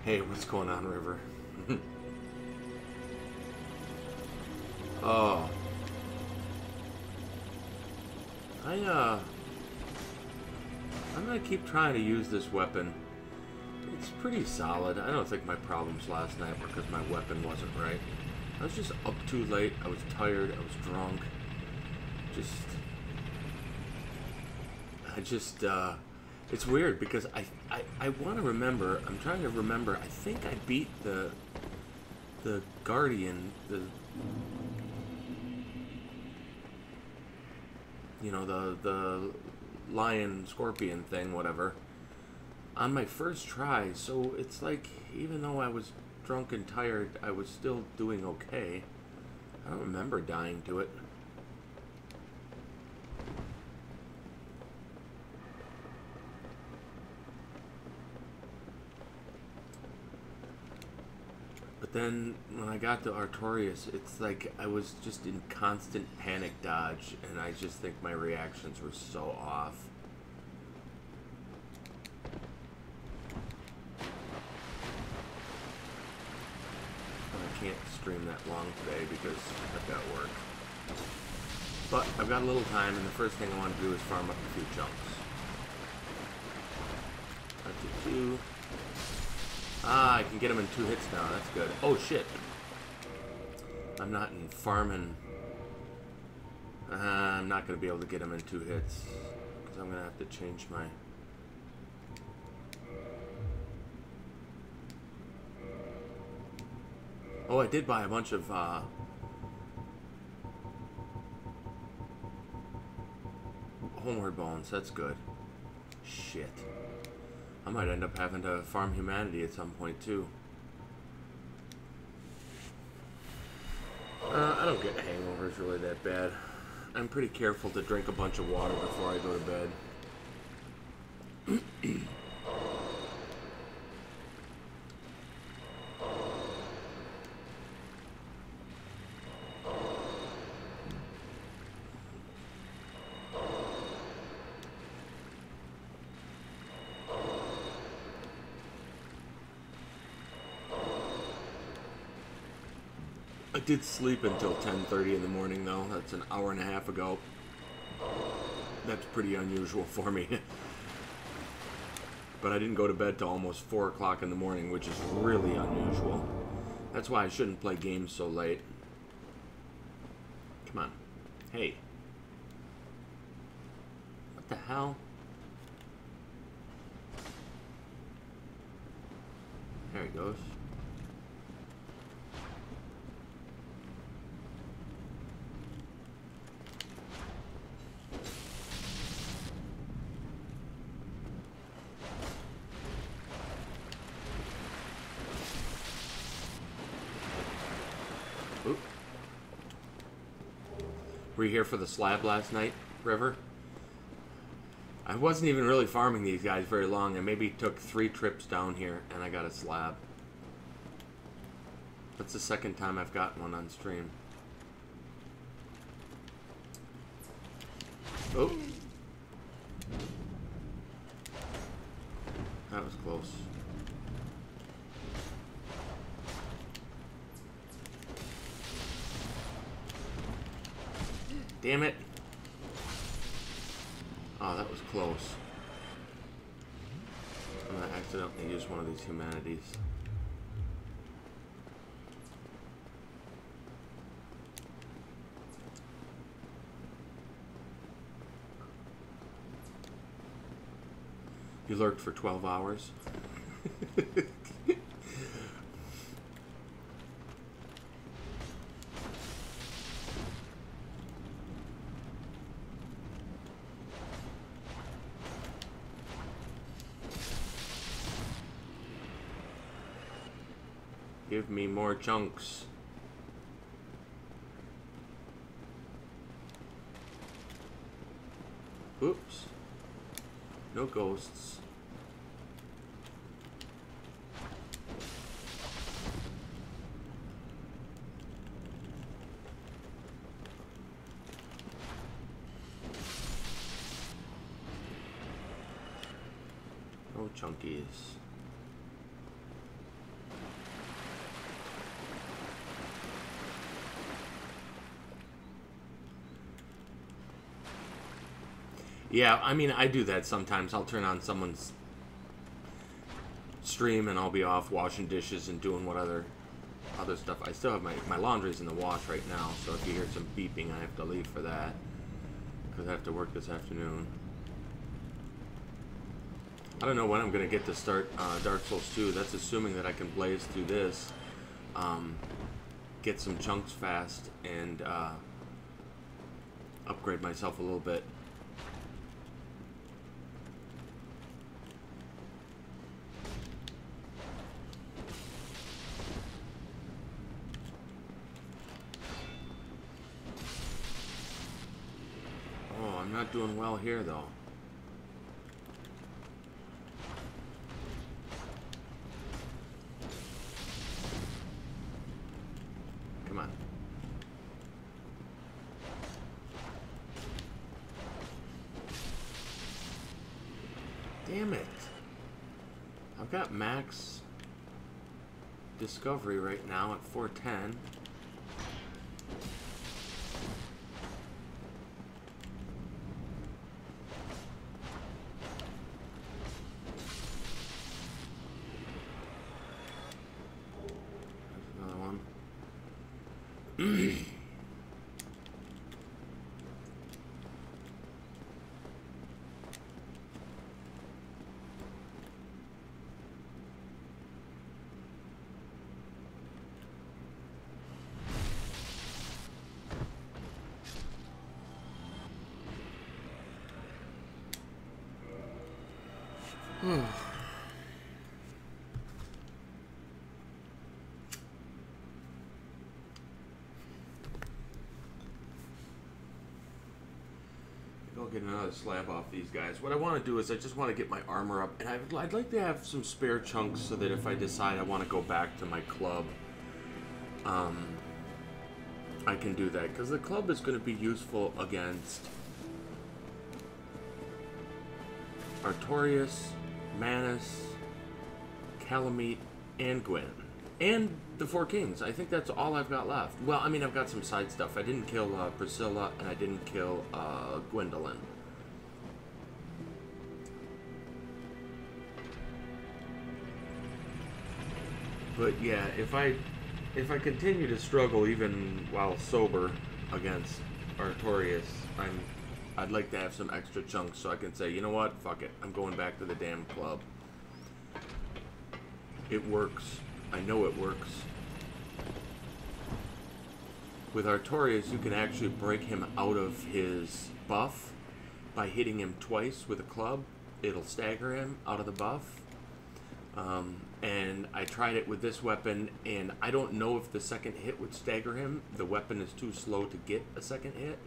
Hey, what's going on, River? Oh. I'm gonna keep trying to use this weapon. It's pretty solid. I don't think my problems last night were because my weapon wasn't right. I was just up too late. I was tired. I was drunk. It's weird because I want to remember. I'm trying to remember. I think I beat the Guardian, the lion scorpion thing, whatever, on my first try. So it's like, even though I was drunk and tired, I was still doing okay. I don't remember dying to it. But then when I got to Artorias, it's like I was just in constant panic dodge, and I just think my reactions were so off. I can't stream that long today because I've got work. But I've got a little time, and the first thing I want to do is farm up a few chunks. That's a 2. Ah, I can get him in 2 hits now. That's good. Oh, shit. I'm not in farming. I'm not going to be able to get him in 2 hits. Because I'm going to have to change my... Oh, I did buy a bunch of... homeward bones. That's good. Shit. I might end up having to farm humanity at some point, too. I don't get hangovers really that bad. I'm pretty careful to drink a bunch of water before I go to bed. I did sleep until 10:30 in the morning, though. That's an hour and a half ago. That's pretty unusual for me. But I didn't go to bed till almost 4 o'clock in the morning, which is really unusual. That's why I shouldn't play games so late. Come on. Hey. the hell? There he goes. Oop. Were you here for the slab last night, River? I wasn't even really farming these guys very long. I maybe took 3 trips down here and I got a slab. That's the second time I've gotten one on stream. Oh. That was close. Damn it. Oh, that was close. I'm gonna accidentally use one of these humanities. You lurked for 12 hours? Give me more chunks. Oops. No ghosts. No chunkies. Yeah, I mean, I do that sometimes. I'll turn on someone's stream and I'll be off washing dishes and doing what other stuff. I still have my laundry's in the wash right now, so if you hear some beeping, I have to leave for that because I have to work this afternoon. I don't know when I'm going to get to start Dark Souls 2. That's assuming that I can blaze through this, get some chunks fast, and upgrade myself a little bit. Not doing well here though. Come on. Damn it. I've got max discovery right now at 410. I'll get another slab off these guys. What I want to do is I just want to get my armor up, and I'd like to have some spare chunks so that if I decide I want to go back to my club, I can do that, because the club is going to be useful against Artorias, Manus, Calamite, and Gwyn. And the 4 Kings. I think that's all I've got left. Well, I mean, I've got some side stuff. I didn't kill Priscilla, and I didn't kill Gwendolyn. But yeah, if I continue to struggle even while sober against Artorias, I'm I'd like to have some extra chunks so I can say, you know what, fuck it, I'm going back to the damn club. It works. I know it works. With Artorias, you can actually break him out of his buff by hitting him twice with a club. It'll stagger him out of the buff. And I tried it with this weapon, and I don't know if the second hit would stagger him. The weapon is too slow to get a second hit.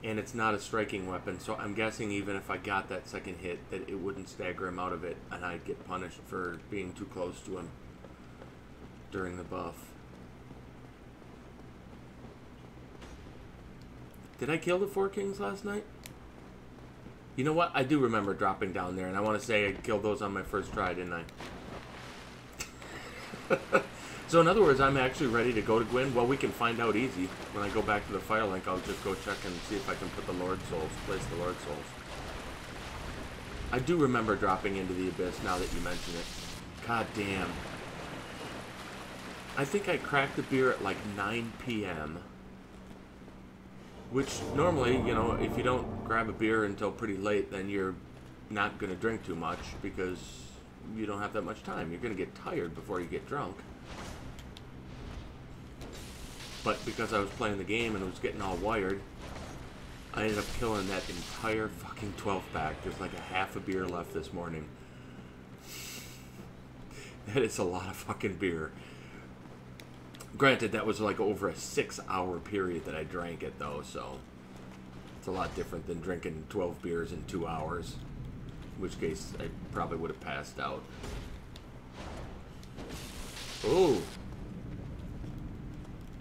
And it's not a striking weapon, so I'm guessing even if I got that second hit, that it wouldn't stagger him out of it, and I'd get punished for being too close to him during the buff. Did I kill the 4 kings last night? You know what? I do remember dropping down there, and I want to say I killed those on my first try, didn't I? So in other words, I'm actually ready to go to Gwyn. Well, we can find out easy. When I go back to the Firelink, I'll just go check and see if I can put the Lord Souls, place the Lord Souls. I do remember dropping into the Abyss now that you mention it. God damn. I think I cracked the beer at like 9 p.m. Which normally, you know, if you don't grab a beer until pretty late, then you're not going to drink too much because you don't have that much time. You're going to get tired before you get drunk. But because I was playing the game and it was getting all wired, I ended up killing that entire fucking 12-pack. There's like a half a beer left this morning. That is a lot of fucking beer. Granted, that was like over a 6-hour period that I drank it, though, so it's a lot different than drinking 12 beers in 2 hours. In which case, I probably would have passed out. Ooh.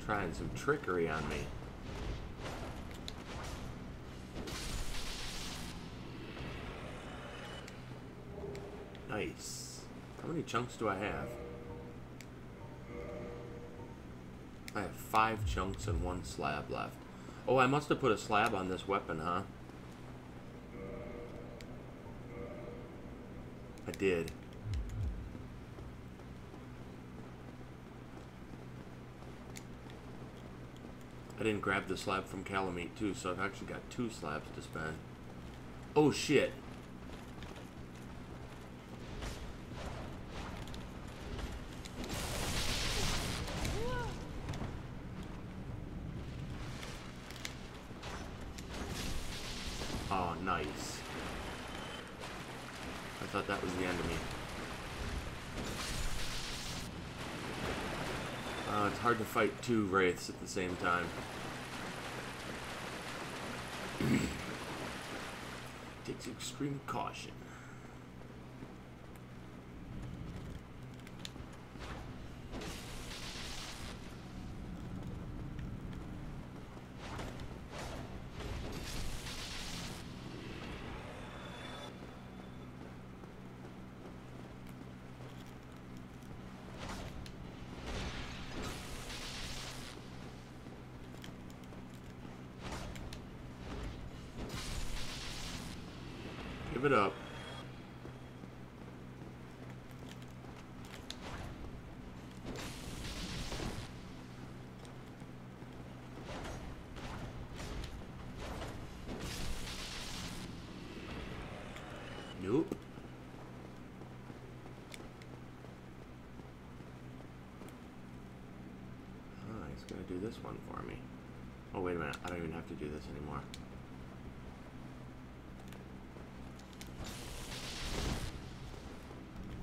Trying some trickery on me. Nice. How many chunks do I have? I have 5 chunks and 1 slab left. Oh, I must have put a slab on this weapon, huh? I did. I didn't grab the slab from Calamite too, so I've actually got 2 slabs to spend. Oh shit. Oh, nice. I thought that was the enemy. It's hard to fight 2 wraiths at the same time. Takes extreme caution. Give it up. Nope. Oh, he's gonna do this one for me. Oh, wait a minute. I don't even have to do this anymore.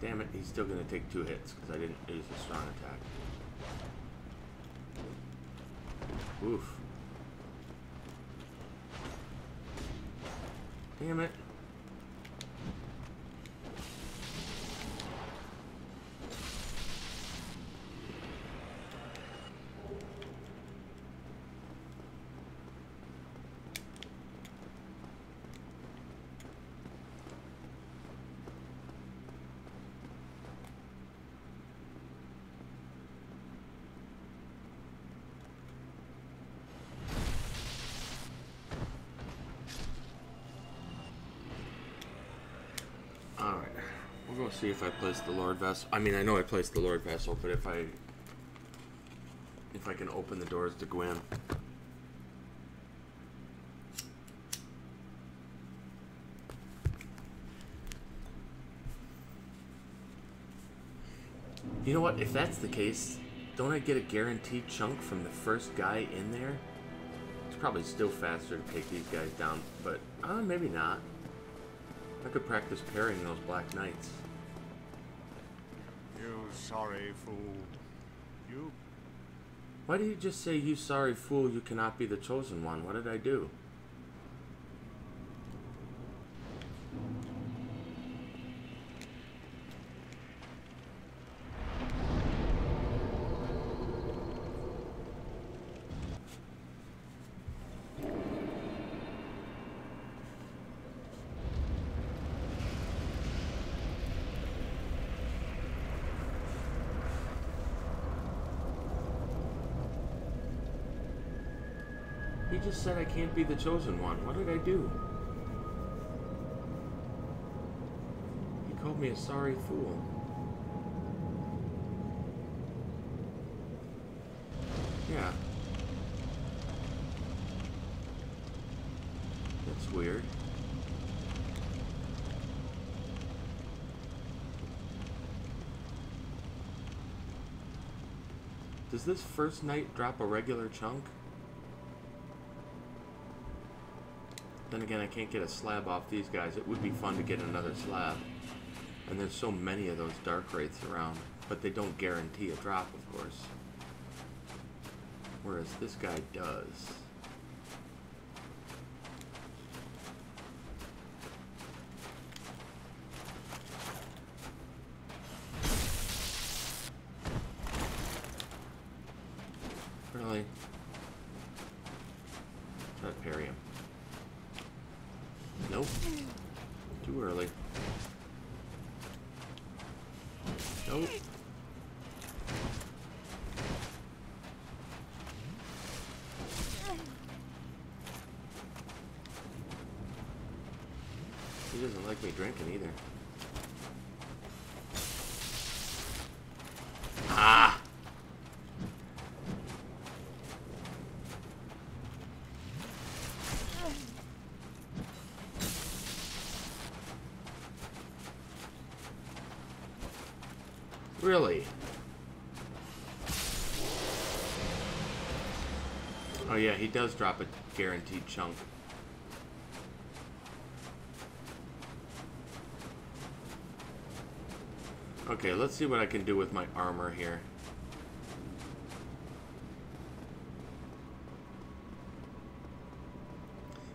Damn it, he's still going to take 2 hits because I didn't use a strong attack. Oof. Damn it. See if I place the Lord Vessel. I mean, I know I placed the Lord Vessel, but if I can open the doors to Gwyn. You know what? If that's the case, don't I get a guaranteed chunk from the first guy in there? It's probably still faster to take these guys down, but maybe not. I could practice parrying those Black Knights. You sorry fool. You... Why do you just say, you sorry fool, you cannot be the chosen one? What did I do? He just said I can't be the chosen one. What did I do? He called me a sorry fool. Yeah. That's weird. Does this first night drop a regular chunk? Then again, I can't get a slab off these guys. It would be fun to get another slab. And there's so many of those dark wraiths around. But they don't guarantee a drop, of course. Whereas this guy does. Really? Try to parry him. Nope. Too early. Nope. He doesn't like me drinking either. Ah! Really? Oh yeah, he does drop a guaranteed chunk. Okay, let's see what I can do with my armor here.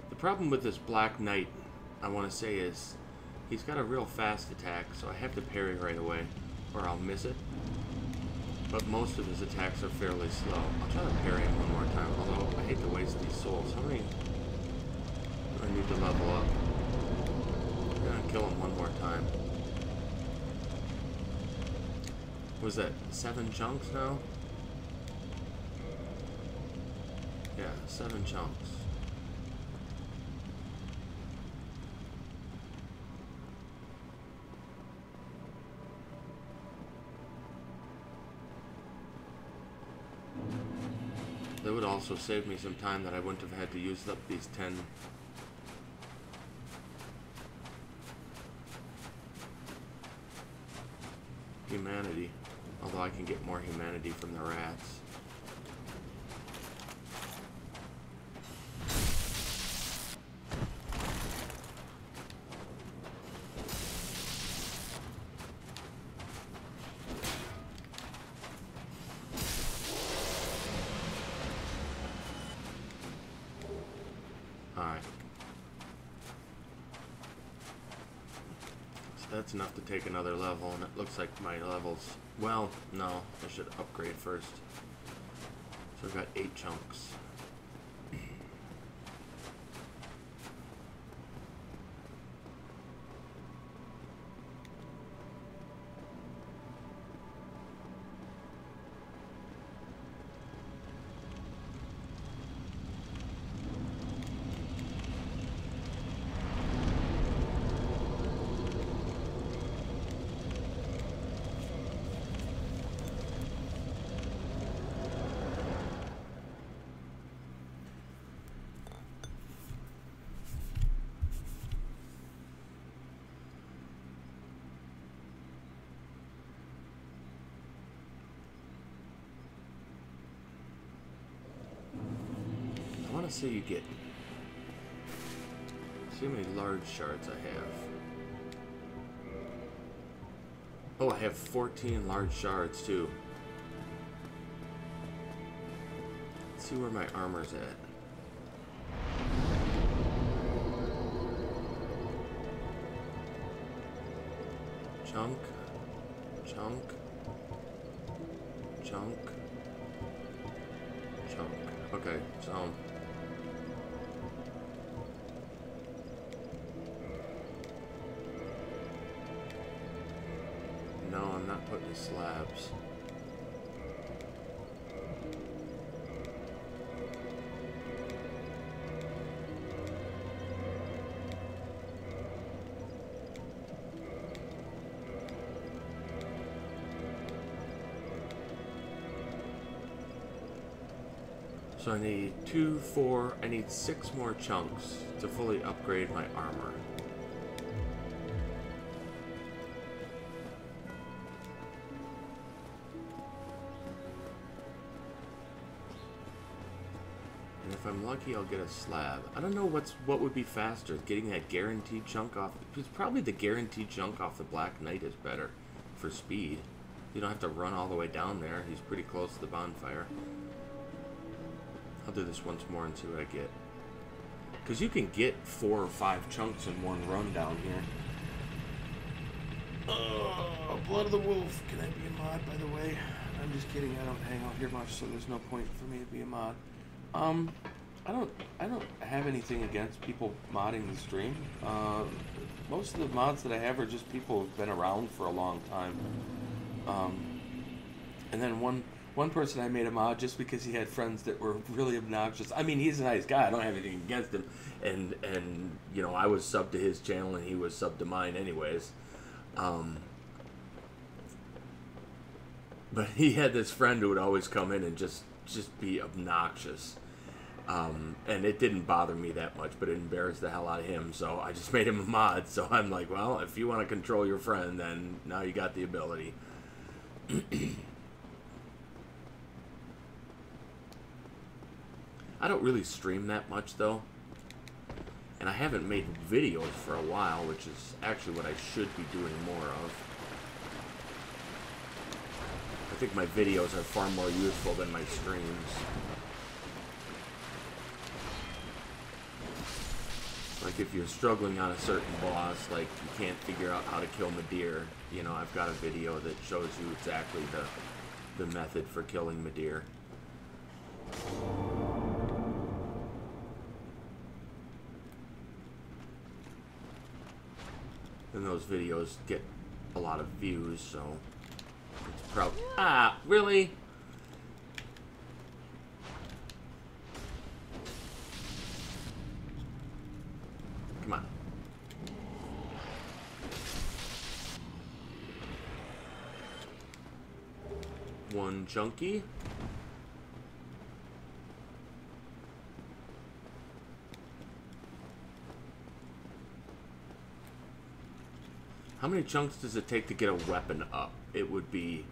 The problem with this Black Knight, I want to say, is he's got a real fast attack, so I have to parry right away, or I'll miss it. But most of his attacks are fairly slow. I'll try to parry him one more time, although I hate to waste these souls. How many do I need to level up? I'm gonna kill him one more time. Was that 7 chunks now? Yeah, 7 chunks. That would also save me some time that I wouldn't have had to use up these 10. Humanity. Although I can get more humanity from the rats. Alright. So that's enough to take another level, and it looks like my levels... Well, no, I should upgrade first. So I've got 8 chunks. want to say you get... See how many large shards I have. Oh, I have 14 large shards too. Let's see where my armor's at. Chunk. Chunk. Chunk. Chunk. Okay, so... No, I'm not putting slabs. So I need 2, 4, I need 6 more chunks to fully upgrade my armor. And if I'm lucky, I'll get a slab. I don't know what would be faster, getting that guaranteed chunk off. It's probably the guaranteed chunk off the Black Knight is better for speed. You don't have to run all the way down there. He's pretty close to the bonfire. I'll do this once more and see what I get. Because you can get 4 or 5 chunks in one run down here. Oh, Blood of the Wolf. Can I be a mod, by the way? I'm just kidding. I don't hang out here much, so there's no point for me to be a mod. I don't have anything against people modding the stream. Most of the mods that I have are just people who've been around for a long time. And then one person I made a mod just because he had friends that were really obnoxious. I mean, he's a nice guy. I don't have anything against him. And you know, I was subbed to his channel and he was subbed to mine anyways. But he had this friend who would always come in and just be obnoxious. And it didn't bother me that much, but it embarrassed the hell out of him. So I just made him a mod. So I'm like, well, if you want to control your friend, then now you got the ability. I don't really stream that much, though. And I haven't made videos for a while, which is actually what I should be doing more of. I think my videos are far more useful than my streams. Like, if you're struggling on a certain boss, like, you can't figure out how to kill Madeir, you know, I've got a video that shows you exactly the method for killing Madeir. And those videos get a lot of views, so it's probably... Ah, really? Come on. One chunky. How many chunks does it take to get a weapon up? It would be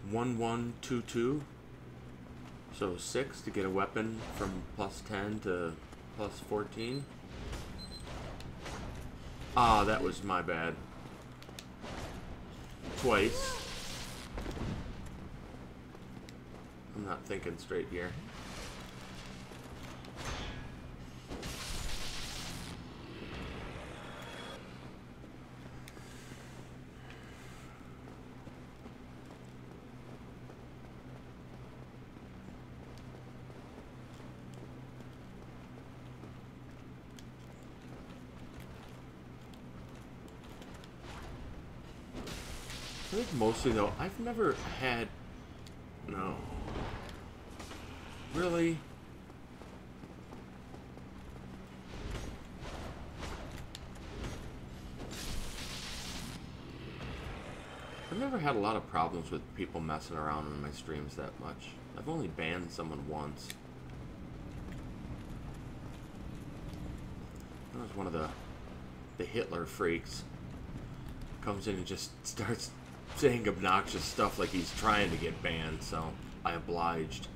1, 1, 2, 2. So 6 to get a weapon from plus 10 to plus 14. Ah, that was my bad. Twice. I'm not thinking straight here. I think mostly, though, I've never had... No. Really? I've never had a lot of problems with people messing around in my streams that much. I've only banned someone once. That was one of the Hitler freaks. Comes in and just starts saying obnoxious stuff like he's trying to get banned, so I obliged.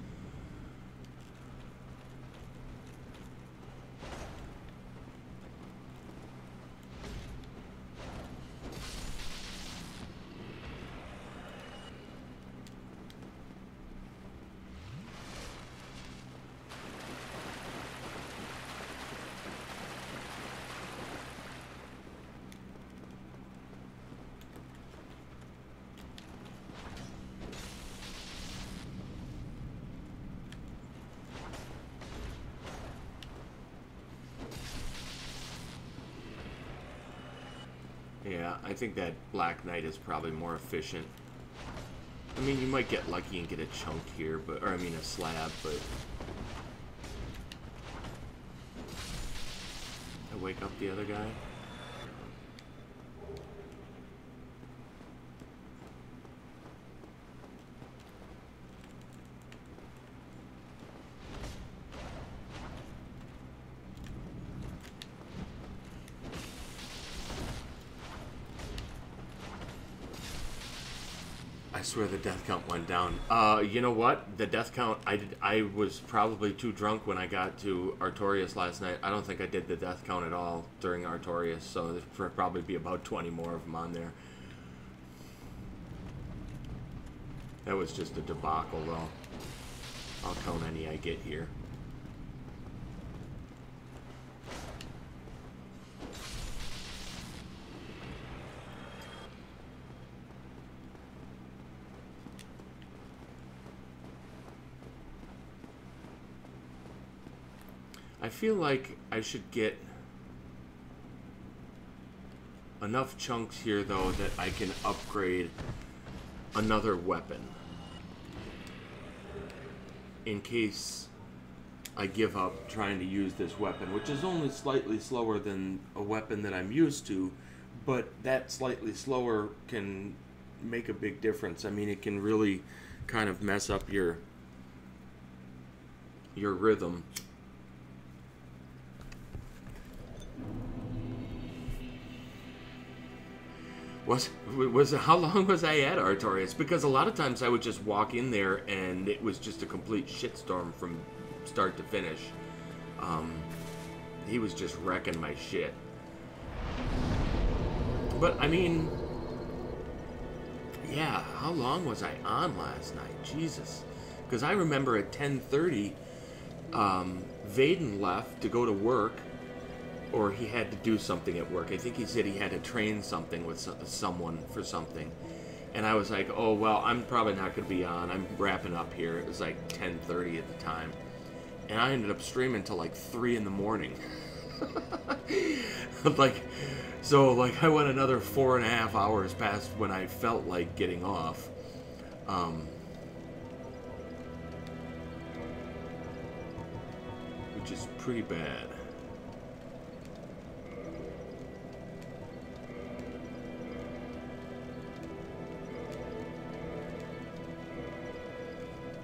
Yeah, I think that Black Knight is probably more efficient. I mean, you might get lucky and get a chunk here, but, or I mean a slab, but... I wake up the other guy. I swear the death count went down. You know what? The death count, I was probably too drunk when I got to Artorias last night. I don't think I did the death count at all during Artorias, so there'll probably be about 20 more of them on there. That was just a debacle, though. I'll count any I get here. I feel like I should get enough chunks here, though, that I can upgrade another weapon. In case I give up trying to use this weapon, which is only slightly slower than a weapon that I'm used to, but that slightly slower can make a big difference. I mean, it can really kind of mess up your rhythm. How long was I at Artorias? Because a lot of times I would just walk in there and it was just a complete shitstorm from start to finish. He was just wrecking my shit. But I mean, yeah, how long was I on last night? Jesus. Because I remember at 10:30, Vaden left to go to work. Or he had to do something at work. I think he said he had to train something with someone for something. And I was like, oh, well, I'm probably not going to be on. I'm wrapping up here. It was like 10:30 at the time. And I ended up streaming until like 3 in the morning. So I went another 4.5 hours past when I felt like getting off. Which is pretty bad.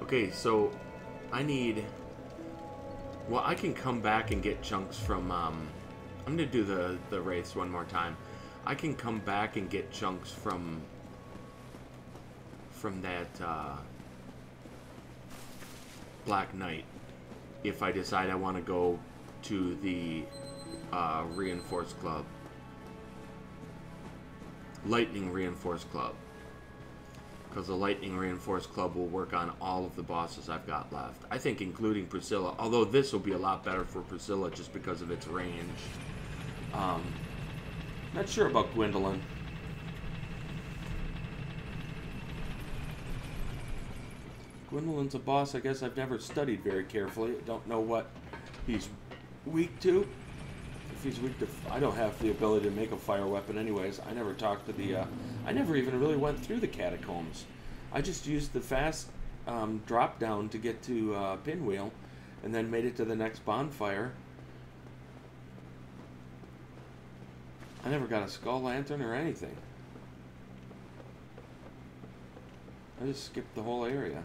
Okay, so I need... Well, I can come back and get chunks from... I'm going to do the wraiths one more time. I can come back and get chunks from that Black Knight if I decide I want to go to the Reinforced Club. Lightning Reinforced Club. Because the Lightning Reinforced Club will work on all of the bosses I've got left. I think including Priscilla, although this will be a lot better for Priscilla just because of its range. Not sure about Gwendolyn. Gwendolyn's a boss I guess I've never studied very carefully. I don't know what he's weak to. If he's weak to... I don't have the ability to make a fire weapon anyways. I never talked to the... I never even really went through the Catacombs. I just used the fast drop down to get to Pinwheel and then made it to the next bonfire. I never got a skull lantern or anything. I just skipped the whole area.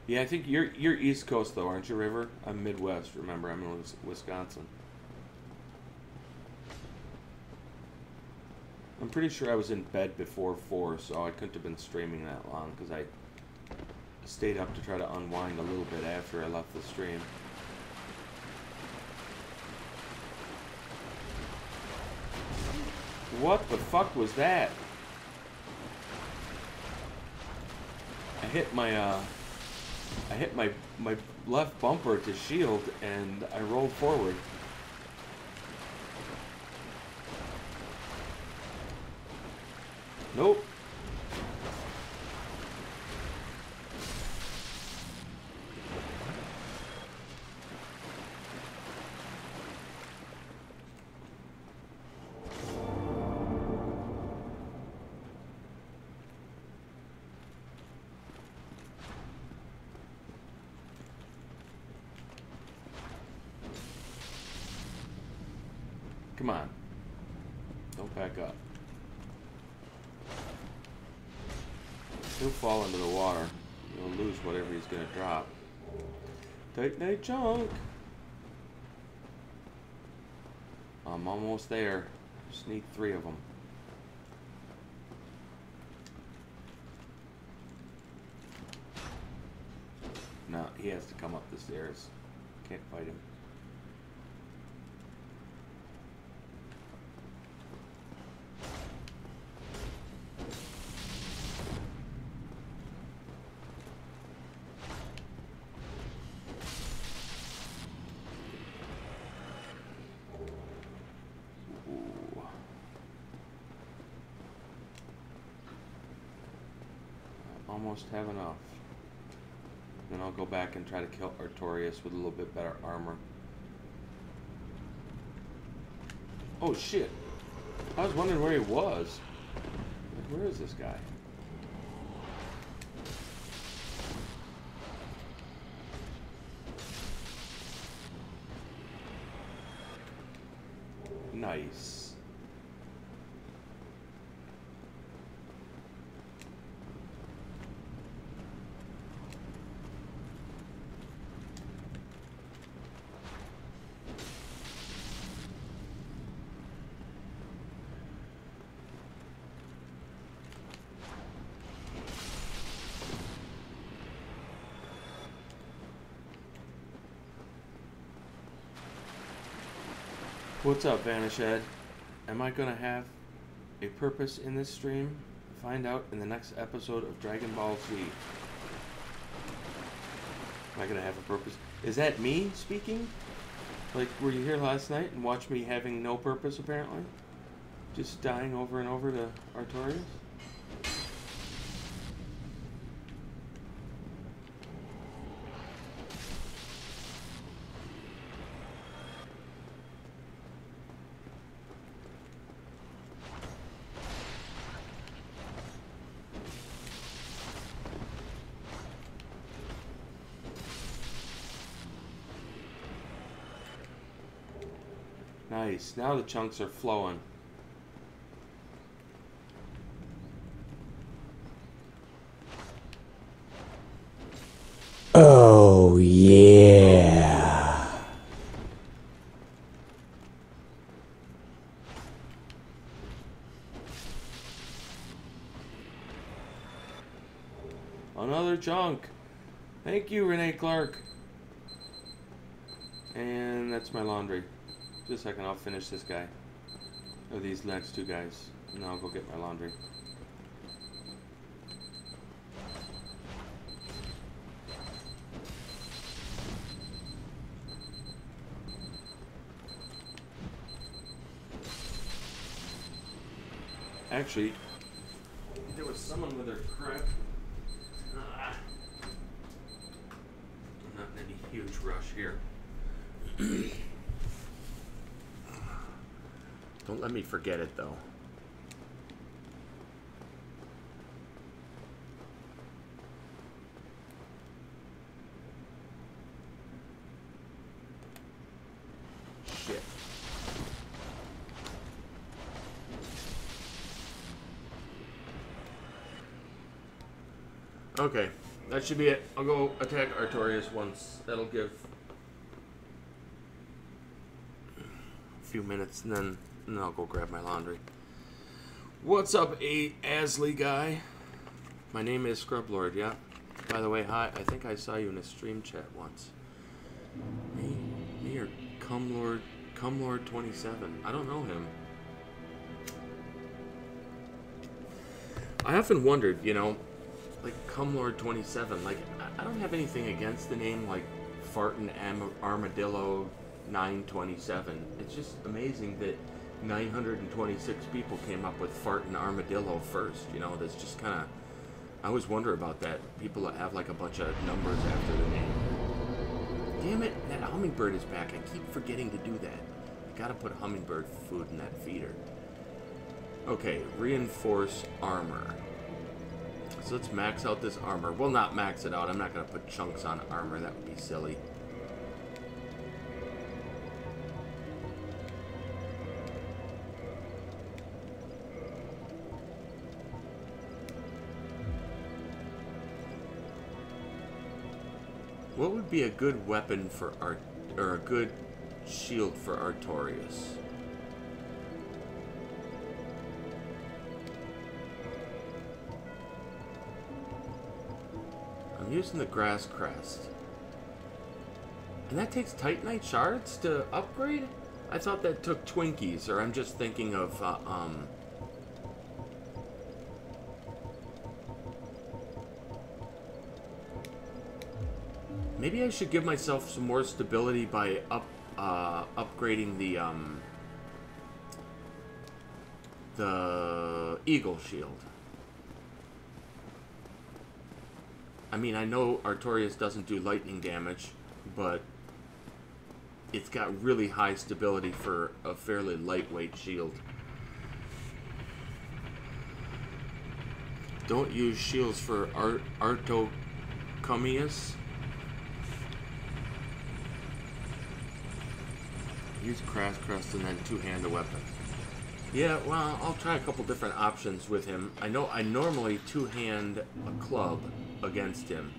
Yeah, I think you're East Coast though, aren't you, River? I'm Midwest. Remember, I'm in Wisconsin. I'm pretty sure I was in bed before 4, so I couldn't have been streaming that long because I stayed up to try to unwind a little bit after I left the stream. What the fuck was that? I hit my left bumper to shield and I rolled forward. Nope. Come on. Don't back up. He'll fall into the water. He'll lose whatever he's going to drop. Titanite chunk! I'm almost there. Just need 3 of them. No, he has to come up the stairs. Can't fight him. Almost have enough. Then I'll go back and try to kill Artorias with a little bit better armor. Oh shit! I was wondering where he was. Like, where is this guy? Nice. What's up, Vanish Ed? Am I gonna have a purpose in this stream? Find out in the next episode of Dragon Ball Z. Am I gonna have a purpose? Is that me speaking? Like, were you here last night and watched me having no purpose, apparently? Just dying over and over to Artorias? Nice. Now the chunks are flowing. Oh, yeah. Another chunk. Thank you, Renee Clark. And that's my laundry. Just a second, I'll finish this guy. Or these next 2 guys. And then I'll go get my laundry. Actually, there was someone with their crap. I'm not in any huge rush here. Don't let me forget it, though. Shit. Okay, that should be it. I'll go attack Artorias once. That'll give a few minutes, and then I'll go grab my laundry. What's up, Asley guy? My name is Scrublord, yeah? By the way, hi. I think I saw you in a stream chat once. Me or Cumlord 27. I don't know him. I often wondered, you know, like Cumlord 27, like, I don't have anything against the name, like Fartin Armadillo 927. It's just amazing that 926 people came up with Fartin Armadillo first, you know. That's just kind of, I always wonder about that. People that have like a bunch of numbers after the name. Damn it, that hummingbird is back. I keep forgetting to do that. I gotta put hummingbird food in that feeder. Okay, reinforce armor. So let's max out this armor. Well, not max it out. I'm not gonna put chunks on armor. That would be silly. What would be a good weapon for or a good shield for Artorias? I'm using the Grass Crest. And that takes Titanite shards to upgrade? I thought that took Twinkies, or I'm just thinking of, maybe I should give myself some more stability by upgrading the Eagle Shield. I mean, I know Artorias doesn't do lightning damage, but it's got really high stability for a fairly lightweight shield. Don't use shields for Artorias. Use Crash Crest and then two-handed weapons. Yeah, well, I'll try a couple different options with him. I know I normally two-hand a club against him,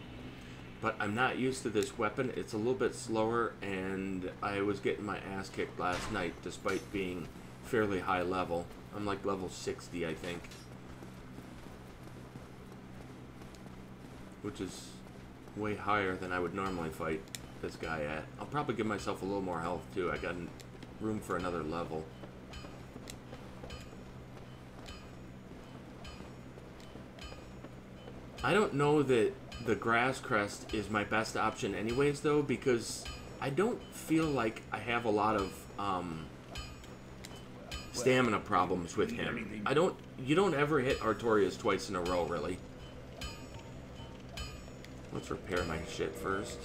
but I'm not used to this weapon. It's a little bit slower, and I was getting my ass kicked last night despite being fairly high level. I'm like level 60, I think, which is way higher than I would normally fight this guy at. I'll probably give myself a little more health too. I got room for another level. I don't know that the Grass Crest is my best option anyways, though, because I don't feel like I have a lot of stamina problems with him. You don't ever hit Artorias twice in a row, really. Let's repair my shit first.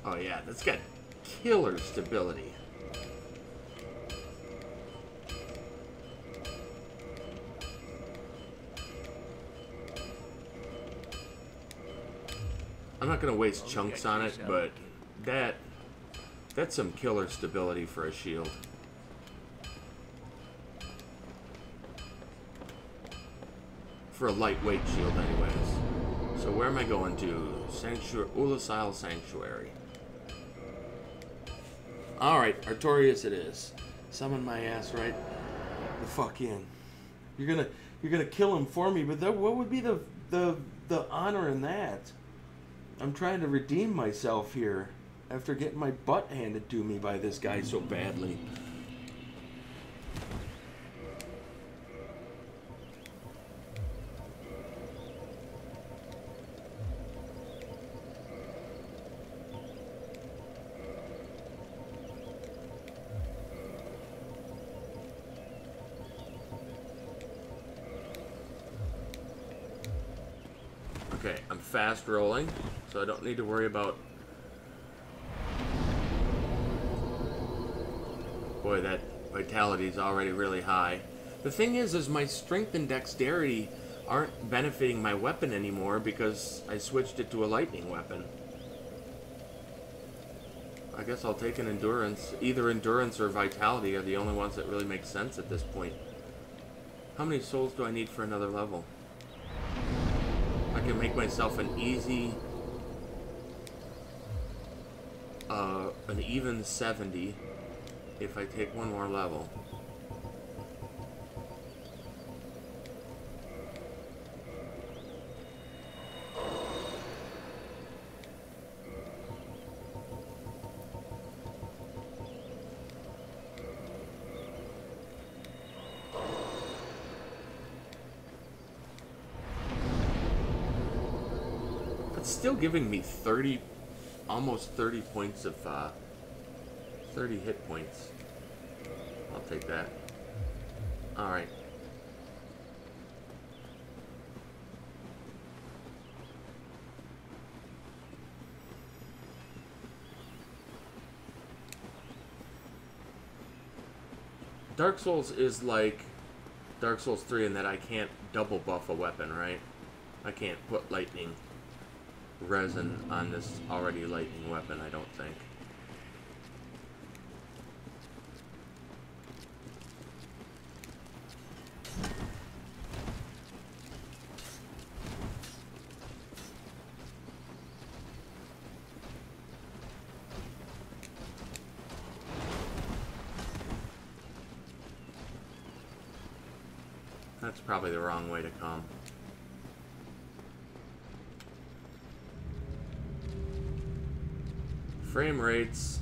Oh yeah, that's got killer stability. I'm not gonna waste chunks on it, but that's some killer stability for a shield. For a lightweight shield anyways. So where am I going to? Oolacile Sanctuary. Alright, Artorias it is. Summon my ass right the fuck in. You're gonna kill him for me, but what would be the honor in that? I'm trying to redeem myself here after getting my butt handed to me by this guy so badly. Okay, I'm fast rolling, so I don't need to worry about... Boy, that vitality is already really high. The thing is my strength and dexterity aren't benefiting my weapon anymore because I switched it to a lightning weapon. I guess I'll take an endurance. Either endurance or vitality are the only ones that really make sense at this point. How many souls do I need for another level? I can make myself an easy, an even 70 if I take one more level. Still giving me 30, almost 30 points of, 30 hit points. I'll take that. Alright. Dark Souls is like Dark Souls 3 in that I can't double buff a weapon, right? I can't put lightning resin on this already lightning weapon, I don't think. That's probably the wrong way to come. Frame rates.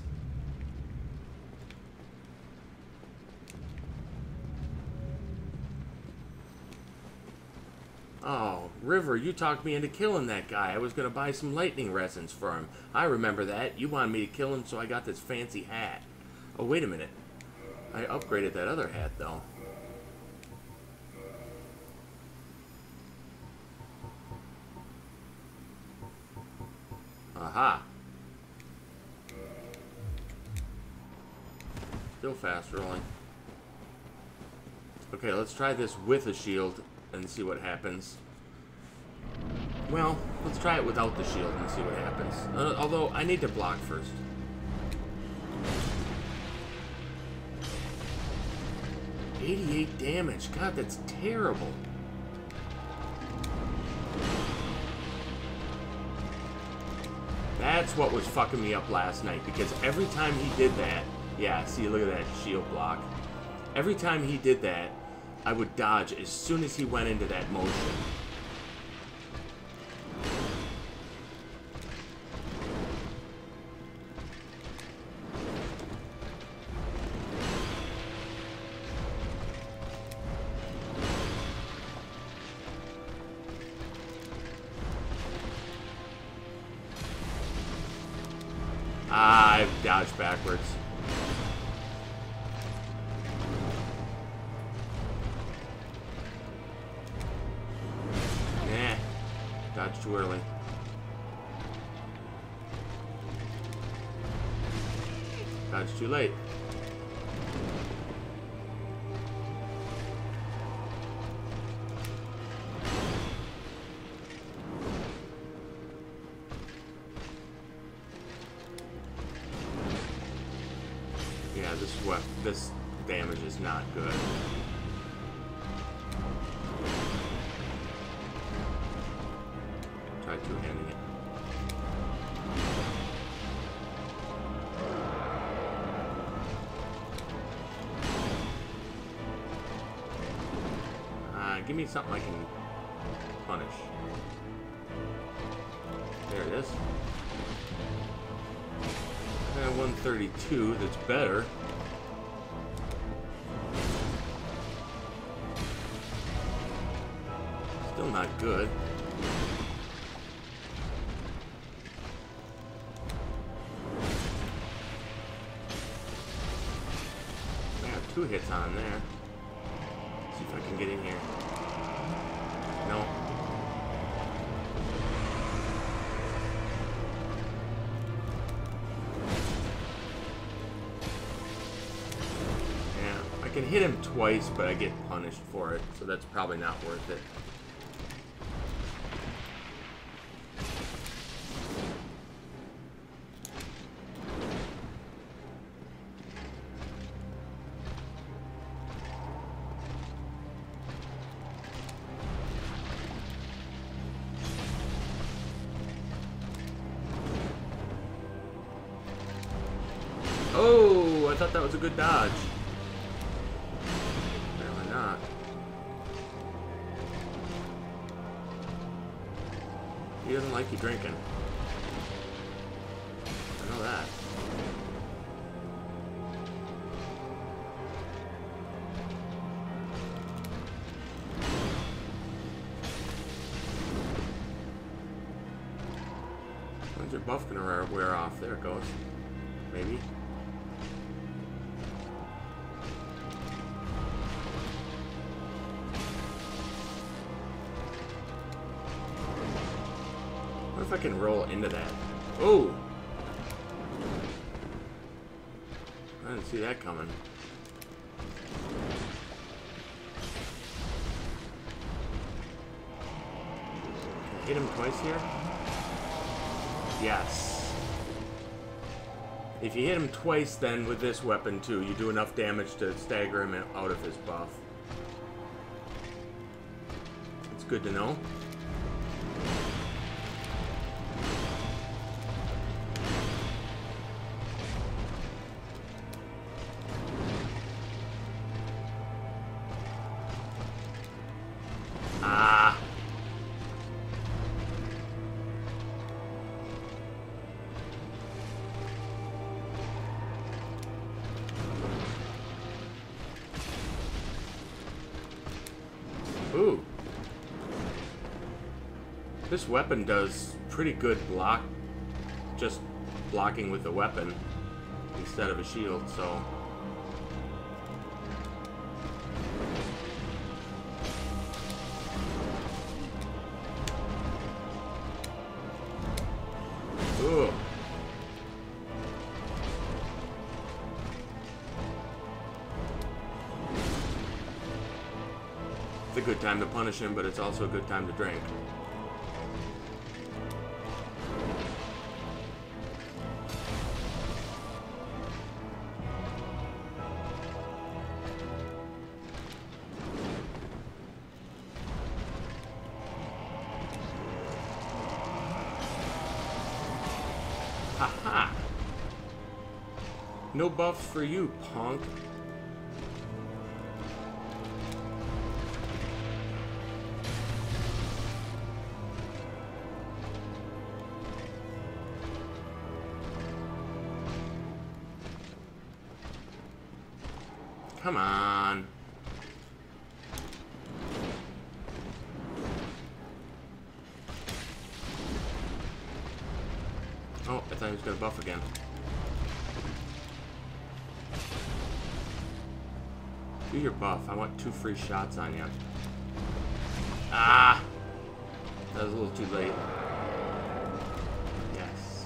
Oh, River, you talked me into killing that guy. I was going to buy some lightning resins for him. I remember that. You wanted me to kill him, so I got this fancy hat. Oh, wait a minute. I upgraded that other hat, though. Aha. Still fast rolling. Okay, let's try this with a shield and see what happens. Well, let's try it without the shield and see what happens. Although, I need to block first. $88 damage. God, that's terrible. That's what was fucking me up last night, because every time he did that, yeah, see, look at that shield block. Every time he did that, I would dodge as soon as he went into that motion. Ah, I've dodged backwards. Nah, dodged too early. Dodged too late. This damage is not good. Try two-handing it. Give me something I can punish. There it is. 132, that's better. Still not good. I have 2 hits on there. See if I can get in here. No. Yeah, I can hit him twice, but I get punished for it, so that's probably not worth it. Oh, I thought that was a good dodge. Apparently not. He doesn't like you drinking. I know that. When's your buff gonna wear off? There it goes. Maybe. What if I can roll into that? Oh! I didn't see that coming. hit him twice here? Yes. If you hit him twice, then with this weapon too, you do enough damage to stagger him out of his buff. It's good to know. Ah. Ooh. This weapon does pretty good block, just blocking with the weapon instead of a shield, so... Ooh. It's a good time to punish him, but it's also a good time to drink. Haha! No buffs for you, punk. Come on. Oh, I thought he was going to buff again. Do your buff. I want 2 free shots on you. Ah! That was a little too late. Yes.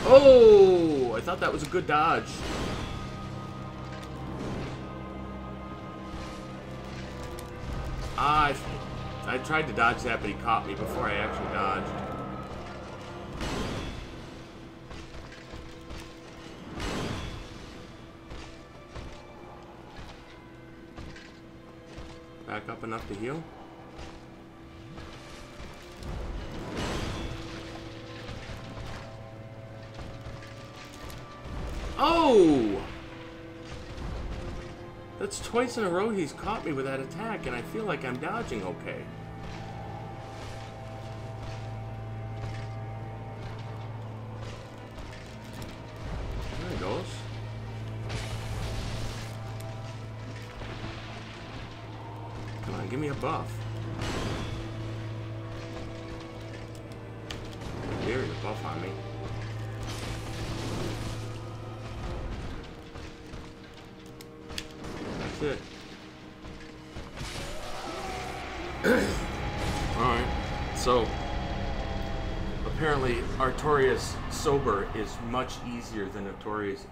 Oh! I thought that was a good dodge. I tried to dodge that, but he caught me before I actually dodged. Back up enough to heal. Oh! That's twice in a row he's caught me with that attack, and I feel like I'm dodging okay. There he goes. Come on, give me a buff. There's a buff on me. It. Alright, so apparently Artorias sober is much easier than Artorias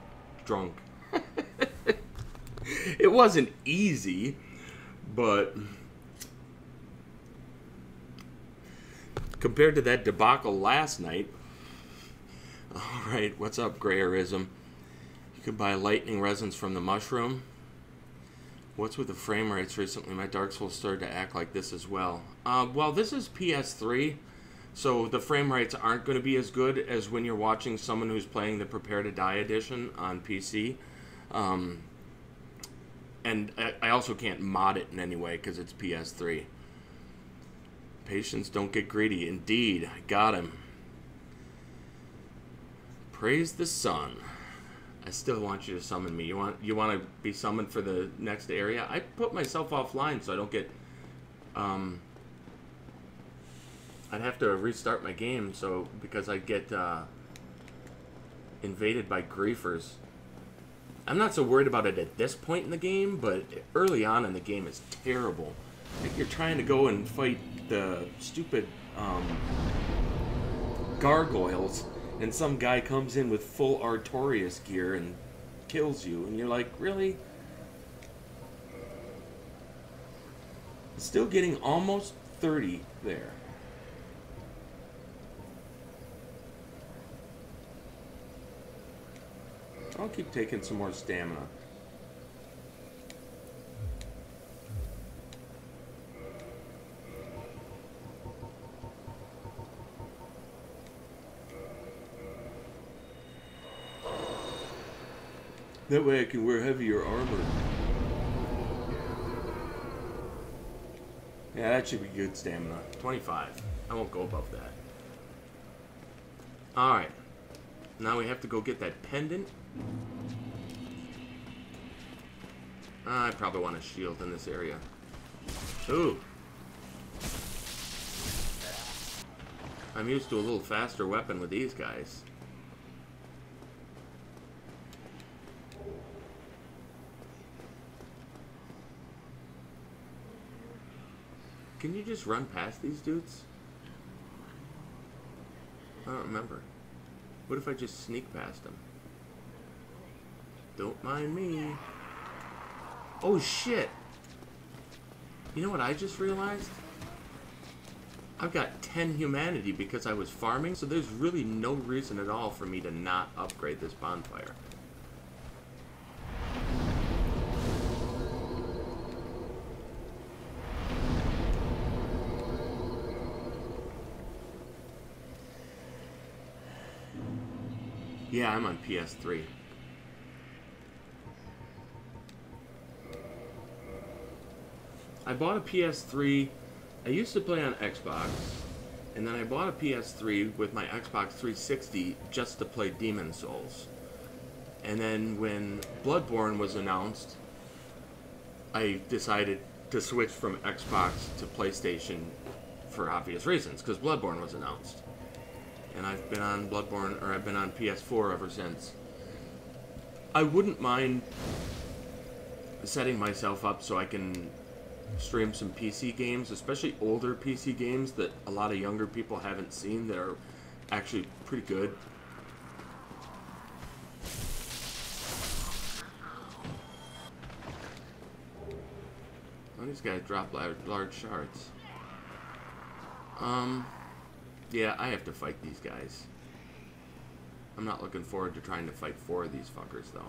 drunk. It wasn't easy, but compared to that debacle last night. Alright, what's up, Grayerism? You can buy lightning resins from the mushroom. What's with the frame rates recently? My Dark Souls started to act like this as well. Well, this is PS3, so the frame rates aren't going to be as good as when you're watching someone who's playing the Prepare to Die edition on PC. And I also can't mod it in any way because it's PS3. Patience, don't get greedy. Indeed, I got him. Praise the sun. I still want you to summon me. You want to be summoned for the next area? I put myself offline so I don't get I'd have to restart my game because I'd get invaded by griefers. I'm not so worried about it at this point in the game, but early on in the game is terrible. Like you're trying to go and fight the stupid gargoyles, and some guy comes in with full Artorias gear and kills you, and you're like, really? Still getting almost 30 there. I'll keep taking some more stamina. That way I can wear heavier armor. Yeah, that should be good stamina. 25. I won't go above that. Alright. Now we have to go get that pendant. I probably want a shield in this area. Ooh. I'm used to a little faster weapon with these guys. Can you just run past these dudes? I don't remember. What if I just sneak past them? Don't mind me. Oh shit! You know what I just realized? I've got 10 humanity because I was farming, so there's really no reason at all for me to not upgrade this bonfire. Yeah, I'm on PS3. I bought a PS3. I used to play on Xbox, and then I bought a PS3 with my Xbox 360 just to play Demon Souls. And then when Bloodborne was announced, I decided to switch from Xbox to PlayStation for obvious reasons, because Bloodborne was announced. And I've been on Bloodborne, or I've been on PS4 ever since. I wouldn't mind setting myself up so I can stream some PC games, especially older PC games that a lot of younger people haven't seen that are actually pretty good. Oh, these guys drop large shards. Yeah, I have to fight these guys. I'm not looking forward to trying to fight 4 of these fuckers, though.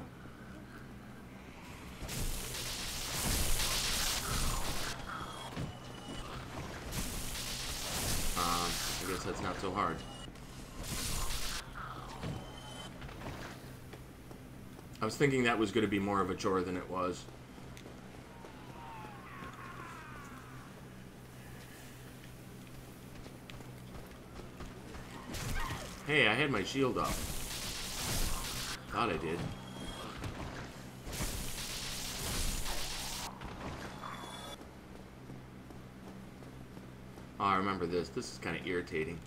I guess that's not so hard. I was thinking that was going to be more of a chore than it was. Hey, I had my shield up. Thought I did. Oh, I remember this. This is kind of irritating.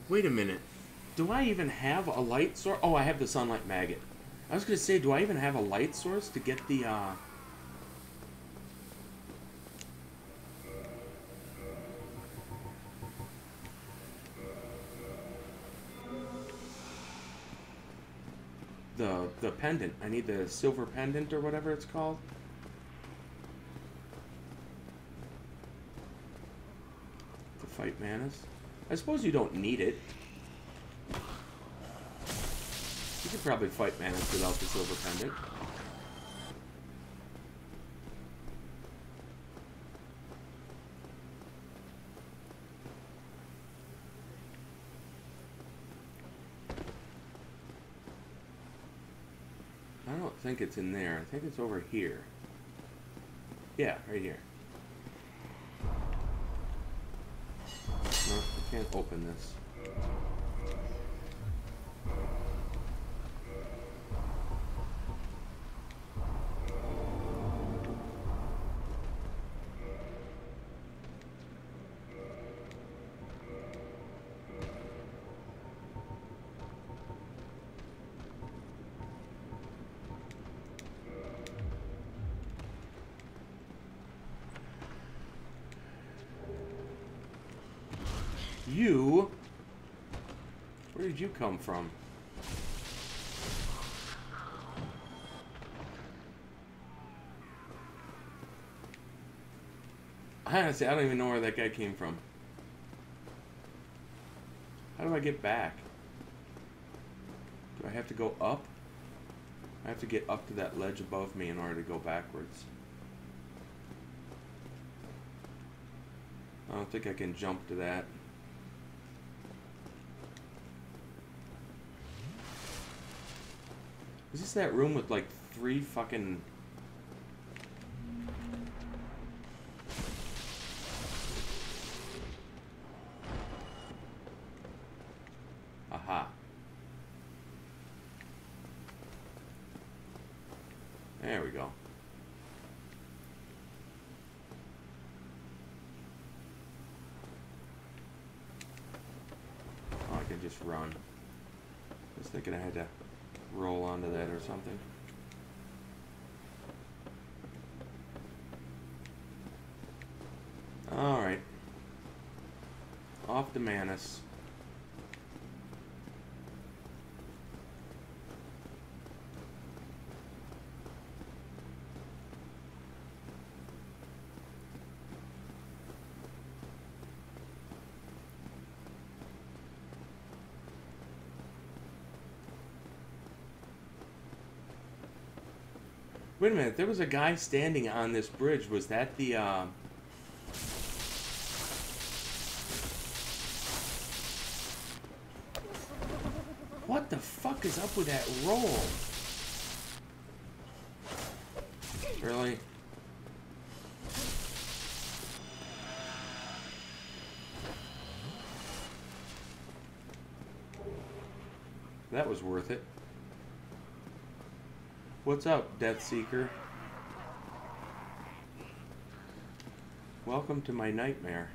Wait a minute. Do I even have a light source? Oh, I have the sunlight maggot. I was going to say, do I even have a light source to get the, the pendant? I need the silver pendant or whatever it's called. To fight Manus. I suppose you don't need it. You could probably fight Manus without the silver pendant. think it's in there. I think it's over here. Yeah, right here. No, I can't open this. You? Where did you come from? Honestly, I don't even know where that guy came from. How do I get back? Do I have to go up? I have to get up to that ledge above me in order to go backwards. I don't think I can jump to that. Is this that room with like 3 fucking... Aha. There we go. Oh, I can just run. I was thinking I had to roll onto that or something. Alright. Off to Manus. Wait a minute, there was a guy standing on this bridge. Was that the, What the fuck is up with that roll? Really? That was worth it. What's up, Death Seeker? Welcome to my nightmare.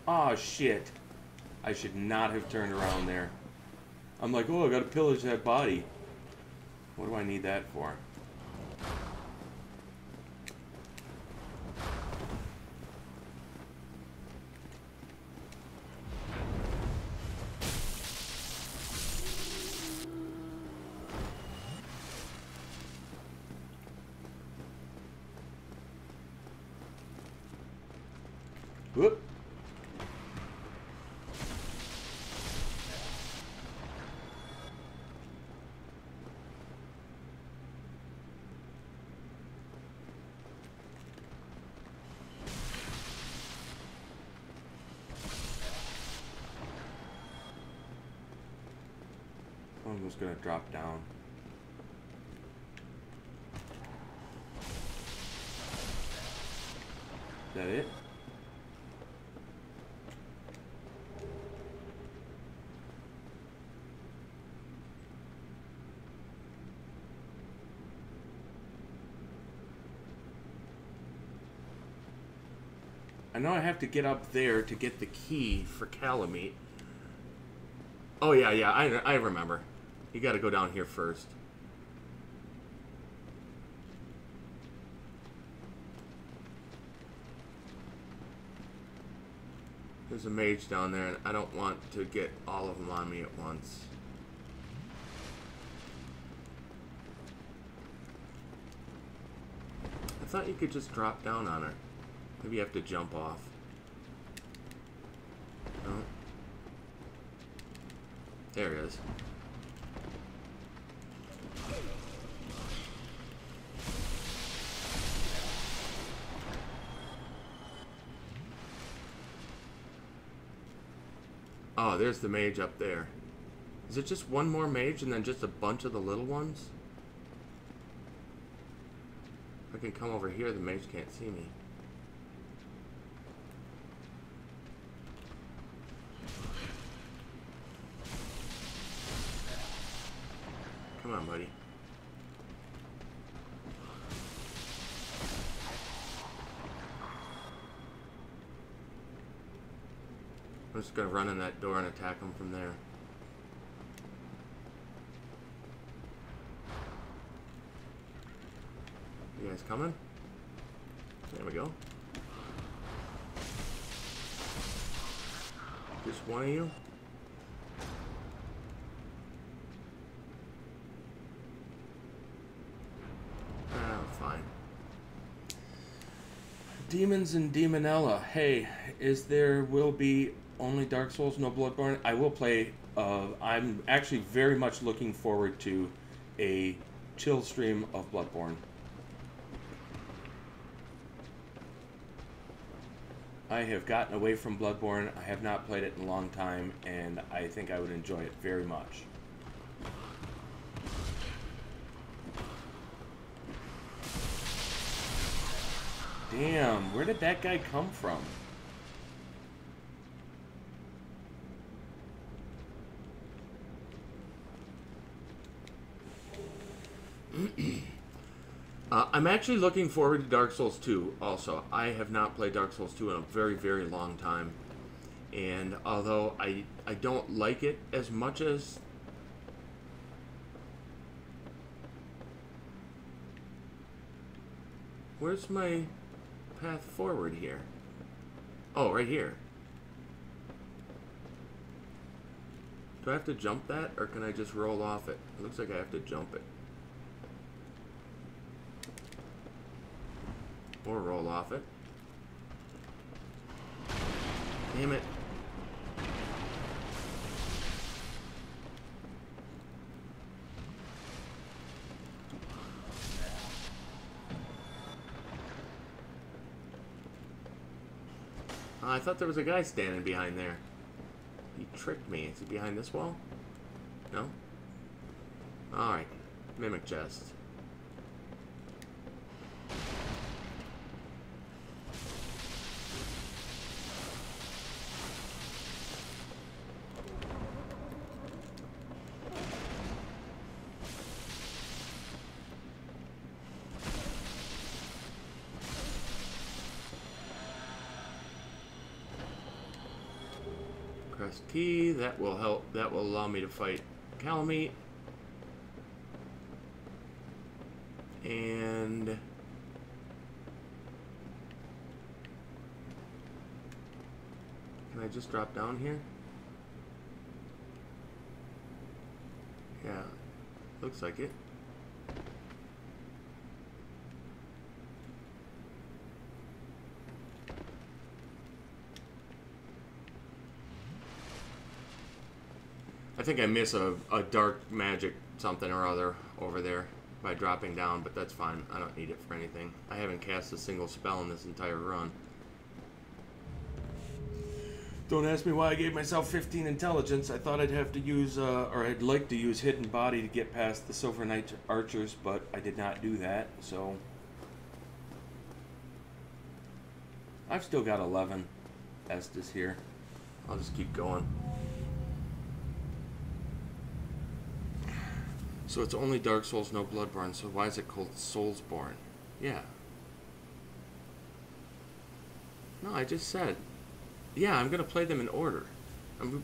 Oh shit. I should not have turned around there. I'm like, oh, I gotta pillage that body. What do I need that for? Whoop. One was gonna drop down. Is that it? I know I have to get up there to get the key for Calamite. Oh yeah, yeah, I remember. You gotta go down here first. There's a mage down there, and I don't want to get all of them on me at once. thought you could just drop down on her. Maybe you have to jump off. No. There it is. Oh, there's the mage up there. Is it just one more mage and then just a bunch of the little ones? If I can come over here, the mage can't see me. Come on, buddy. I'm just gonna run in that door and attack him from there. You guys coming? There we go. Just one of you? Fine. Demons and Demonella. Hey, will be only Dark Souls, no Bloodborne? I will play. I'm actually very much looking forward to a chill stream of Bloodborne. I have gotten away from Bloodborne. I have not played it in a long time, and I think I would enjoy it very much. Damn, where did that guy come from? I'm actually looking forward to Dark Souls 2 also. I have not played Dark Souls 2 in a very, very long time. And although I don't like it as much as... Where's my path forward here? Oh, right here. Do I have to jump that, or can I just roll off it? It looks like I have to jump it. Or roll off it. Damn it. Oh, I thought there was a guy standing behind there. He tricked me. Is he behind this wall? No? Alright. Mimic chest. Press T, that will help, that will allow me to fight Calamite. And can I just drop down here? Yeah, looks like it. I think I miss a dark magic something or other over there by dropping down, but that's fine. I don't need it for anything. I haven't cast a single spell in this entire run. Don't ask me why I gave myself 15 intelligence. I thought I'd have to use, or I'd like to use Hidden Body to get past the Silver Knight Archers, but I did not do that, so... I've still got 11 Estus here. I'll just keep going. So it's only Dark Souls, no Bloodborne, so why is it called Soulsborne? Yeah. No, I just said... Yeah, I'm going to play them in order.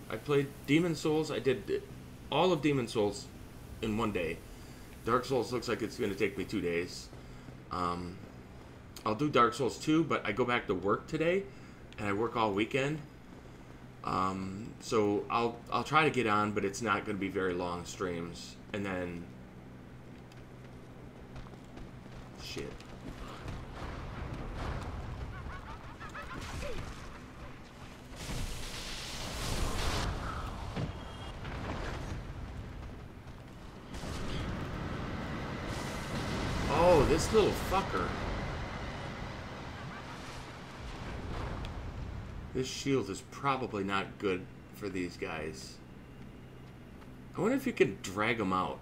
I played Demon Souls. I did all of Demon Souls in one day. Dark Souls looks like it's going to take me 2 days. I'll do Dark Souls 2, but I go back to work today, and I work all weekend. So I'll try to get on, but it's not going to be very long streams. And then... Shit. Oh, this little fucker. This shield is probably not good for these guys. I wonder if you can drag them out.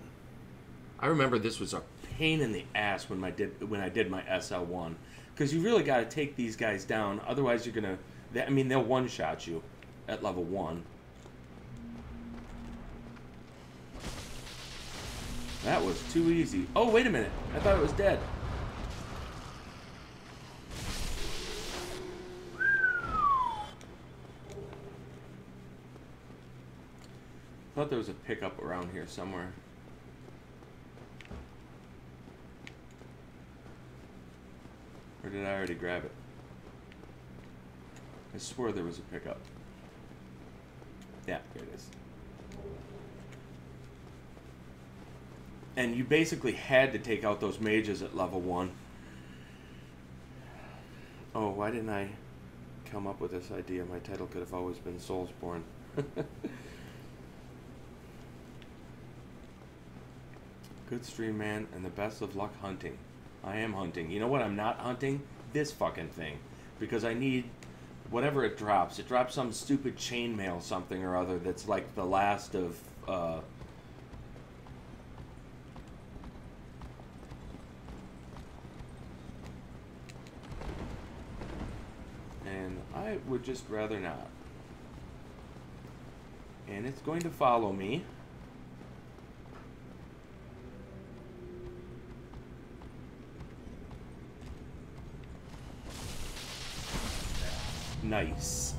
I remember this was a pain in the ass when I did my SL1, because you really got to take these guys down. Otherwise, you're gonna. I mean, they'll one-shot you at level 1. That was too easy. Oh, wait a minute. I thought it was dead. I thought there was a pickup around here somewhere. Or did I already grab it? I swore there was a pickup. Yeah, here it is. And you basically had to take out those mages at level 1. Oh, why didn't I come up with this idea? My title could have always been Soulsborne. Good stream, man, and the best of luck hunting. I am hunting. You know what I'm not hunting? This fucking thing. Because I need whatever it drops. It drops some stupid chainmail something or other that's like the last of... and I would just rather not. And it's going to follow me. Nice.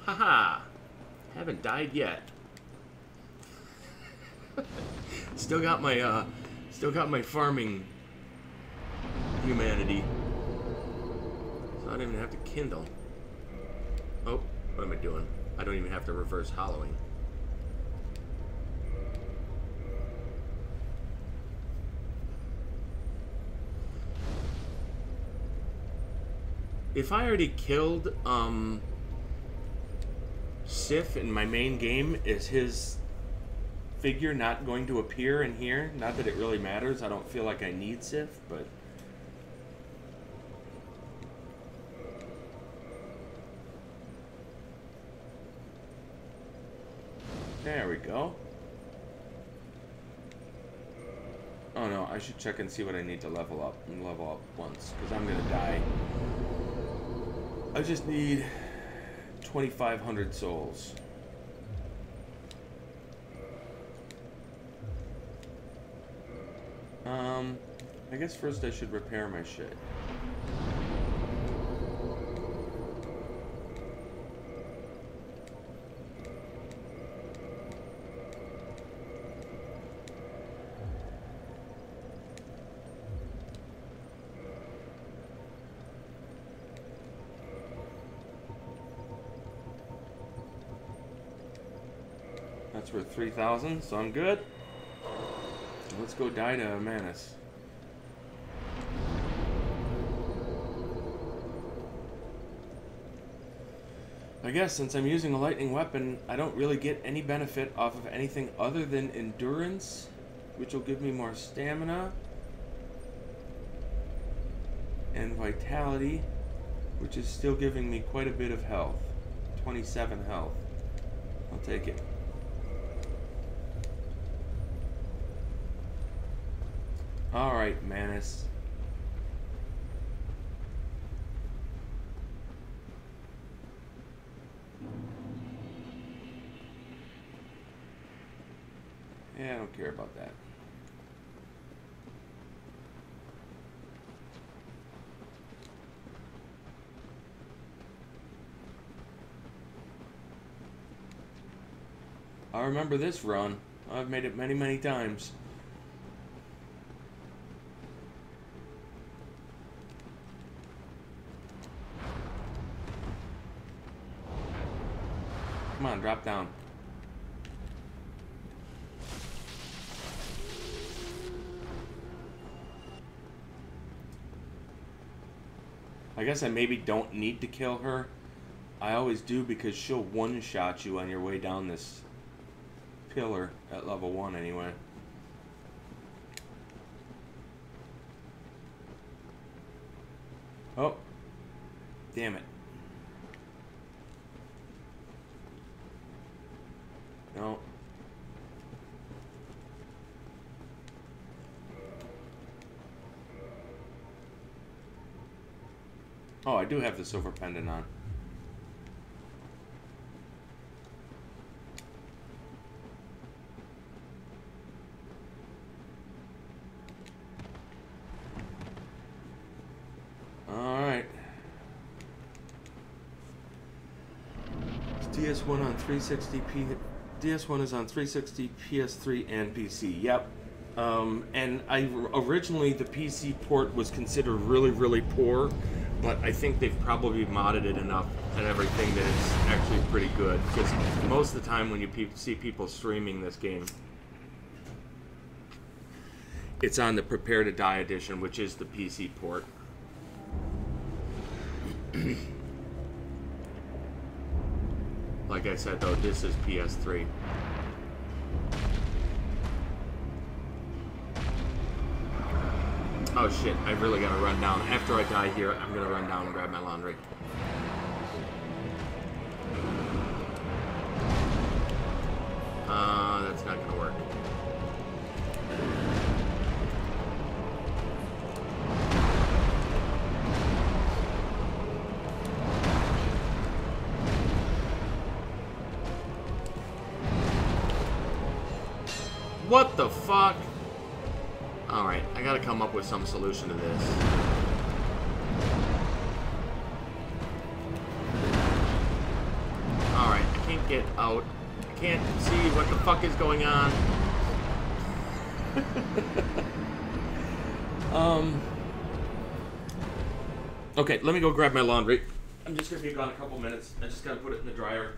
Haha. Haven't died yet. Still got my farming humanity. So I don't even have to kindle. Oh, what am I doing? I don't even have to reverse hollowing. If I already killed Sif in my main game, is his figure not going to appear in here? Not that it really matters. I don't feel like I need Sif, but... There we go. Oh no, I should check and see what I need to level up. And level up once, because I'm gonna die. I just need 2,500 souls. I guess first I should repair my shit. That's worth 3,000, so I'm good. Let's go die to Manus. I guess since I'm using a lightning weapon, I don't really get any benefit off of anything other than endurance, which will give me more stamina, and vitality, which is still giving me quite a bit of health. 27 health. I'll take it. Alright, Manus. Yeah, I don't care about that. I remember this run. I've made it many, many times. Come on, drop down. I guess I maybe don't need to kill her. I always do because she'll one-shot you on your way down this killer at level 1 anyway. Oh. Damn it. No. Oh, I do have the silver pendant on. Alright. DS1 on 360p. DS1 is on 360, PS3, and PC. Yep. And originally the PC port was considered really, really poor, but I think they've probably modded it enough and everything that it's actually pretty good. Because most of the time when you see people streaming this game, it's on the Prepare to Die edition, which is the PC port. Like I said, though, this is PS3. Oh shit, I really gotta run down. After I die here, I'm gonna run down and grab my laundry. That's not gonna work. What the fuck? Alright, I gotta come up with some solution to this. Alright, I can't get out. I can't see what the fuck is going on. Okay, let me go grab my laundry. I'm just gonna be gone a couple minutes. I just gotta put it in the dryer.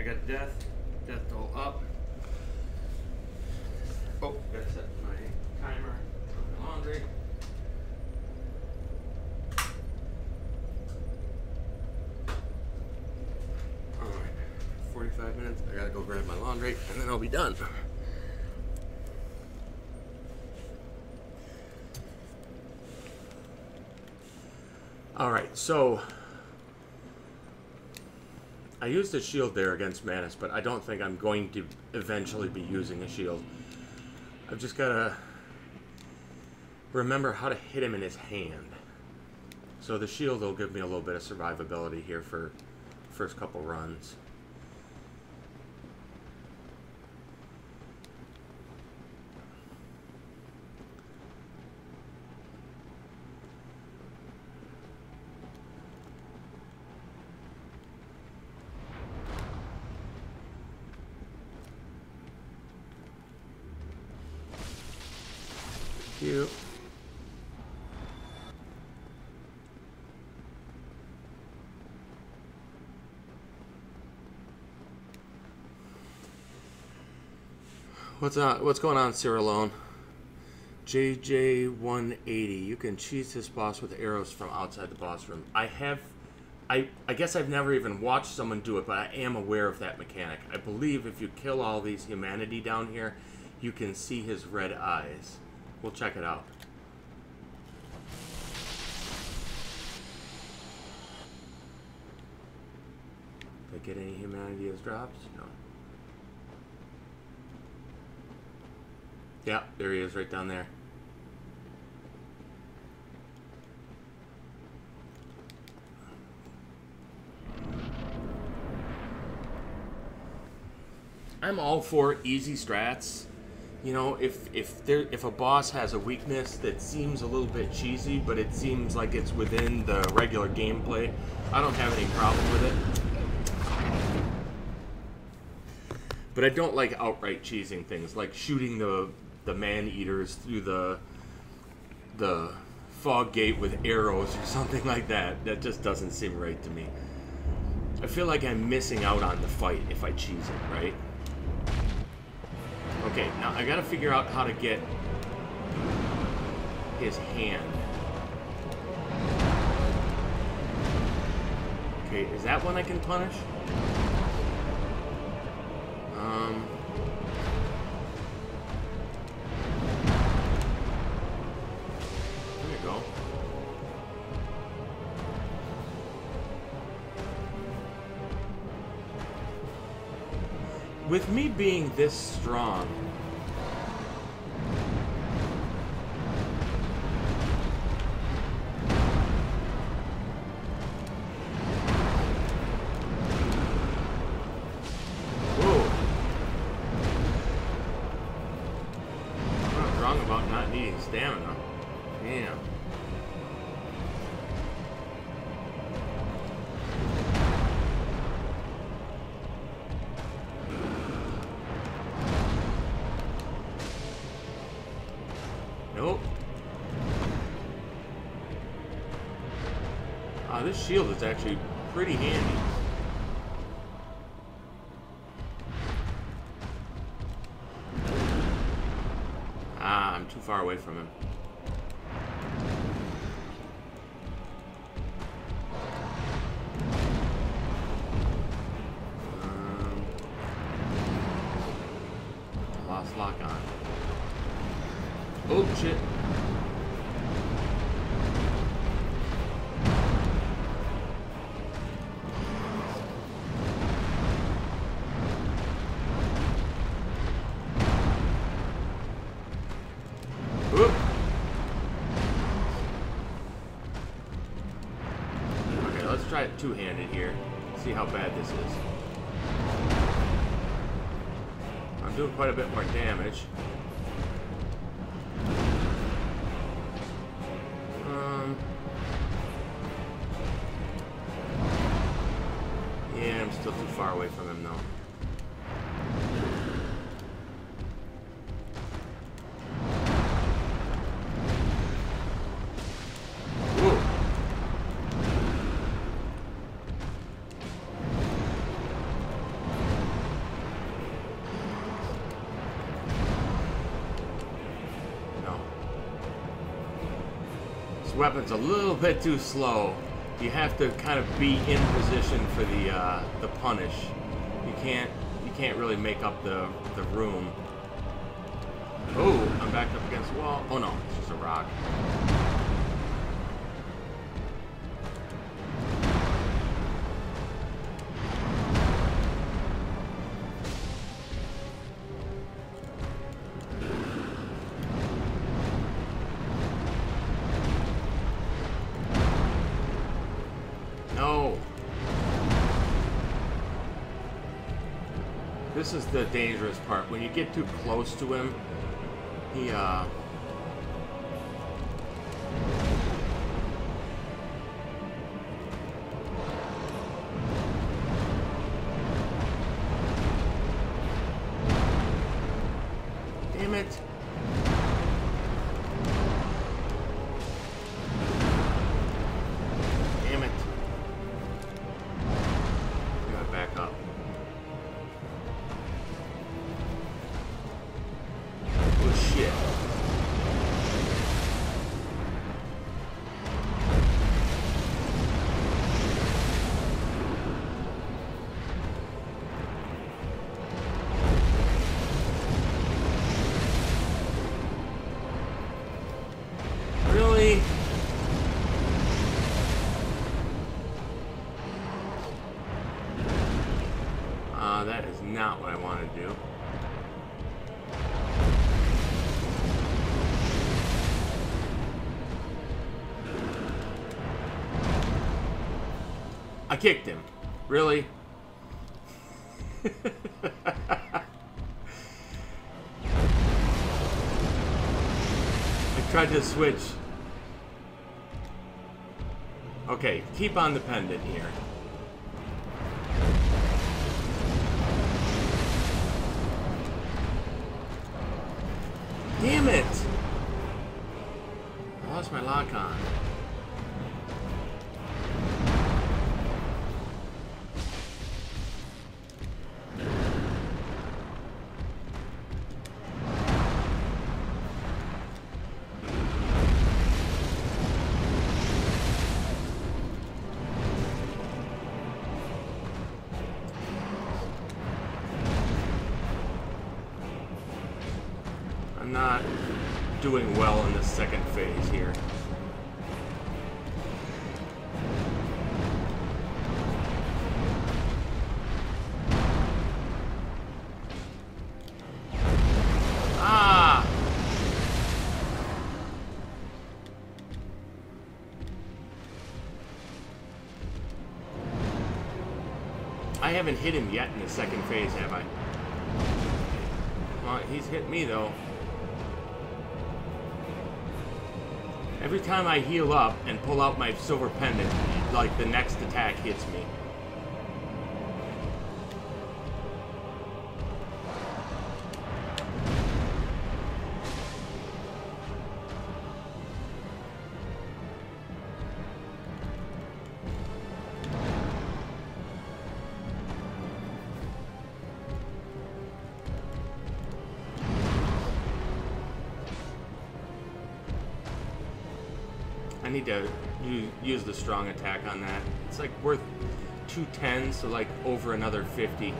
got death toll up. Oh, gotta set my timer on the laundry. Alright, 45 minutes. I gotta go grab my laundry and then I'll be done. Alright, so I used a shield there against Manus, but I don't think I'm going to eventually be using a shield. I've just got to remember how to hit him in his hand. So the shield will give me a little bit of survivability here for first couple runs. Thank you. What's going on, Cyrillone? JJ180. You can cheese this boss with arrows from outside the boss room. I guess I've never even watched someone do it, but I am aware of that mechanic. I believe if you kill all these humanity down here, you can see his red eyes. We'll check it out. Did I get any humanity as drops? No. Yeah, there he is right down there. I'm all for easy strats. You know, if a boss has a weakness that seems a little bit cheesy, but it seems like it's within the regular gameplay, I don't have any problem with it. But I don't like outright cheesing things, like shooting the man-eaters through the fog gate with arrows or something like that. That just doesn't seem right to me. I feel like I'm missing out on the fight if I cheese it, right? Okay, now I gotta figure out how to get his hand. Okay, is that one I can punish? There you go. With me being this strong, stamina. Damn. Nope. This shield is actually pretty handy. I'm too far away from him. Lost lock on. Oh shit. Try it two-handed here. See how bad this is. I'm doing quite a bit more damage. Yeah, I'm still too far away from him though. Weapon's a little bit too slow. You have to kind of be in position for the punish. You can't really make up the room. Oh, I'm backed up against the wall. Oh no, it's just a rock. This is the dangerous part. When you get too close to him, he, damn it. Damn it. Gotta back up. Oh shit. Really? That is not what I want to do. I kicked him. Really? I tried to switch. Okay, keep on the pendant here. Damn it! I lost my lock on. I'm not doing well in the second phase here. Ah! I haven't hit him yet in the second phase, have I? Well, he's hit me though. Every time I heal up and pull out my silver pendant, like the next attack hits me. I need to use the strong attack on that. It's like worth 210, so like over another 50.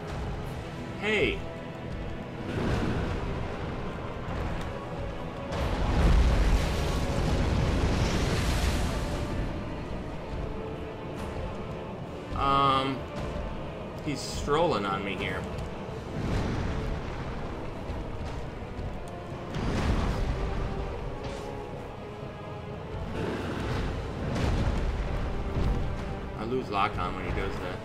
Hey! He's strolling on me here. Lose lock on when he does that.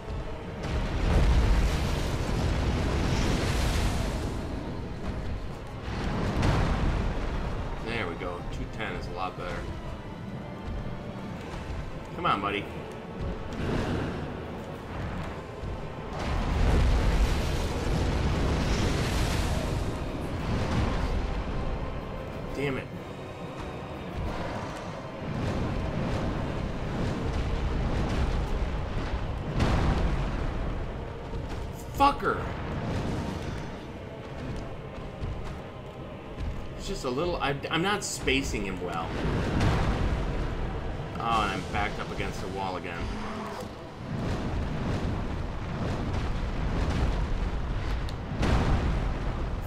There we go. 210 is a lot better. Come on, buddy. Damn it. Fucker! It's just a little... I'm not spacing him well. Oh, and I'm backed up against the wall again.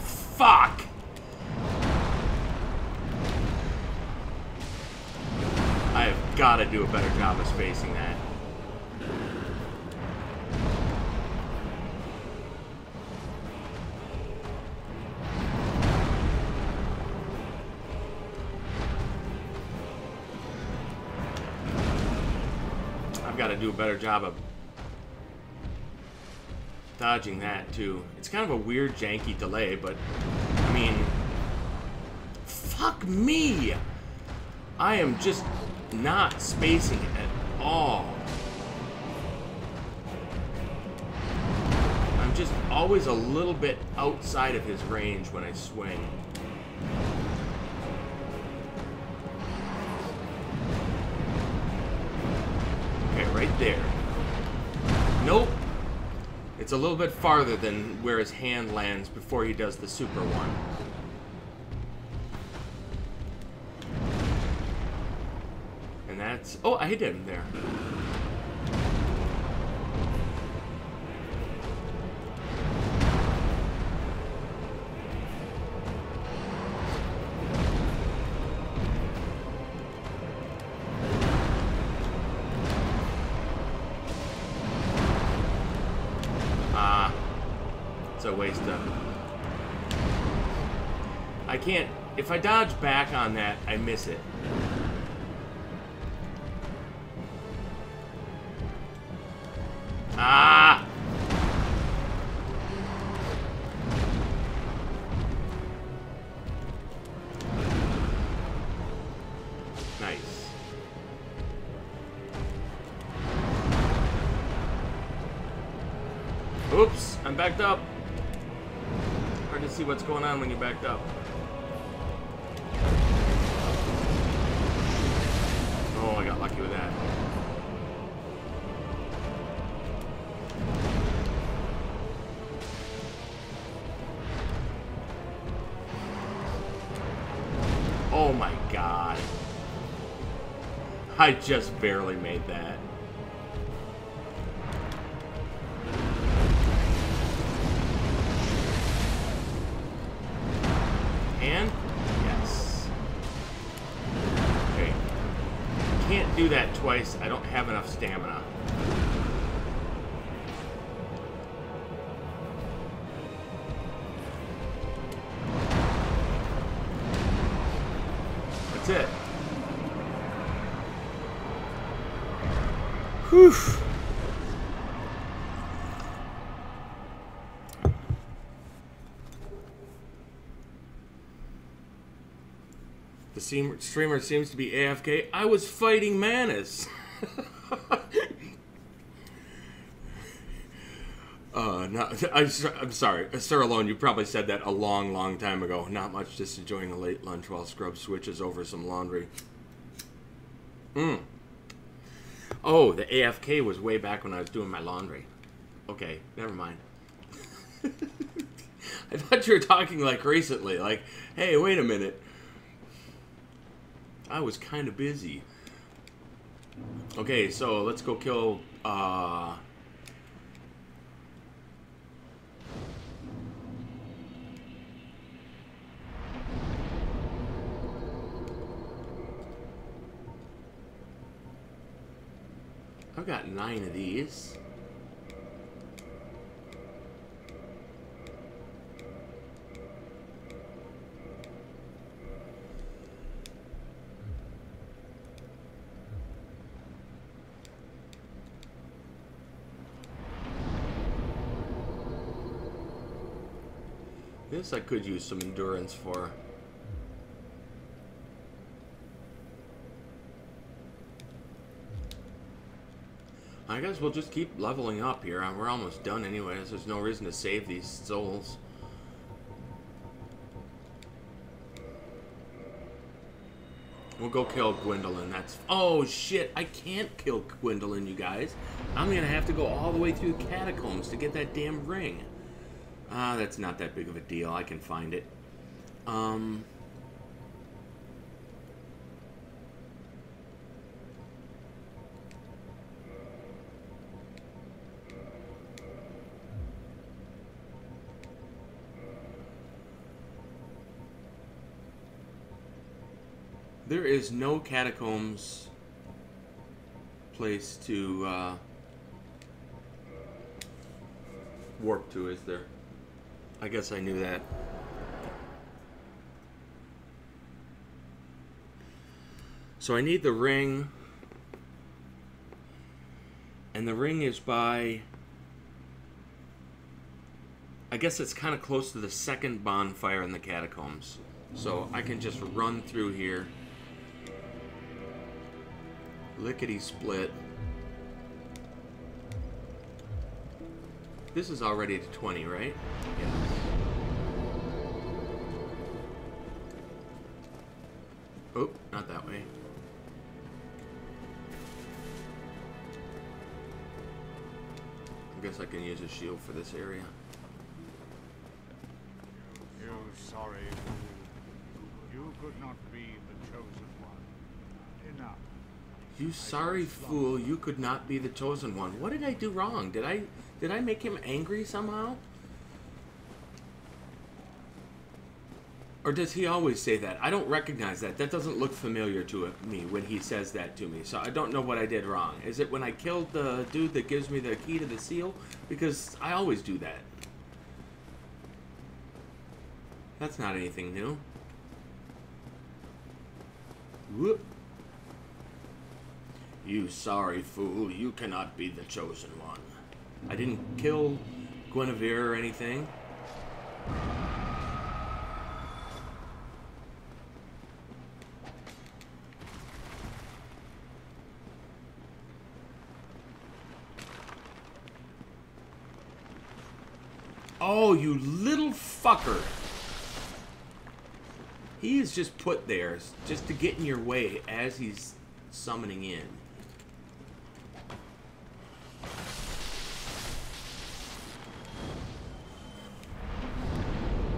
Fuck! I have got to do a better job of spacing that. I've got to do a better job of dodging that too. It's kind of a weird, janky delay, but I mean, fuck me! I am just not spacing it at all. I'm just always a little bit outside of his range when I swing. Okay, right there. Nope. It's a little bit farther than where his hand lands before he does the super one. And that's... Oh, I hit him there. It's a waste of... I can't... If I dodge back on that, I miss it. Ah! Nice. Oops, I'm backed up. Hard to see what's going on when you're backed up. Oh, I got lucky with that. Oh my god. I just barely made that. And? Yes. Okay. Can't do that twice. I don't have enough stamina. That's it. Whew. The streamer seems to be AFK. I was fighting Manus. No, I'm sorry. Sir Alone, you probably said that a long time ago. Not much, just enjoying a late lunch while Scrub switches over some laundry. Oh, the AFK was way back when I was doing my laundry. Okay, never mind. I thought you were talking like recently. Like, hey, wait a minute. I was kind of busy. Okay, so let's go kill, I've got 9 of these. This I could use some endurance for. I guess we'll just keep leveling up here. We're almost done anyways. There's no reason to save these souls. We'll go kill Gwendolyn. That's... Oh, shit. I can't kill Gwendolyn, you guys. I'm gonna have to go all the way through the Catacombs to get that damn ring. That's not that big of a deal. I can find it. There is no Catacombs place to warp to, is there? I guess I knew that. So I need the ring. And the ring is by I guess it's kind of close to the second bonfire in the catacombs. So I can just run through here. Lickety split. This is already to 20, right? Yes. Oh, not that way. I guess I can use a shield for this area. You sorry fool. You could not be the chosen one. Enough. You sorry fool, you could not be the chosen one. What did I do wrong? Did I make him angry somehow? Or does he always say that? I don't recognize that. That doesn't look familiar to me when he says that to me. So I don't know what I did wrong. Is it when I killed the dude that gives me the key to the seal? Because I always do that. That's not anything new. Whoop. You sorry fool, you cannot be the chosen one. I didn't kill Guinevere or anything. Oh, you little fucker. He is just put there just to get in your way as he's summoning in.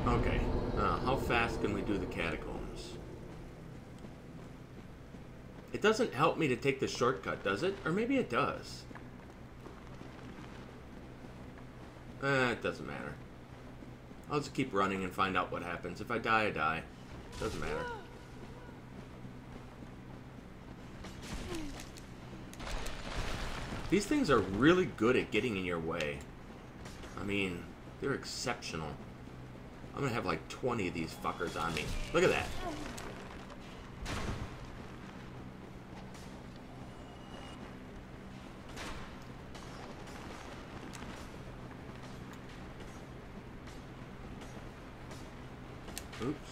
Okay, how fast can we do the catacombs? It doesn't help me to take the shortcut, does it? Or maybe it does. It doesn't matter. I'll just keep running and find out what happens. If I die, I die. Doesn't matter. These things are really good at getting in your way. I mean, they're exceptional. I'm gonna have like 20 of these fuckers on me. Look at that. Oops.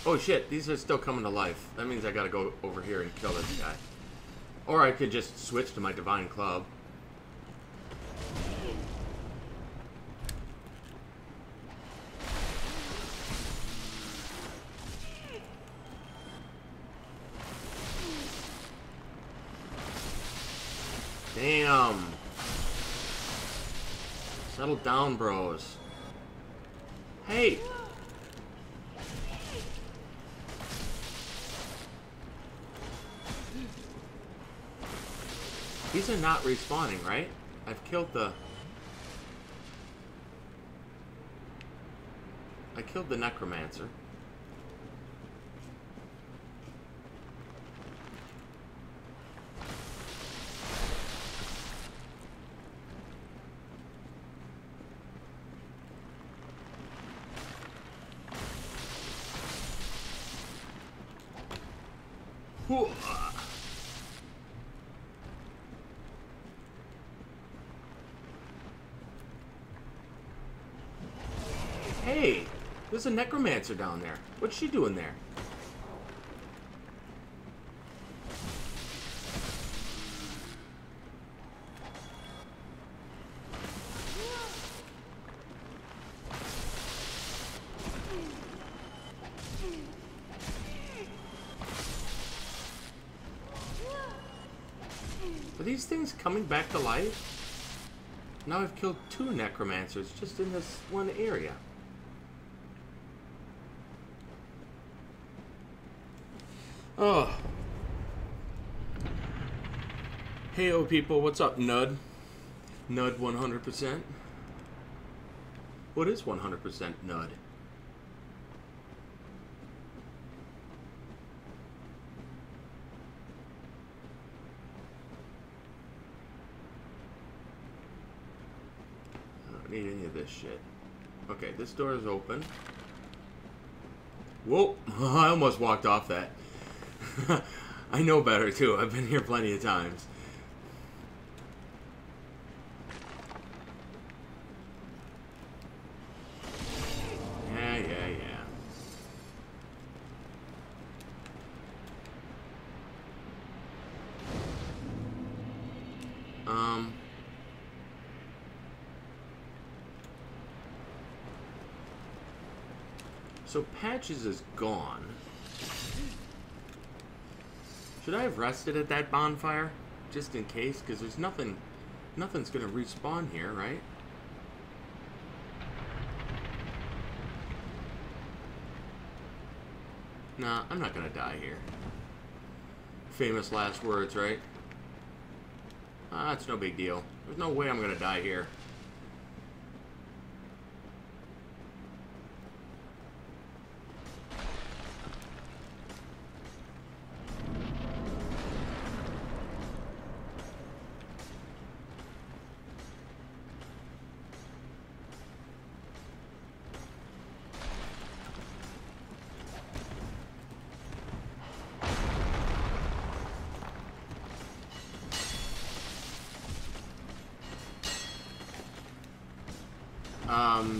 Oh shit, these are still coming to life. That means I gotta go over here and kill this guy. Or I could just switch to my divine club. Damn. Settle down, bros. Hey! These are not respawning, right? I've killed the... I killed the necromancer. Whew. Hey, there's a necromancer down there. What's she doing there? Are these things coming back to life? Now I've killed 2 necromancers just in this one area. Oh. Heyo people, what's up, Nud? Nud 100%? What is 100% Nud? I don't need any of this shit. Okay, this door is open. Whoa! I almost walked off that. I know better too. I've been here plenty of times. So Patches is gone. Should I have rested at that bonfire? Just in case? Because there's nothing's gonna respawn here, right? Nah, I'm not gonna die here. Famous last words, right? Ah, it's no big deal. There's no way I'm gonna die here.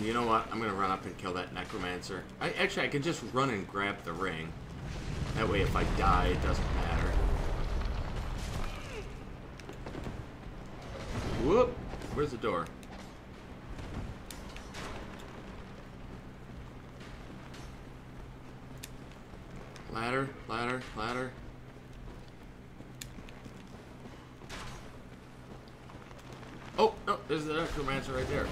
You know what? I'm gonna run up and kill that necromancer. Actually, I can just run and grab the ring. That way, if I die, it doesn't matter. Whoop! Where's the door? Ladder, ladder, ladder. Oh, no, there's the necromancer right there.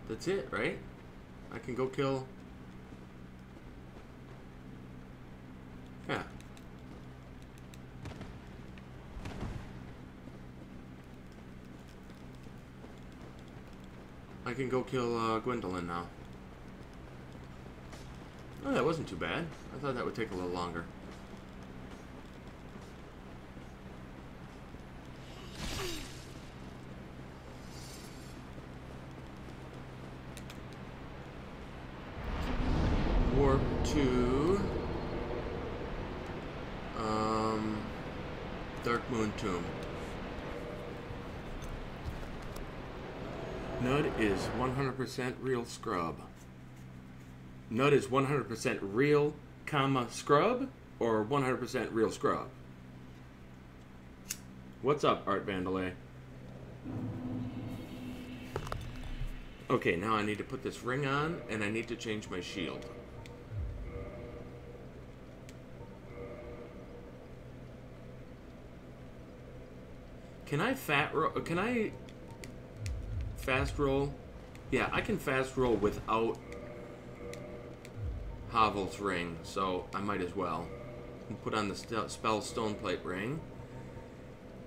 That's it, right? I can go kill... Yeah. I can go kill Gwendolyn now. Oh, that wasn't too bad. I thought that would take a little longer. Warp to Dark Moon Tomb. Nud is 100% real scrub. Nud is 100% real, comma, scrub, or 100% real scrub? What's up, Art Vandalay? Okay, now I need to put this ring on, and I need to change my shield. Can I fast roll? Yeah, I can fast roll without Havel's ring, so I might as well. And put on the spell Stoneplate ring.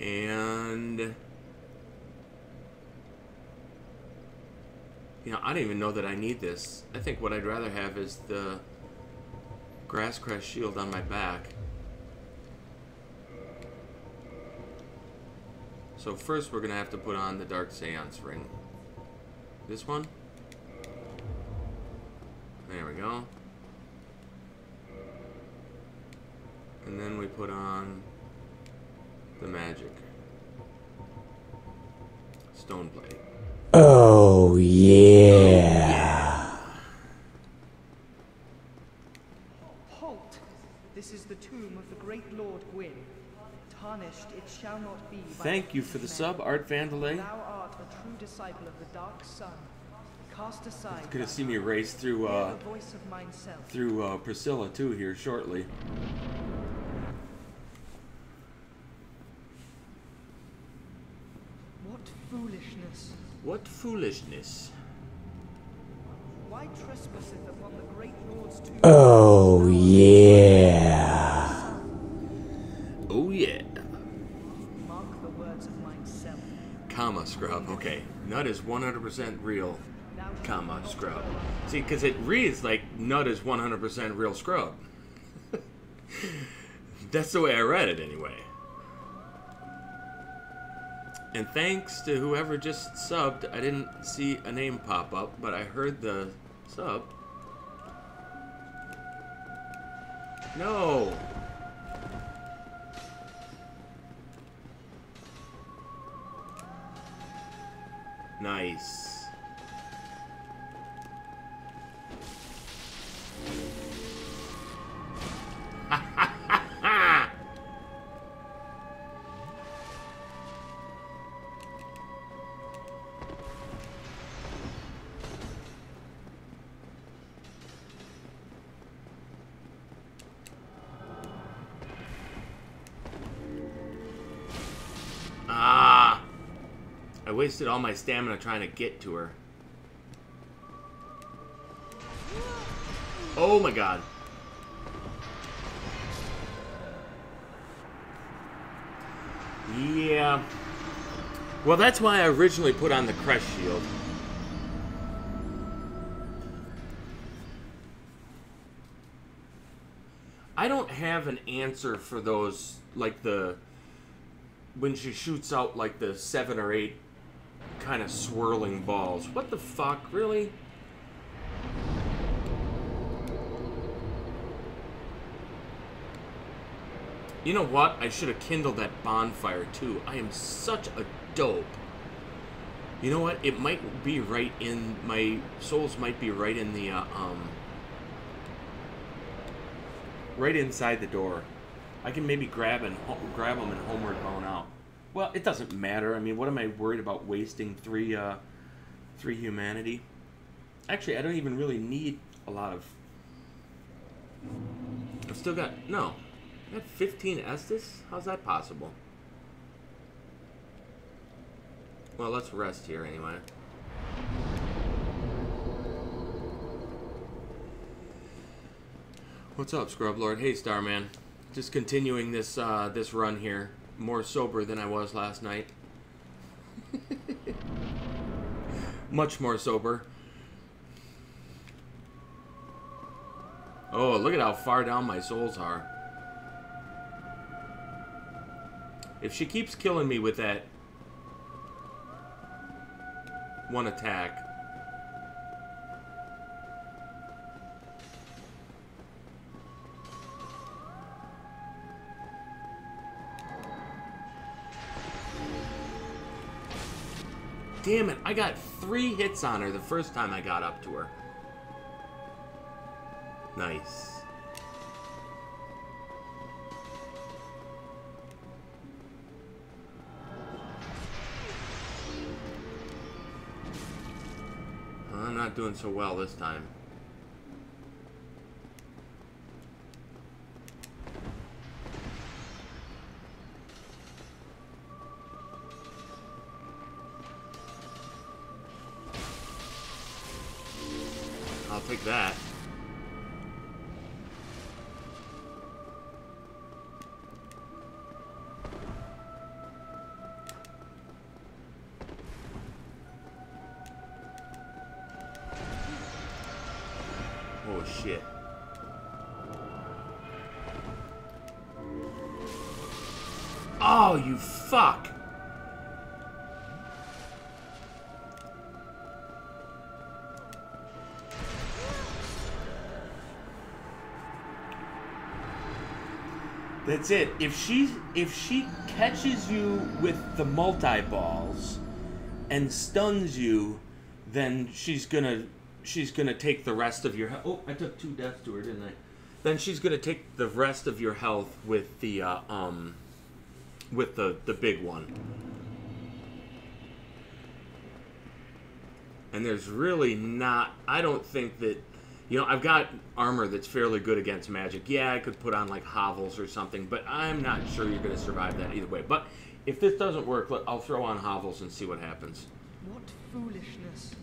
And... you know, I don't even know that I need this. I think what I'd rather have is the Grasscrest shield on my back. So first we're going to have to put on the Dark Seance ring. This one. There we go. And then we put on the magic Stoneplate. Oh, yeah. Halt! This is the tomb of the great Lord Gwyn. Tarnished it shall not be. Thank you for the sub, Art Vandalay. Thou art a true disciple of the Dark Sun. cast aside. Gonna see me race through the voice of myself. through Priscilla too here shortly. What foolishness! What foolishness! Why trespasseth upon the great lord's tomb? Oh yeah. Oh yeah. Mark the words of myself. Comma scrub. Okay, nut is 100% real. Comma scrub. See, because it reads like nut is 100% real scrub. That's the way I read it anyway. And thanks to whoever just subbed, I didn't see a name pop up, but I heard the sub. No! Nice. Ah! I wasted all my stamina trying to get to her. Oh my god. Yeah. Well, that's why I originally put on the crest shield. I don't have an answer for those, like the... when she shoots out like the 7 or 8 kind of swirling balls. What the fuck? Really? You know what? I should have kindled that bonfire too. I am such a dope. You know what? It might be right in my souls. Might be right in the right inside the door. I can maybe grab them and homeward bound out. Well, it doesn't matter. I mean, what am I worried about wasting three humanity? Actually, I don't even really need a lot of. I've still got no. I got 15 Estus? How's that possible? Well, let's rest here anyway. What's up, Scrub Lord? Hey, Starman. Just continuing this this run here. More sober than I was last night. Much more sober. Oh, look at how far down my souls are. If she keeps killing me with that one attack. Damn it, I got 3 hits on her the first time I got up to her. Nice. I'm not doing so well this time. I'll take that. Oh shit. Oh, you fuck. That's it. If she catches you with the multi-balls and stuns you, then she's gonna take the rest of your health. Oh, I took 2 deaths to her, didn't I? Then she's gonna take the rest of your health with the big one. And there's really not... I don't think that... You know, I've got armor that's fairly good against magic. Yeah, I could put on, like, hovels or something, but I'm not sure you're going to survive that either way. But if this doesn't work, I'll throw on hovels and see what happens. What foolishness.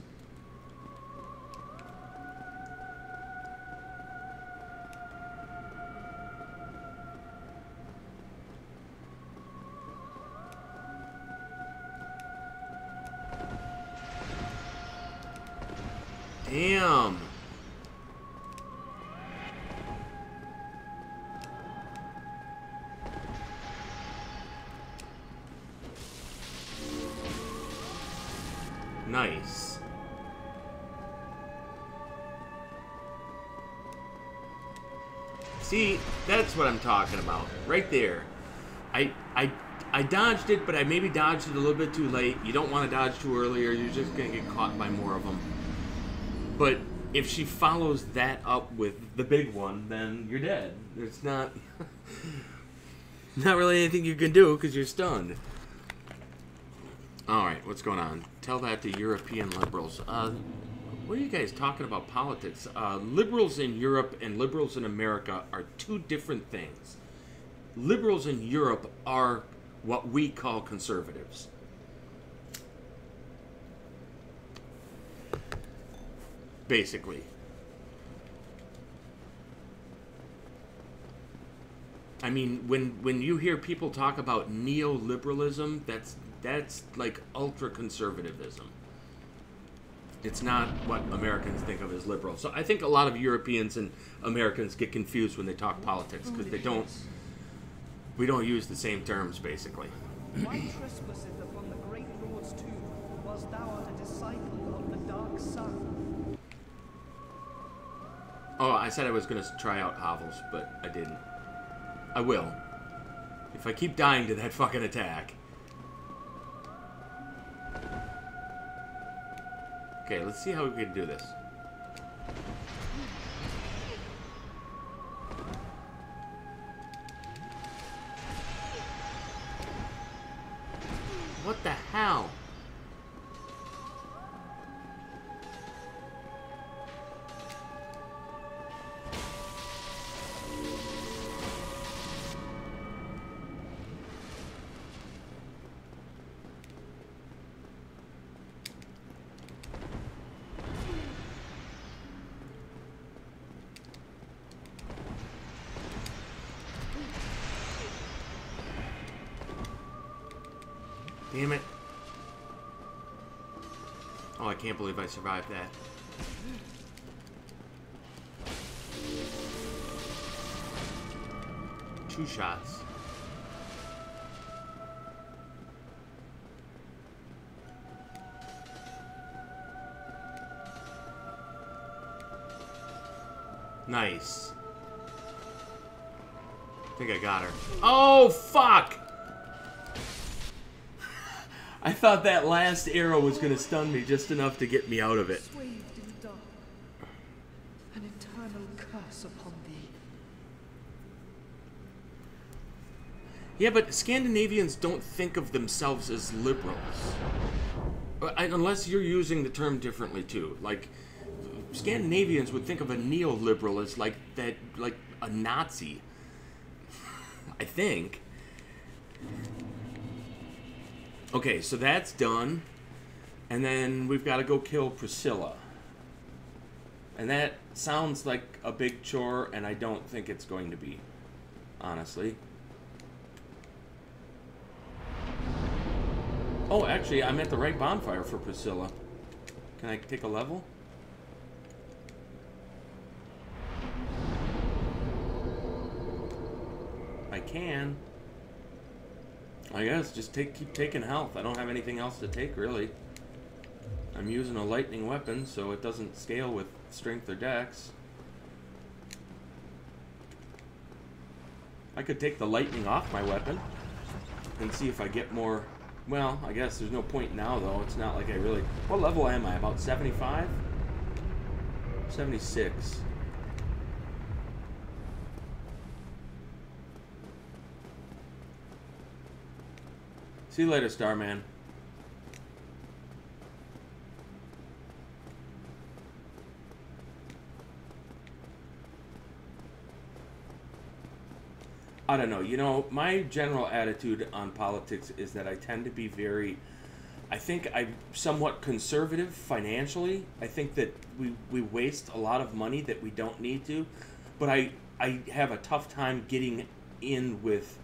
Damn. Nice. See, that's what I'm talking about. Right there. I dodged it, but I maybe dodged it a little bit too late. You don't want to dodge too early or you're just going to get caught by more of them. But if she follows that up with the big one, then you're dead. There's not really anything you can do because you're stunned. Alright, what's going on? Tell that to European liberals. What are you guys talking about politics? Liberals in Europe and liberals in America are two different things. Liberals in Europe are what we call conservatives. Basically. I mean, when you hear people talk about neoliberalism, that's like ultra-conservatism. It's not what Americans think of as liberal. So I think a lot of Europeans and Americans get confused when they talk politics because we don't use the same terms, basically. Why trespasseth upon the great Lord's tomb, whilst thou art a disciple of the dark sun? Oh, I said I was going to try out hovels, but I didn't. I will. If I keep dying to that fucking attack. Okay, let's see how we can do this. What the hell? Damn it. Oh, I can't believe I survived that. Two shots. Nice. I think I got her. Oh, fuck! I thought that last arrow was going to stun me just enough to get me out of it. Swathed in dark, an eternal curse upon thee. Yeah, but Scandinavians don't think of themselves as liberals. Unless you're using the term differently, too. Like, Scandinavians would think of a neoliberal as like a Nazi. I think. Okay, so that's done. And then we've got to go kill Priscilla. And that sounds like a big chore, and I don't think it's going to be, honestly. Oh, actually, I'm at the right bonfire for Priscilla. Can I take a level? I can. I guess just keep taking health. I don't have anything else to take, really. I'm using a lightning weapon, so it doesn't scale with strength or dex. I could take the lightning off my weapon and see if I get more. Well, I guess there's no point now, though. It's not like I really... What level am I? About 75? 76. See you later, Starman. I don't know. You know, my general attitude on politics is that I tend to be very... I think I'm somewhat conservative financially. I think that we waste a lot of money that we don't need to. But I have a tough time getting in with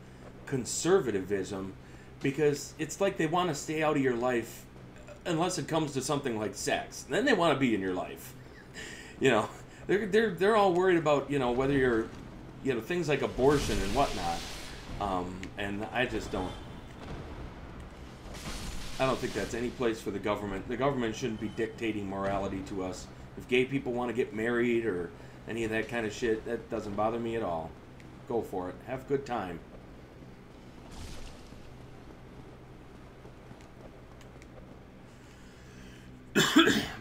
conservatism because it's like they want to stay out of your life unless it comes to something like sex. Then they want to be in your life. You know, they're all worried about, you know, whether you're, you know, things like abortion and whatnot. And I just don't. I don't think that's any place for the government. The government shouldn't be dictating morality to us. If gay people want to get married or any of that kind of shit, that doesn't bother me at all. Go for it. Have a good time.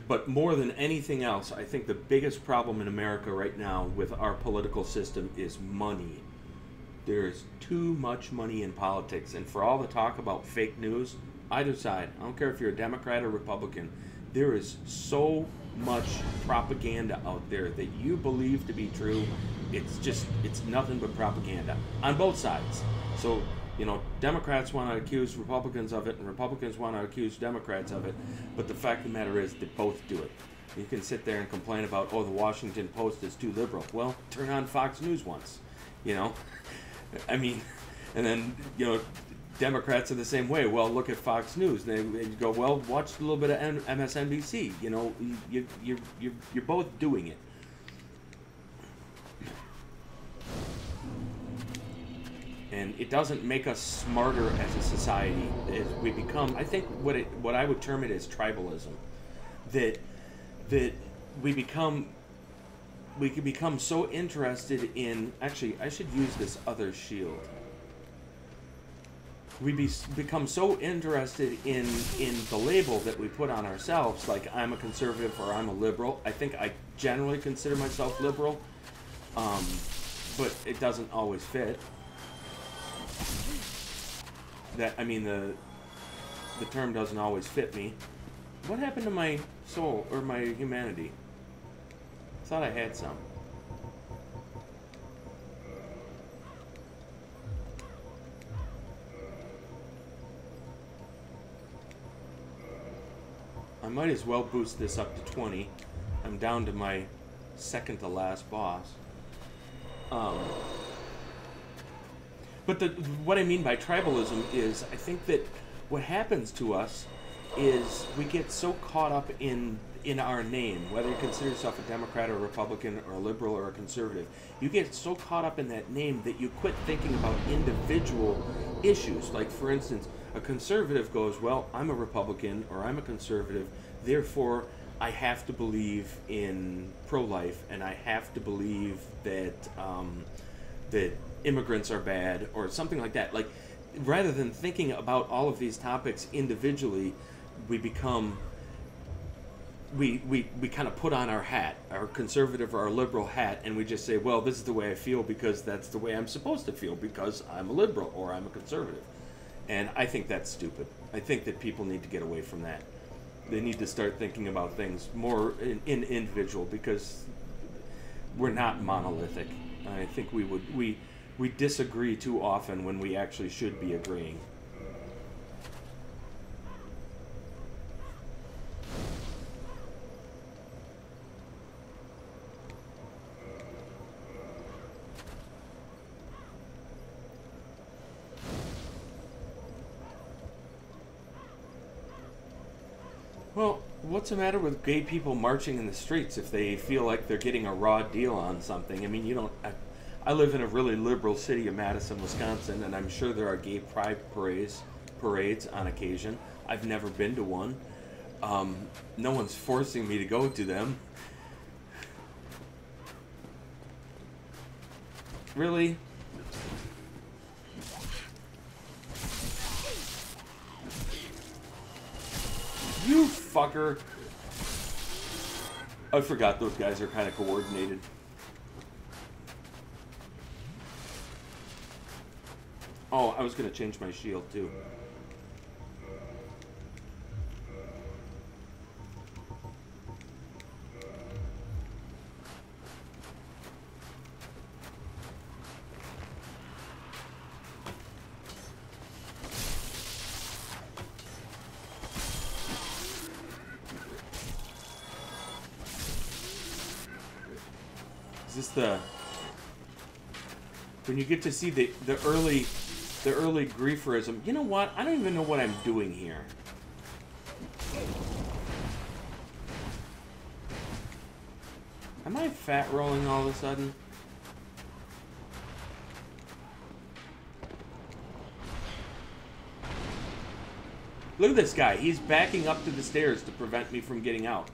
But more than anything else, I think the biggest problem in America right now with our political system is money. There's too much money in politics. And for all the talk about fake news, either side, I don't care if you're a Democrat or Republican, there is so much propaganda out there that you believe to be true. It's nothing but propaganda on both sides. So, you know, Democrats want to accuse Republicans of it, and Republicans want to accuse Democrats of it. But the fact of the matter is, they both do it. You can sit there and complain about, oh, the Washington Post is too liberal. Well, turn on Fox News once, you know. I mean, and then, you know, Democrats are the same way. Well, look at Fox News. They go, well, watch a little bit of MSNBC. You know, you're both doing it. And it doesn't make us smarter as a society. We become, I think, what I would term it as tribalism. That we can become so interested in. Actually, I should use this other shield. We become so interested in the label that we put on ourselves, like I'm a conservative or I'm a liberal. I think I generally consider myself liberal, but it doesn't always fit. The term doesn't always fit me. What happened to my soul or my humanity? I thought I had some. I might as well boost this up to 20. I'm down to my second to last boss. But what I mean by tribalism is, I think that what happens to us is we get so caught up in our name, whether you consider yourself a Democrat or a Republican or a liberal or a conservative. You get so caught up in that name that you quit thinking about individual issues. Like, for instance, a conservative goes, well, I'm a Republican or I'm a conservative, therefore I have to believe in pro-life and I have to believe that that immigrants are bad or something like that. Like, rather than thinking about all of these topics individually, we become we kind of put on our hat, our conservative or our liberal hat, and we just say, well, this is the way I feel because that's the way I'm supposed to feel because I'm a liberal or I'm a conservative. And I think that's stupid. I think that people need to get away from that. They need to start thinking about things more in individual, because we're not monolithic. I think we disagree too often when we actually should be agreeing. Well, what's the matter with gay people marching in the streets if they feel like they're getting a raw deal on something? I mean, you don't... I live in a really liberal city of Madison, Wisconsin, and I'm sure there are gay pride parades on occasion. I've never been to one. No one's forcing me to go to them. Really? You fucker. I forgot those guys are kind of coordinated. Oh, I was going to change my shield too. Is this the... When you get to see the early grieferism. You know what? I don't even know what I'm doing here. Am I fat rolling all of a sudden? Look at this guy. He's backing up to the stairs to prevent me from getting out.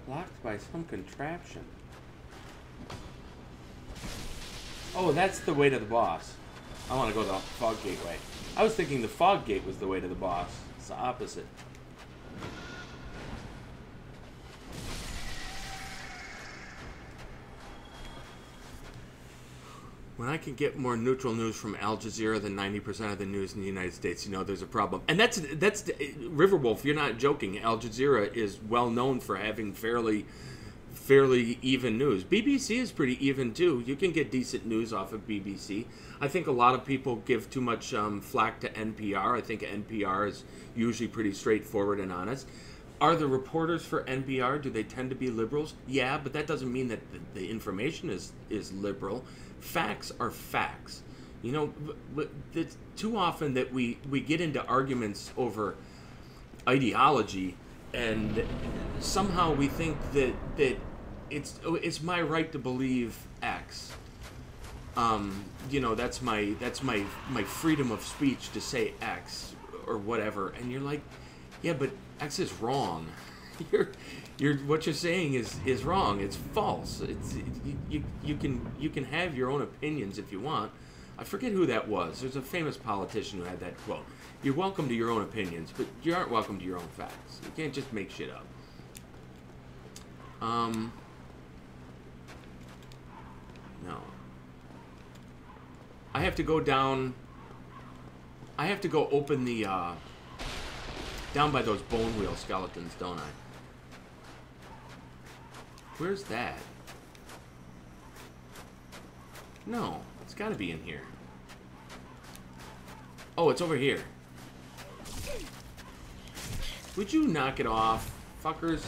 Blocked by some contraption. Oh, that's the way to the boss. I want to go the fog gate way. I was thinking the fog gate was the way to the boss. It's the opposite. When I can get more neutral news from Al Jazeera than 90% of the news in the United States, you know there's a problem. And that's Riverwolf, you're not joking. Al Jazeera is well known for having fairly even news. BBC is pretty even too. You can get decent news off of BBC. I think a lot of people give too much flack to NPR. I think NPR is usually pretty straightforward and honest. Are the reporters for NPR, do they tend to be liberals? Yeah, but that doesn't mean that the information is liberal. Facts are facts. You know, but it's too often that we get into arguments over ideology, and somehow we think that it's my right to believe X. You know, that's my freedom of speech to say X or whatever, and you're like, yeah, but X is wrong. What you're saying is wrong. It's false. You can have your own opinions if you want. I forget who that was. There's a famous politician who had that quote. You're welcome to your own opinions, but you aren't welcome to your own facts. You can't just make shit up. No. I have to go down. I have to go open the down by those bone wheel skeletons, don't I? Where's that? No, it's got to be in here. Oh, it's over here. Would you knock it off, fuckers?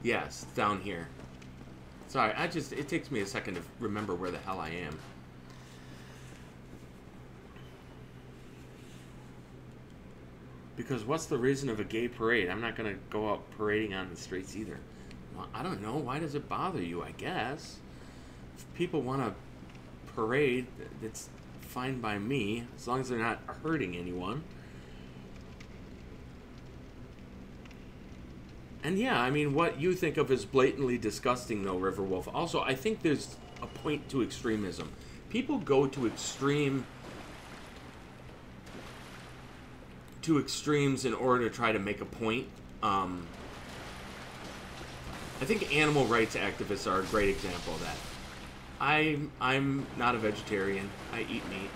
Yes, it's down here. Sorry, it takes me a second to remember where the hell I am. Because what's the reason of a gay parade? I'm not going to go out parading on the streets either. Well, I don't know. Why does it bother you, I guess? If people want to parade, it's fine by me, as long as they're not hurting anyone. And yeah, I mean, what you think of as blatantly disgusting, though, Riverwolf. Also, I think there's a point to extremism. People go to extremes in order to try to make a point. I think animal rights activists are a great example of that. I'm not a vegetarian. I eat meat.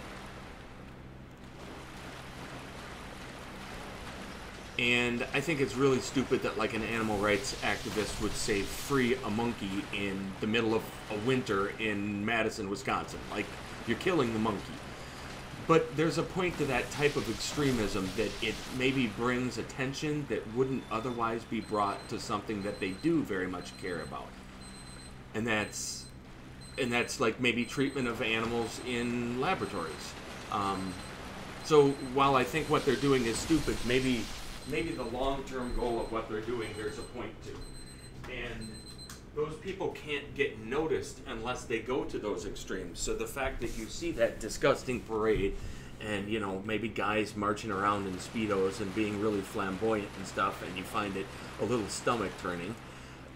And I think it's really stupid that like an animal rights activist would say free a monkey in the middle of a winter in Madison, Wisconsin. Like, you're killing the monkey. But there's a point to that type of extremism that it maybe brings attention that wouldn't otherwise be brought to something that they do very much care about. And that's like maybe treatment of animals in laboratories. So while I think what they're doing is stupid, maybe the long-term goal of what they're doing there's a point to. And those people can't get noticed unless they go to those extremes. So the fact that you see that disgusting parade and, you know, maybe guys marching around in Speedos and being really flamboyant and stuff, and you find it a little stomach-turning.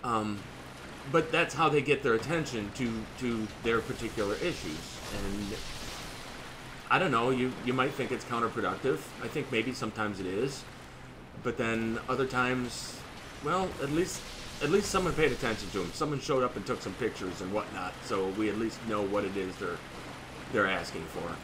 But that's how they get their attention to their particular issues. And I don't know, you might think it's counterproductive. I think maybe sometimes it is. But then other times, well, at least at least someone paid attention to him. Someone showed up and took some pictures and whatnot, so we at least know what it is they're asking for.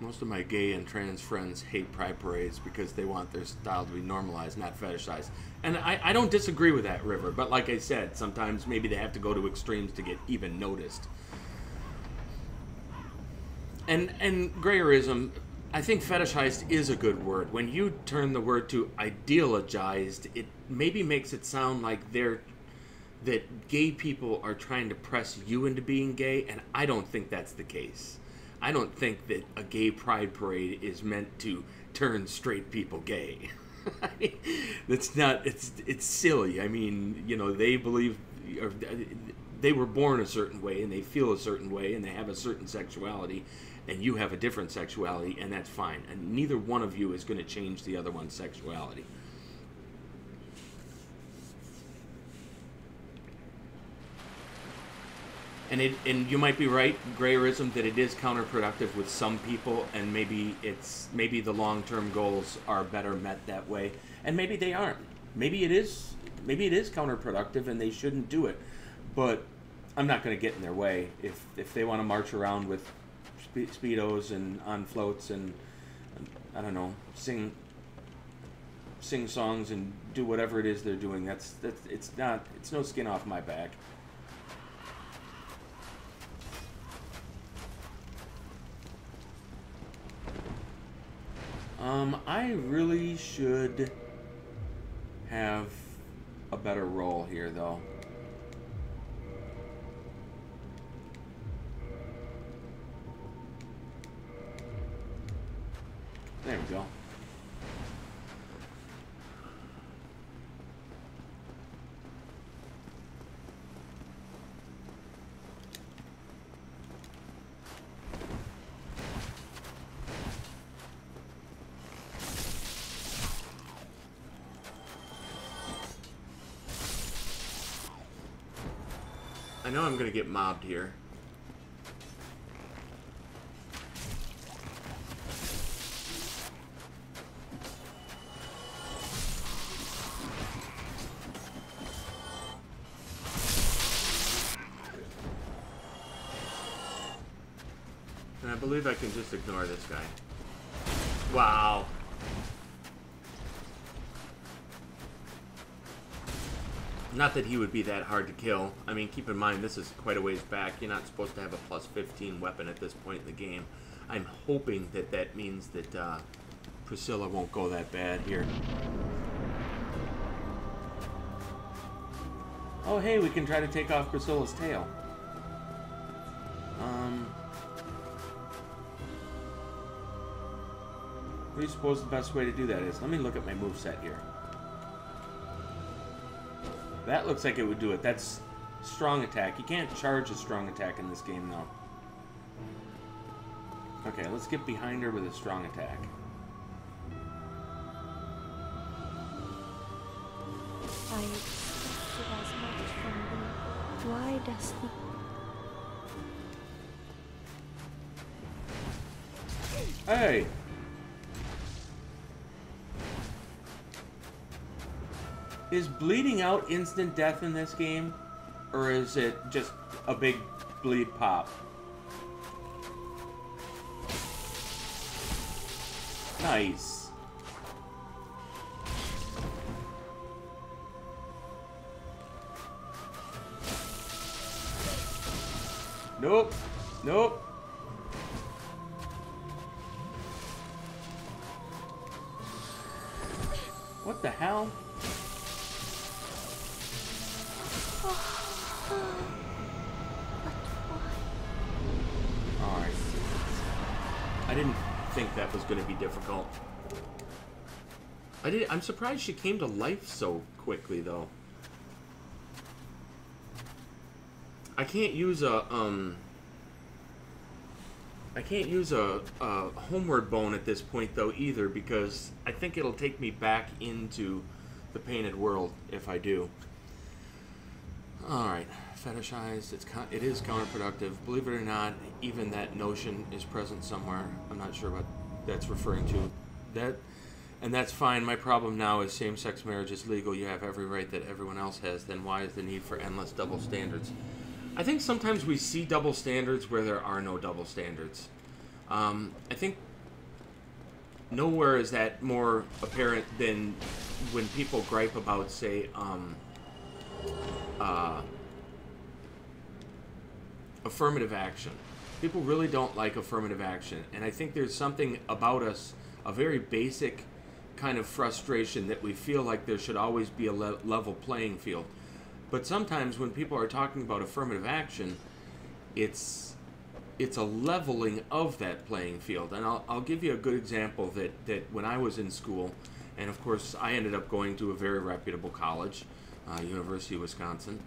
Most of my gay and trans friends hate pride parades because they want their style to be normalized, not fetishized. And I don't disagree with that, River, but like I said, sometimes maybe they have to go to extremes to get even noticed. And Greyerism, I think fetishized is a good word. When you turn the word to ideologized, it maybe makes it sound like that gay people are trying to press you into being gay, and I don't think that's the case. I don't think that a gay pride parade is meant to turn straight people gay. That's not, it's silly. I mean, you know, they believe, or they were born a certain way, and they feel a certain way, and they have a certain sexuality, and you have a different sexuality, and that's fine. And neither one of you is going to change the other one's sexuality. And you might be right, Greyerism, that it is counterproductive with some people, and maybe the long-term goals are better met that way, and maybe they aren't. Maybe it is counterproductive, and they shouldn't do it. But I'm not going to get in their way. If they want to march around with speedos and on floats and I don't know, sing songs and do whatever it is they're doing, it's no skin off my back. I really should have a better roll here, though. There we go. I know I'm gonna get mobbed here. And I believe I can just ignore this guy. Wow. Not that he would be that hard to kill. I mean, keep in mind, this is quite a ways back. You're not supposed to have a plus 15 weapon at this point in the game. I'm hoping that that means that Priscilla won't go that bad here. Oh, hey, we can try to take off Priscilla's tail. What do you suppose the best way to do that is? Let me look at my moveset here. That looks like it would do it. That's strong attack. You can't charge a strong attack in this game, though. Okay, let's get behind her with a strong attack. I expected as much from you. Why does the... Hey! Is bleeding out instant death in this game? Or is it just a big bleed pop? Nice. Nope. Nope. What the hell? Alright. I didn't think that was going to be difficult. I'm surprised she came to life so quickly, though. I can't use a homeward bone at this point, though, either, because I think it'll take me back into the painted world if I do. Alright, fetishized. It is counterproductive. Believe it or not, even that notion is present somewhere. I'm not sure what that's referring to. And that's fine. My problem now is same-sex marriage is legal. You have every right that everyone else has. Then why is the need for endless double standards? I think sometimes we see double standards where there are no double standards. I think nowhere is that more apparent than when people gripe about, say, affirmative action. People really don't like affirmative action, and I think there's something about us, a very basic kind of frustration that we feel like there should always be a level playing field. But sometimes when people are talking about affirmative action, it's a leveling of that playing field. And I'll give you a good example that when I was in school, and of course I ended up going to a very reputable college, University of Wisconsin,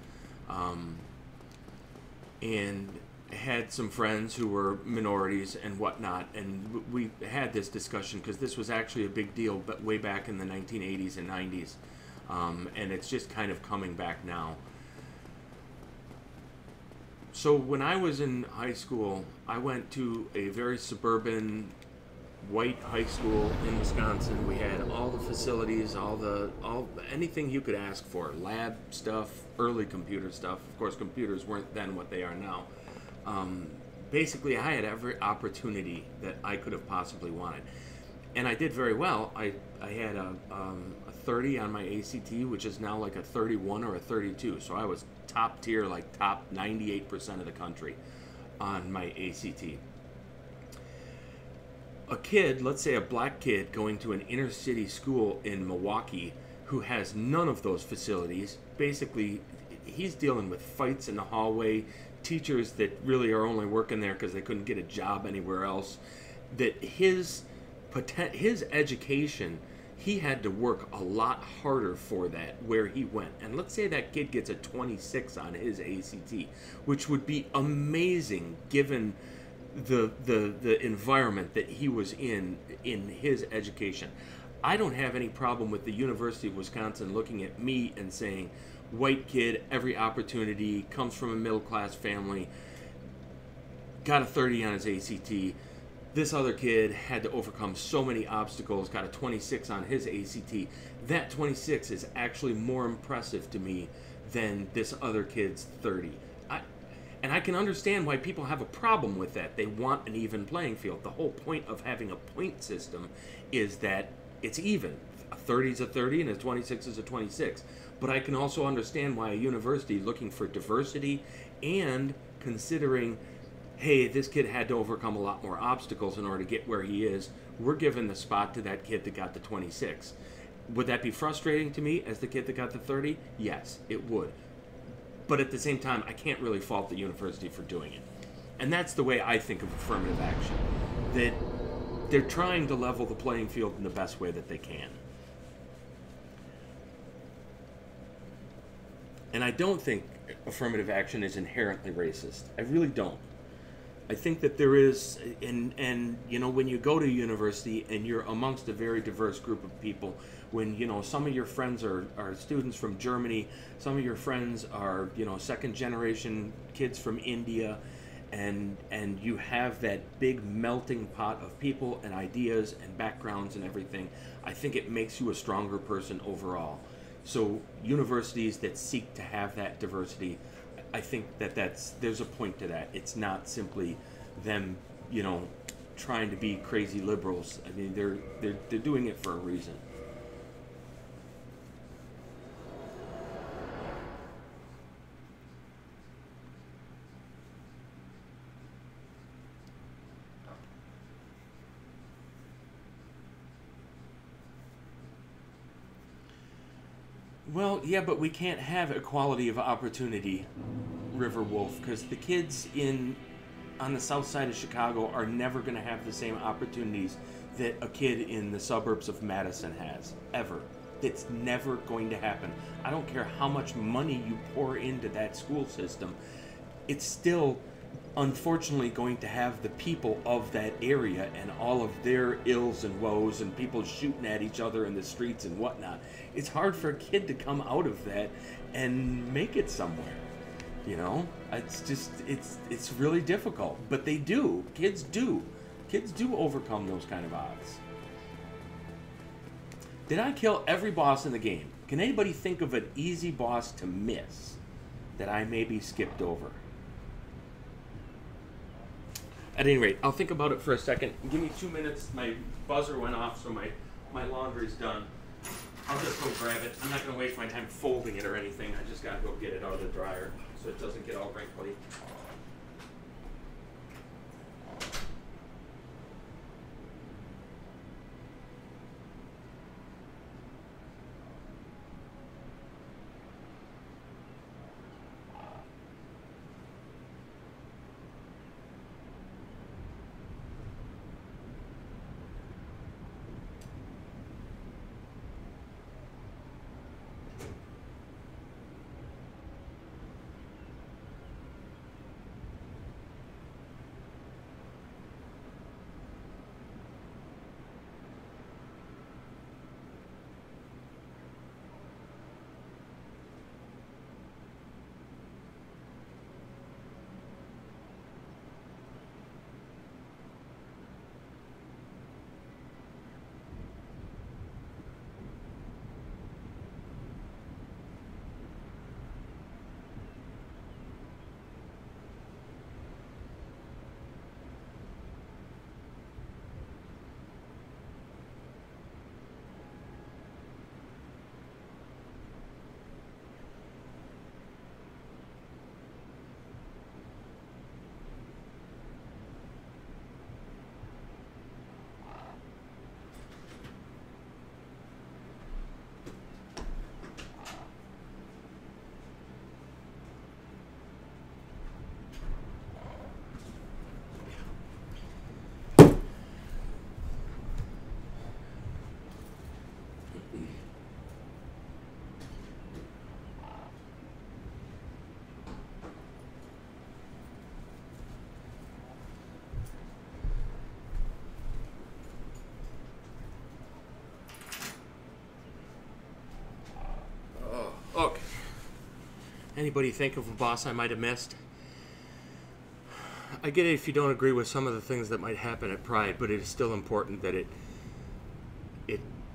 and had some friends who were minorities and whatnot, and we had this discussion because this was actually a big deal, but way back in the 1980s and 90s, and it's just kind of coming back now. So when I was in high school, I went to a very suburban white high school in Wisconsin. We had all the facilities, anything you could ask for, lab stuff, early computer stuff. Of course, computers weren't then what they are now. Basically, I had every opportunity that I could have possibly wanted, and I did very well. I had a 30 on my ACT, which is now like a 31 or a 32. So I was top tier, like top 98% of the country on my ACT. A kid, let's say a black kid going to an inner city school in Milwaukee who has none of those facilities, basically he's dealing with fights in the hallway, teachers that really are only working there because they couldn't get a job anywhere else, that his education, he had to work a lot harder for that where he went. And let's say that kid gets a 26 on his ACT, which would be amazing given the environment that he was in his education. I don't have any problem with the University of Wisconsin looking at me and saying, white kid, every opportunity, comes from a middle-class family, got a 30 on his ACT. This other kid had to overcome so many obstacles, got a 26 on his ACT. That 26 is actually more impressive to me than this other kid's 30. And I can understand why people have a problem with that. They want an even playing field. The whole point of having a point system is that it's even. A 30 is a 30 and a 26 is a 26. But I can also understand why a university looking for diversity and considering, hey, this kid had to overcome a lot more obstacles in order to get where he is, we're giving the spot to that kid that got the 26. Would that be frustrating to me as the kid that got the 30? Yes, it would. But at the same time, I can't really fault the university for doing it. And that's the way I think of affirmative action. That they're trying to level the playing field in the best way that they can. And I don't think affirmative action is inherently racist. I really don't. I think that there is, and you know, when you go to university and you're amongst a very diverse group of people, when, you know, some of your friends are students from Germany, some of your friends are, you know, second generation kids from India, and you have that big melting pot of people and ideas and backgrounds and everything, I think it makes you a stronger person overall. So universities that seek to have that diversity, I think that there's a point to that. It's not simply them, you know, trying to be crazy liberals. I mean, they're doing it for a reason. Well, yeah, but we can't have equality of opportunity, River Wolf, because the kids on the south side of Chicago are never going to have the same opportunities that a kid in the suburbs of Madison has, ever. It's never going to happen. I don't care how much money you pour into that school system, it's still unfortunately going to have the people of that area and all of their ills and woes and people shooting at each other in the streets and whatnot. It's hard for a kid to come out of that and make it somewhere. You know, it's just it's really difficult. But they do. Kids do overcome those kind of odds. Did I kill every boss in the game? Can anybody think of an easy boss to miss that I maybe skipped over? At any rate, I'll think about it for a second. Give me 2 minutes. My buzzer went off, so my laundry's done. I'll just go grab it. I'm not going to waste my time folding it or anything. I just got to go get it out of the dryer so it doesn't get all wrinkly. Okay. Anybody think of a boss I might have missed? I get it if you don't agree with some of the things that might happen at Pride, but it is still important that it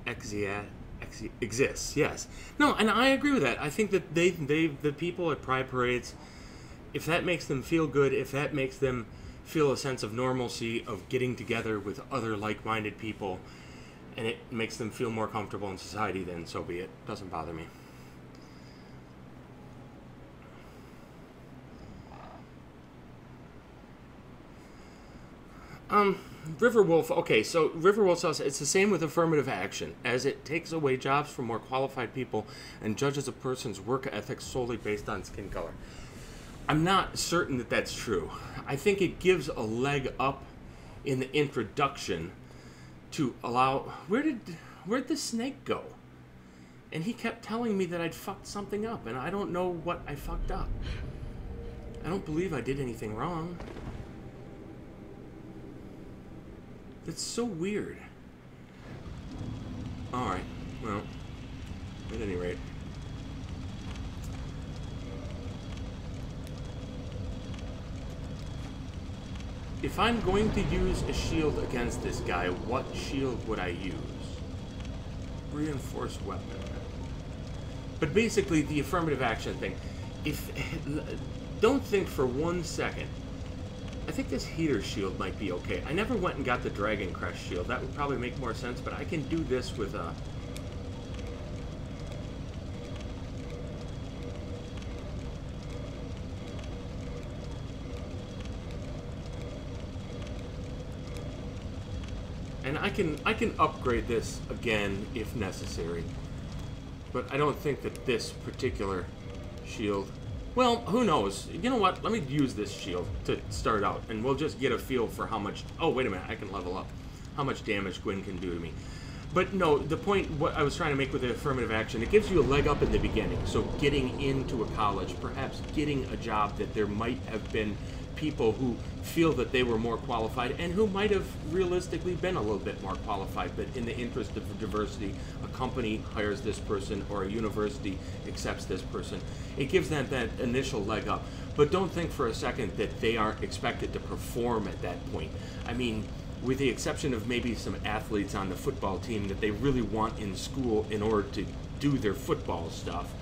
exists. Yes. No, and I agree with that. I think that the people at Pride parades, if that makes them feel good, if that makes them feel a sense of normalcy of getting together with other like-minded people, and it makes them feel more comfortable in society, then so be it. Doesn't bother me. Riverwolf, okay, so Riverwolf says it's the same with affirmative action, as it takes away jobs from more qualified people and judges a person's work ethic solely based on skin color. I'm not certain that that's true. I think it gives a leg up in the introduction to allow... Where'd the snake go? And he kept telling me that I'd fucked something up, and I don't know what I fucked up. I don't believe I did anything wrong. That's so weird. Alright, well, at any rate. If I'm going to use a shield against this guy, what shield would I use? Reinforced weapon. But basically, the affirmative action thing. Don't think for 1 second. I think this heater shield might be okay. I never went and got the Dragon Crest shield. That would probably make more sense, but I can do this with a... And I can upgrade this again if necessary. But I don't think that this particular shield... Well, who knows? You know what? Let me use this shield to start out, and we'll just get a feel for how much... Oh, wait a minute. I can level up. How much damage Gwyn can do to me. But no, the point what I was trying to make with the affirmative action, it gives you a leg up in the beginning. So getting into a college, perhaps getting a job that there might have been people who feel that they were more qualified and who might have realistically been a little bit more qualified, but in the interest of diversity, a company hires this person or a university accepts this person. It gives them that initial leg up. But don't think for a second that they aren't expected to perform at that point. I mean, with the exception of maybe some athletes on the football team that they really want in school in order to do their football stuff.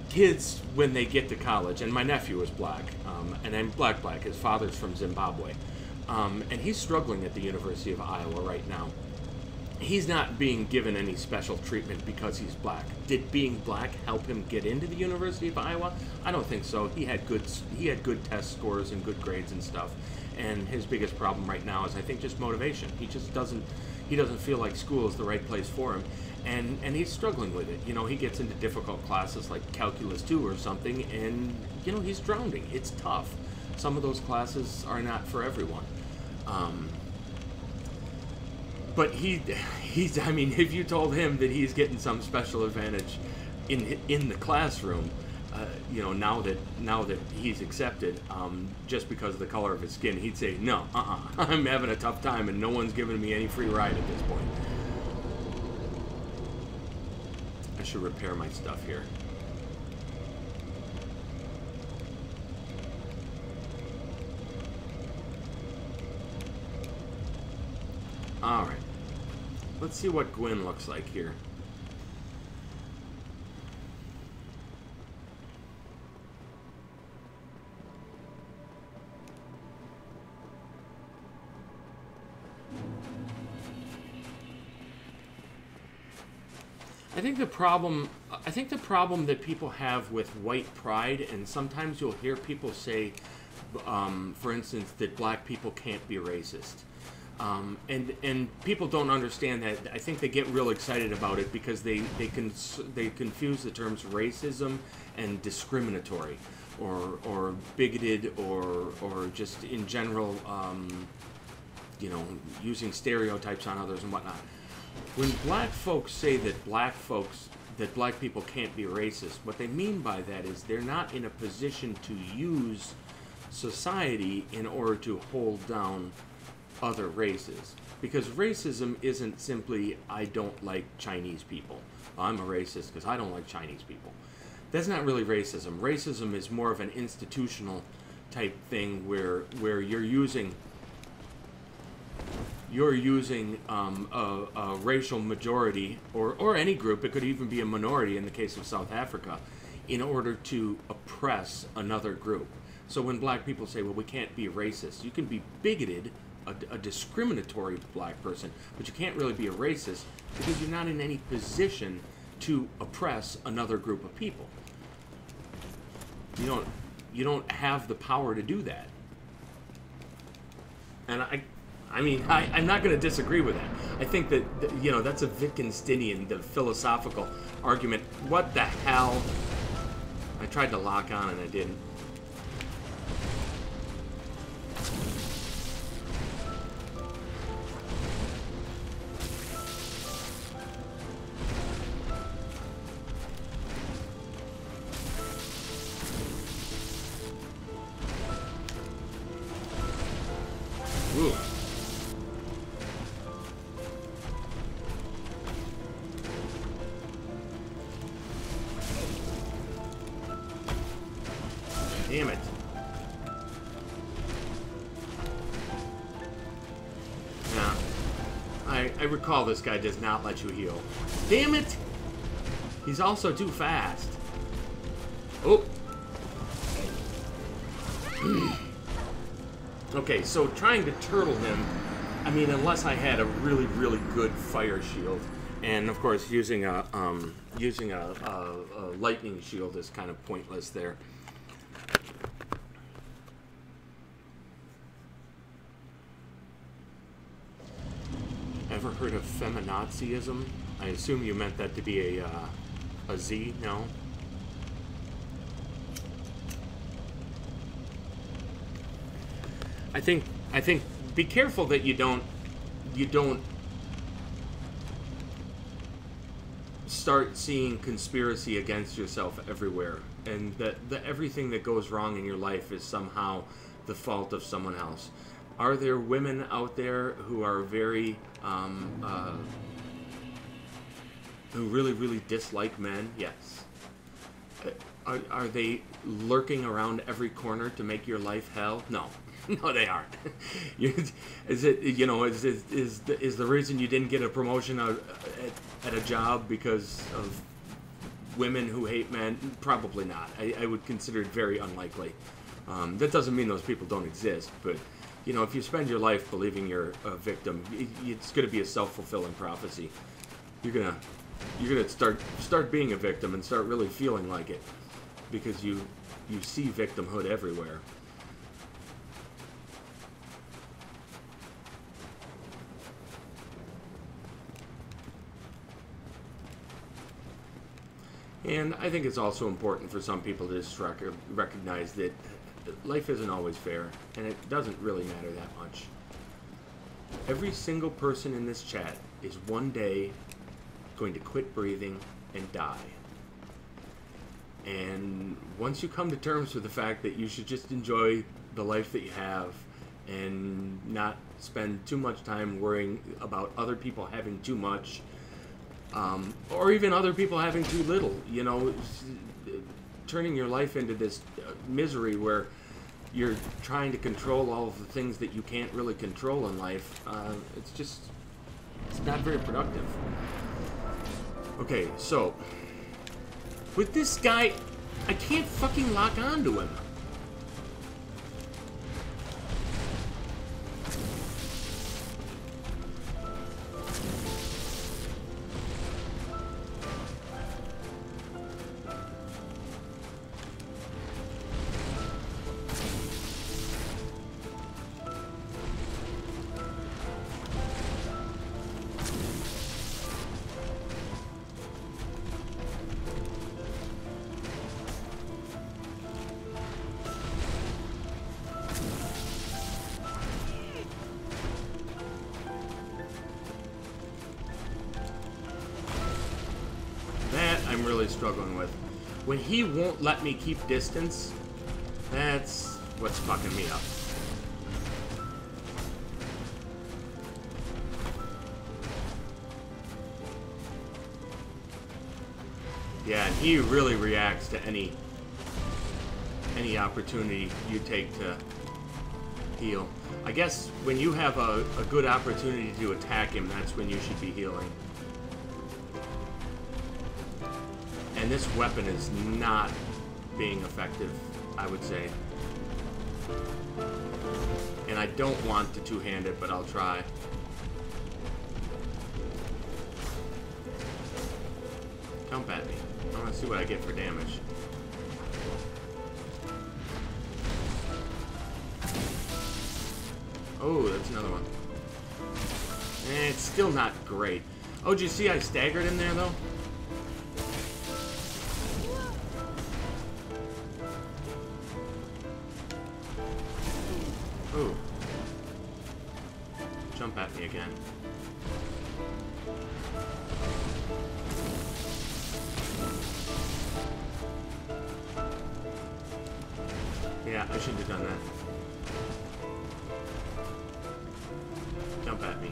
Kids, when they get to college, and my nephew is black, and I'm black, his father's from Zimbabwe, and he's struggling at the University of Iowa right now. He's not being given any special treatment because he's black. Did being black help him get into the University of Iowa? I don't think so. He had good test scores and good grades and stuff. And his biggest problem right now is, I think, just motivation. He just doesn't feel like school is the right place for him, and he's struggling with it. You know, he gets into difficult classes like Calculus 2 or something, and you know, he's drowning. It's tough. Some of those classes are not for everyone. But he's. I mean, if you told him that he's getting some special advantage in the classroom, you know, now that he's accepted, just because of the color of his skin, he'd say, no, I'm having a tough time, and no one's giving me any free ride at this point. I should repair my stuff here. All right. Let's see what Gwyn looks like here. I think the problem that people have with white pride, and sometimes you'll hear people say, for instance, that black people can't be racist. And people don't understand that. I think they get real excited about it because they confuse the terms racism and discriminatory, or bigoted, or just in general, you know, using stereotypes on others and whatnot. When black folks say that black people can't be racist, what they mean by that is they're not in a position to use society in order to hold down other races. Because racism isn't simply, I don't like Chinese people. I'm a racist because I don't like Chinese people. That's not really racism. Racism is more of an institutional type thing where you're using a racial majority, or any group, it could even be a minority in the case of South Africa, in order to oppress another group. So when black people say, well, we can't be racist, you can be bigoted, a discriminatory black person, but you can't really be a racist because you're not in any position to oppress another group of people. You don't have the power to do that. And I mean, I'm not going to disagree with that. I think that, you know, that's a Wittgensteinian, the philosophical argument. What the hell? I tried to lock on and I didn't. Ooh. Damn it. Nah. I recall this guy does not let you heal. Damn it! He's also too fast. Oh. Okay, so trying to turtle him, I mean, unless I had a really, really good fire shield, and of course using a lightning shield is kind of pointless there. Ever heard of feminazism? I assume you meant that to be a Z, no? I think be careful that you don't start seeing conspiracy against yourself everywhere, and that everything that goes wrong in your life is somehow the fault of someone else. Are there women out there who are very who really dislike men? Yes. Are they lurking around every corner to make your life hell? No. No, they aren't. Is it, you know, is the reason you didn't get a promotion at a job because of women who hate men? Probably not. I would consider it very unlikely. That doesn't mean those people don't exist, but, you know, if you spend your life believing you're a victim, it's going to be a self-fulfilling prophecy. You're gonna start being a victim and start really feeling like it, because you see victimhood everywhere. And I think it's also important for some people to just recognize that life isn't always fair, and it doesn't really matter that much. Every single person in this chat is one day going to quit breathing and die. And once you come to terms with the fact that you should just enjoy the life that you have and not spend too much time worrying about other people having too much, or even other people having too little, you know, turning your life into this misery where you're trying to control all of the things that you can't really control in life, it's not very productive. Okay, so with this guy, I can't fucking lock onto him. Struggling with. When he won't let me keep distance, that's what's fucking me up. Yeah, and he really reacts to any opportunity you take to heal. I guess when you have a good opportunity to attack him, that's when you should be healing. And this weapon is not being effective, I would say. And I don't want to two-hand it, but I'll try. Jump at me. I want to see what I get for damage. Oh, that's another one. It's still not great. Oh, did you see I staggered in there, though? Ooh. Jump at me again. Yeah, I shouldn't have done that. Jump at me.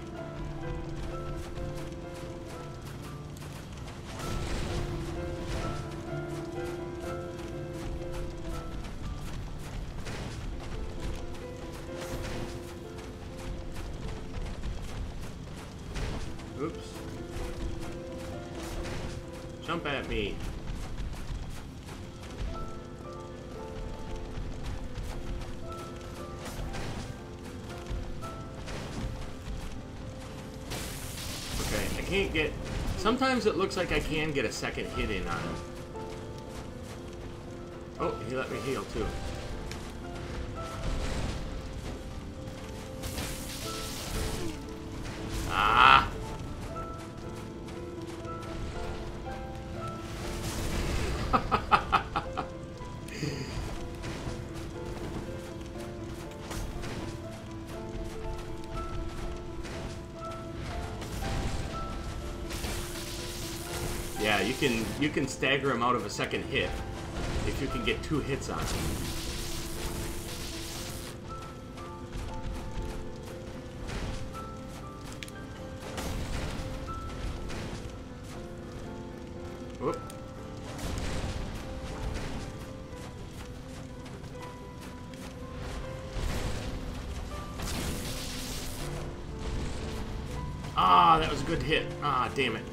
Oops. Jump at me. Okay, I can't get... Sometimes it looks like I can get a second hit in on him. Oh, he let me heal too. Ah! Yeah, you can stagger him out of a second hit if you can get 2 hits on him. Whoop. Ah, that was a good hit. Ah, damn it.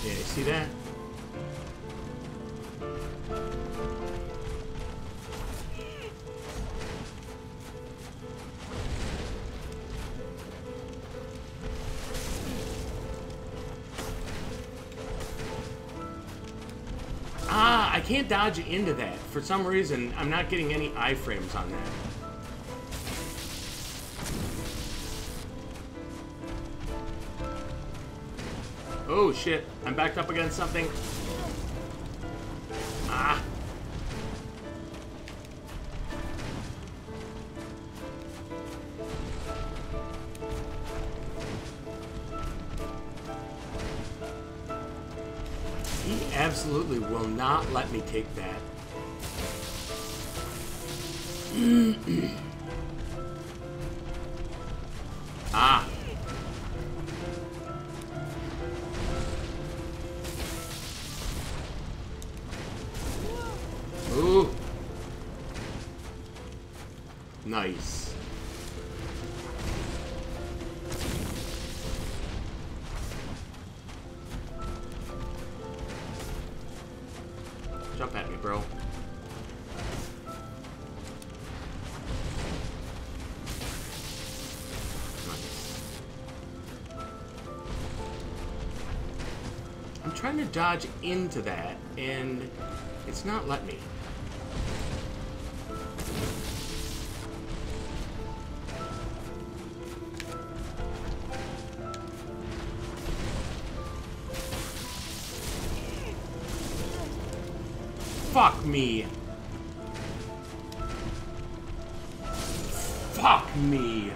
Yeah, you see that? Ah, I can't dodge into that. For some reason, I'm not getting any iframes on that. Oh shit, I'm backed up against something. Ah. He absolutely will not let me take that. Ah. Ooh. Nice. Jump at me, bro. Nice. I'm trying to dodge into that, and it's not letting me. Fuck me. Fuck me.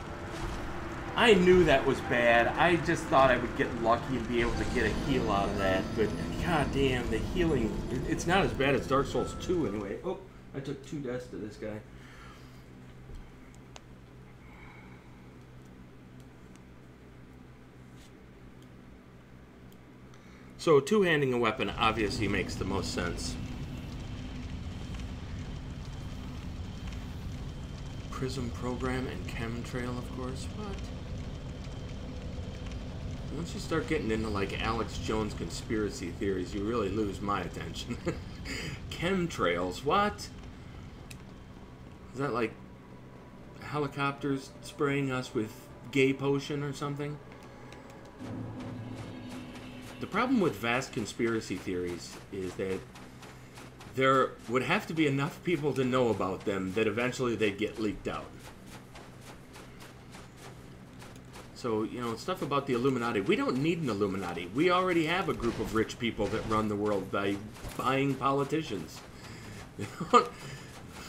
I knew that was bad. I just thought I would get lucky and be able to get a heal out of that. But goddamn, the healing, it's not as bad as Dark Souls 2 anyway. Oh, I took 2 deaths to this guy. So two-handing a weapon obviously makes the most sense. Prism program and chemtrail, of course. What? Once you start getting into like Alex Jones conspiracy theories, you really lose my attention. Chemtrails, what? Is that like helicopters spraying us with gay potion or something? The problem with vast conspiracy theories is that there would have to be enough people to know about them that eventually they'd get leaked out. So, you know, stuff about the Illuminati. We don't need an Illuminati. We already have a group of rich people that run the world by buying politicians.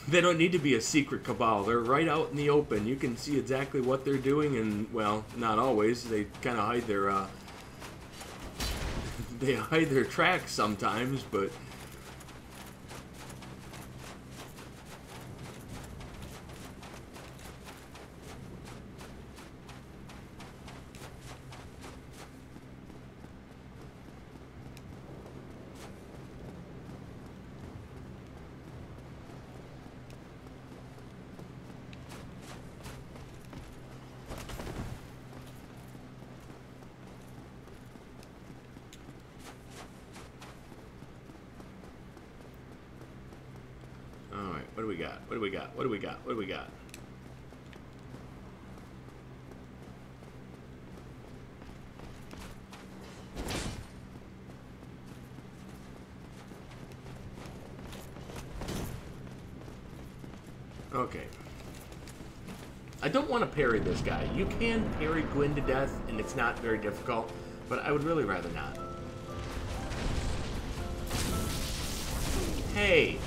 They don't need to be a secret cabal. They're right out in the open. You can see exactly what they're doing, and, well, not always. They kind of hide their, they hide their tracks sometimes, but... What do we got? What do we got? What do we got? What do we got? Okay. I don't want to parry this guy. You can parry Gwyn to death, and it's not very difficult, but I would really rather not. Hey!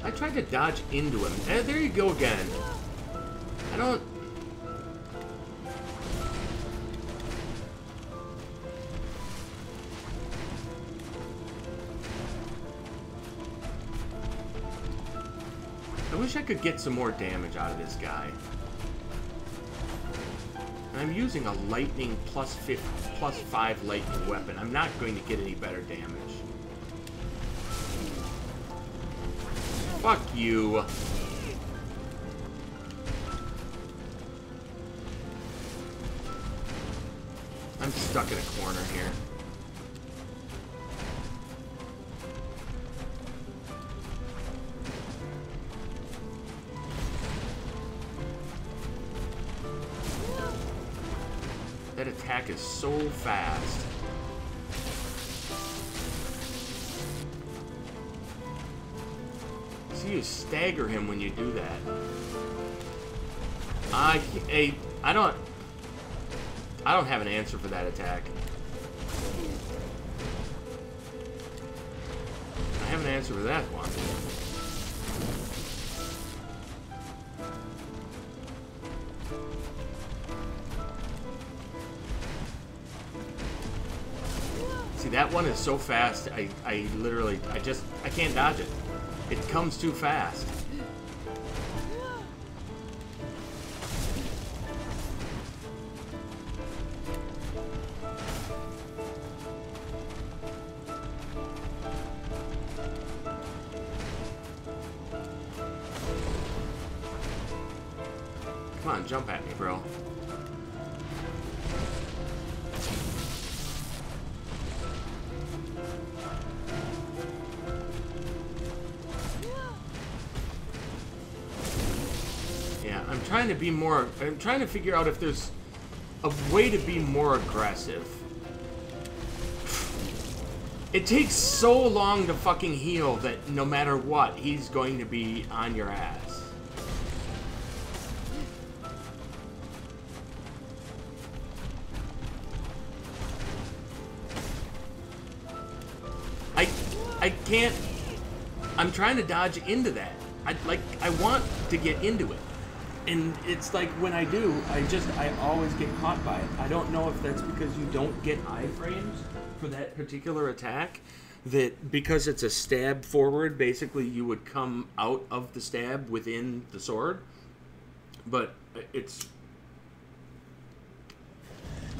I tried to dodge into him. There you go again. I don't... I wish I could get some more damage out of this guy. And I'm using a lightning plus 5 lightning weapon. I'm not going to get any better damage. Fuck you. I'm stuck in a corner here. That attack is so fast. See, you stagger him when you do that. I don't have an answer for that attack. I have an answer for that one. See, that one is so fast, I literally, I can't dodge it. It comes too fast. Come on, jump at me, bro. I'm trying to figure out if there's a way to be more aggressive. It takes so long to fucking heal that no matter what, he's going to be on your ass. I can't. I'm trying to dodge into that. I want to get into it. And it's like when I do, I always get caught by it. I don't know if that's because you don't get iframes for that particular attack. That because it's a stab forward, basically you would come out of the stab within the sword. But it's...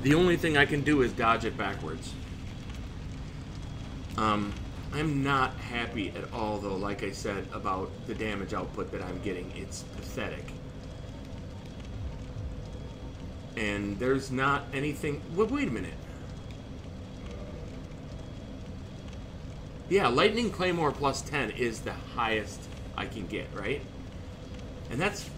the only thing I can do is dodge it backwards. I'm not happy at all, though, like I said, about the damage output that I'm getting. It's pathetic. And there's not anything... well, wait a minute. Yeah, Lightning Claymore plus 10 is the highest I can get, right? And that's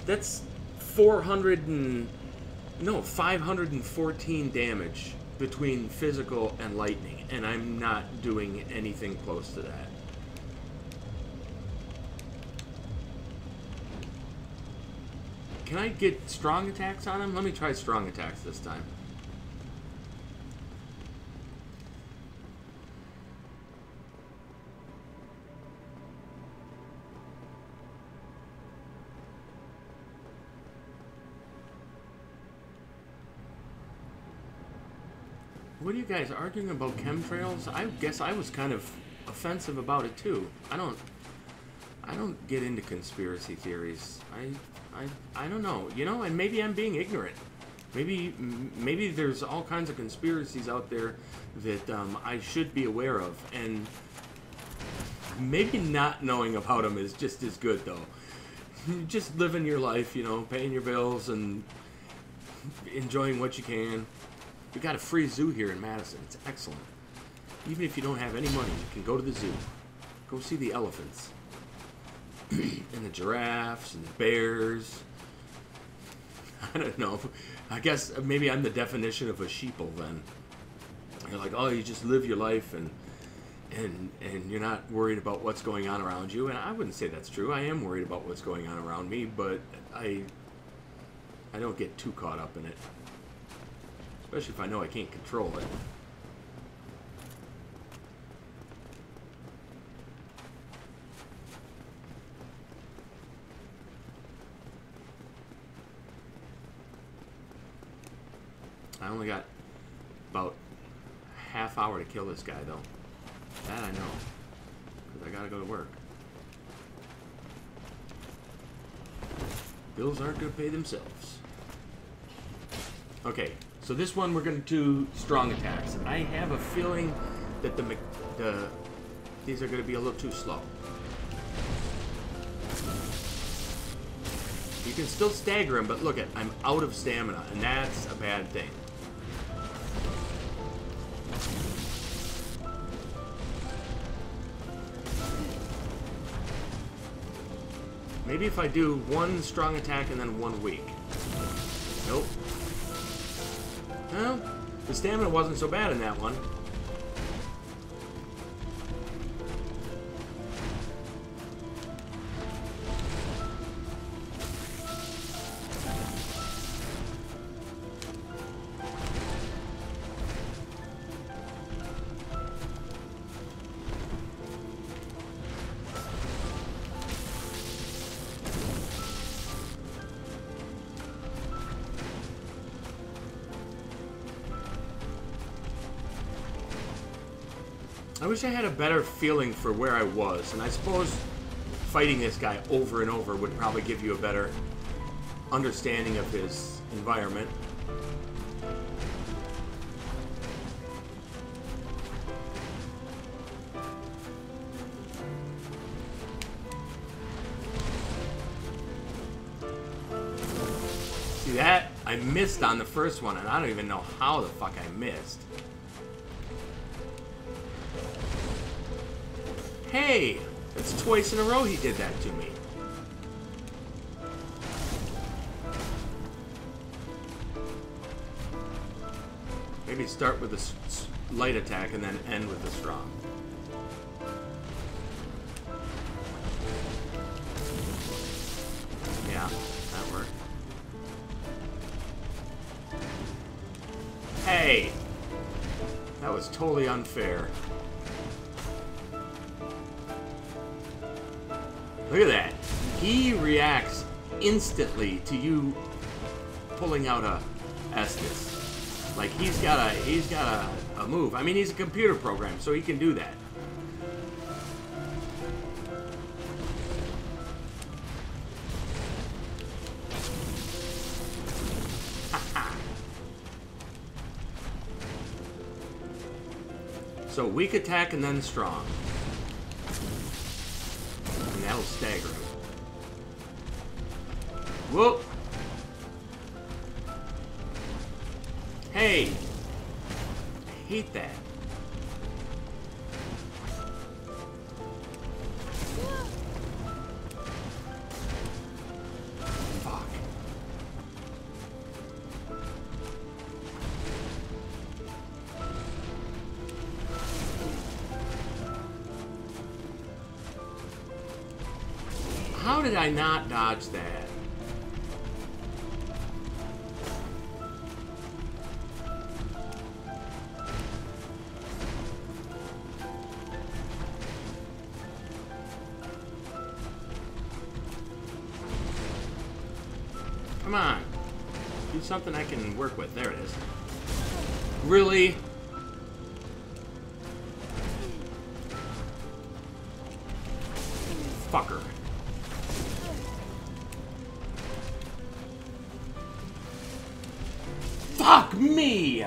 514 damage between physical and lightning, and I'm not doing anything close to that. Can I get strong attacks on him? Let me try strong attacks this time. What are you guys arguing about chemtrails? I guess I was kind of offensive about it too. I don't get into conspiracy theories. I don't know, you know, and maybe I'm being ignorant. Maybe there's all kinds of conspiracies out there that I should be aware of, and maybe not knowing about them is just as good, though. Just living your life, you know, paying your bills and enjoying what you can. We got a free zoo here in Madison. It's excellent. Even if you don't have any money, you can go to the zoo. Go see the elephants. And the giraffes and the bears. I don't know. I guess maybe I'm the definition of a sheeple then. You're like, oh, you just live your life and you're not worried about what's going on around you. And I wouldn't say that's true. I am worried about what's going on around me, but I don't get too caught up in it. Especially if I know I can't control it. I only got about a half hour to kill this guy, though. That I know. Because I gotta go to work. Bills aren't going to pay themselves. Okay, so this one we're going to do strong attacks. I have a feeling that these are going to be a little too slow. You can still stagger him, but look at, I'm out of stamina, and that's a bad thing. Maybe if I do one strong attack and then one weak. Nope. Well, the stamina wasn't so bad in that one. I wish I had a better feeling for where I was, and I suppose fighting this guy over and over would probably give you a better understanding of his environment. See that? I missed on the first one, and I don't even know how the fuck I missed. Hey! That's twice in a row he did that to me. Maybe start with a light attack and then end with a strong. Yeah, that worked. Hey! That was totally unfair. Look at that. He reacts instantly to you pulling out a Estus. Like he's got a move. I mean, he's a computer program, so he can do that. So weak attack and then strong. That'll stagger him. Whoop! Hey! I hate that. Fuck. How did I not dodge that? Come on. Do something I can work with. There it is. Really? Fucker. Fuck me!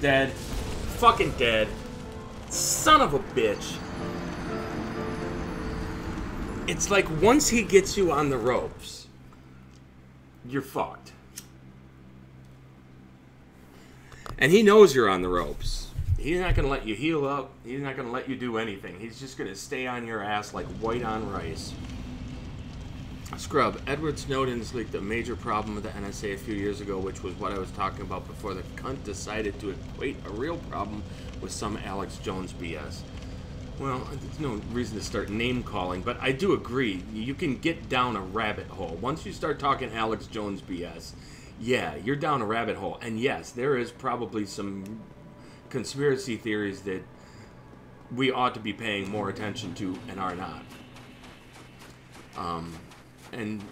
Dead. Fucking dead. Son of a bitch. It's like once he gets you on the ropes, you're fucked. And he knows you're on the ropes. He's not going to let you heal up. He's not going to let you do anything. He's just going to stay on your ass like white on rice. Scrub. Edward Snowden's leaked a major problem with the NSA a few years ago, which was what I was talking about before the cunt decided to equate a real problem with some Alex Jones BS. Well, there's no reason to start name-calling, but I do agree. You can get down a rabbit hole. Once you start talking Alex Jones BS, yeah, you're down a rabbit hole. And yes, there is probably some conspiracy theories that we ought to be paying more attention to and are not. And,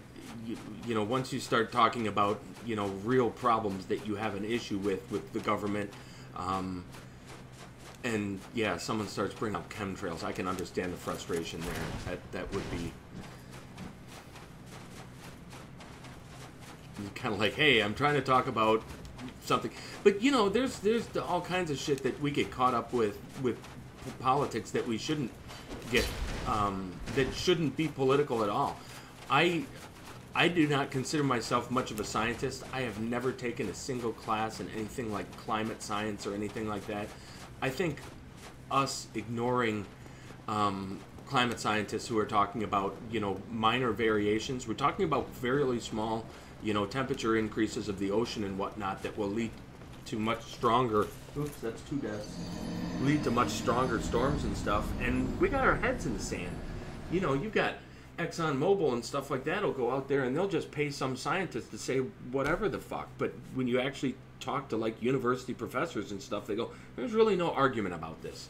you know, once you start talking about, you know, real problems that you have an issue with the government, And yeah, someone starts bringing up chemtrails. I can understand the frustration there. That would be kind of like, hey, I'm trying to talk about something, but you know, there's all kinds of shit that we get caught up with politics that we shouldn't get, that shouldn't be political at all. I do not consider myself much of a scientist. I have never taken a single class in anything like climate science or anything like that. I think us ignoring climate scientists who are talking about, you know, minor variations, we're talking about fairly small, you know, temperature increases of the ocean and whatnot that will lead to much stronger, oops, that's 2 deaths, lead to much stronger storms and stuff, and we got our heads in the sand. You know, you've got ExxonMobil and stuff like that will go out there and they'll just pay some scientist to say whatever the fuck, but when you actually talk to like university professors and stuff, they go, there's really no argument about this.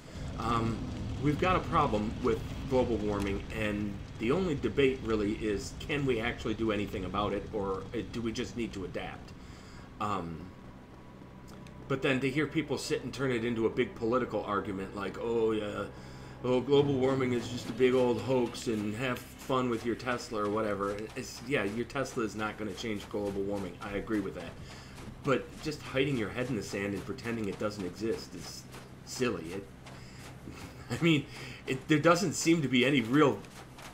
We've got a problem with global warming, and the only debate really is, can we actually do anything about it, or do we just need to adapt? But then to hear people sit and turn it into a big political argument like, oh yeah, oh, global warming is just a big old hoax and have fun with your Tesla or whatever. Yeah, your Tesla is not going to change global warming. I agree with that. But just hiding your head in the sand and pretending it doesn't exist is silly. There doesn't seem to be any real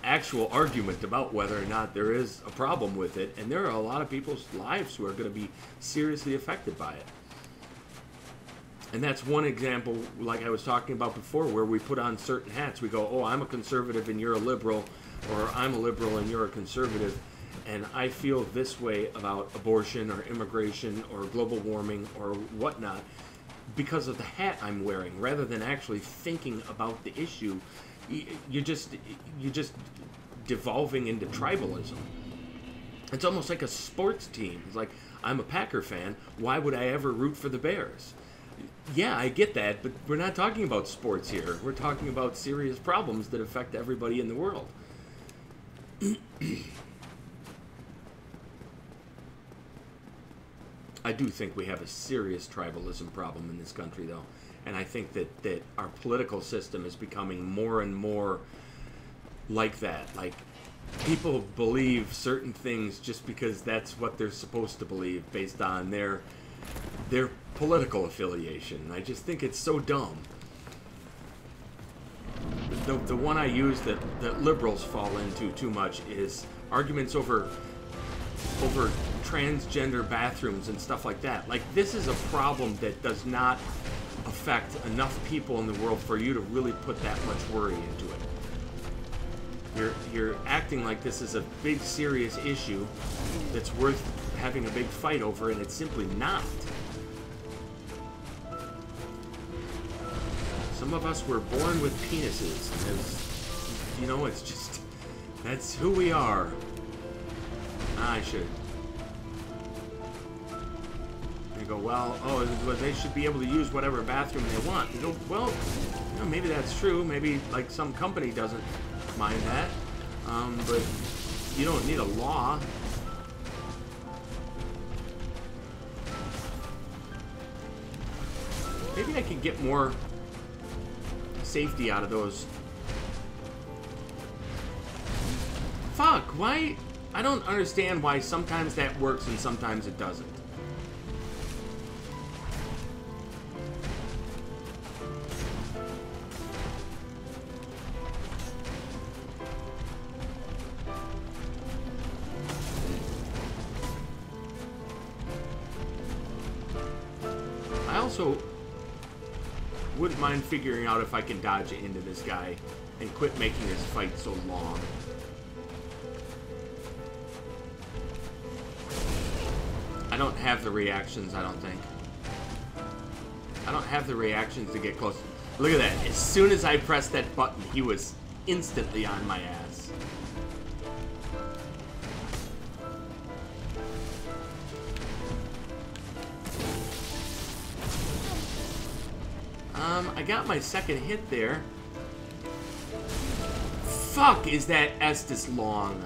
actual argument about whether or not there is a problem with it, and there are a lot of people's lives who are going to be seriously affected by it. And that's one example, like I was talking about before, where we put on certain hats. We go, oh, I'm a conservative and you're a liberal, or I'm a liberal and you're a conservative, and I feel this way about abortion or immigration or global warming or whatnot because of the hat I'm wearing, rather than actually thinking about the issue. You're just devolving into tribalism. It's almost like a sports team. It's like, I'm a Packer fan, why would I ever root for the Bears? Yeah, I get that, but we're not talking about sports here. We're talking about serious problems that affect everybody in the world. I do think we have a serious tribalism problem in this country, though. And I think that our political system is becoming more and more like that. Like, people believe certain things just because that's what they're supposed to believe based on their political affiliation. I just think it's so dumb. The one I use that liberals fall into too much is arguments over transgender bathrooms and stuff like that. Like, this is a problem that does not affect enough people in the world for you to really put that much worry into it. You're acting like this is a big, serious issue that's worth having a big fight over, and it's simply not. Some of us were born with penises. You know, it's just, that's who we are. I should. They go, well, oh, they should be able to use whatever bathroom they want. You go, well, you know, maybe that's true. Maybe, like, some company doesn't mind that. But you don't need a law. Maybe I could get more safety out of those. Fuck, why? I don't understand why sometimes that works and sometimes it doesn't. I also wouldn't mind figuring out if I can dodge into this guy and quit making this fight so long. I don't have the reactions, I don't think. I don't have the reactions to get close. Look at that. As soon as I pressed that button, he was instantly on my ass. I got my second hit there. Fuck, is that Estes long?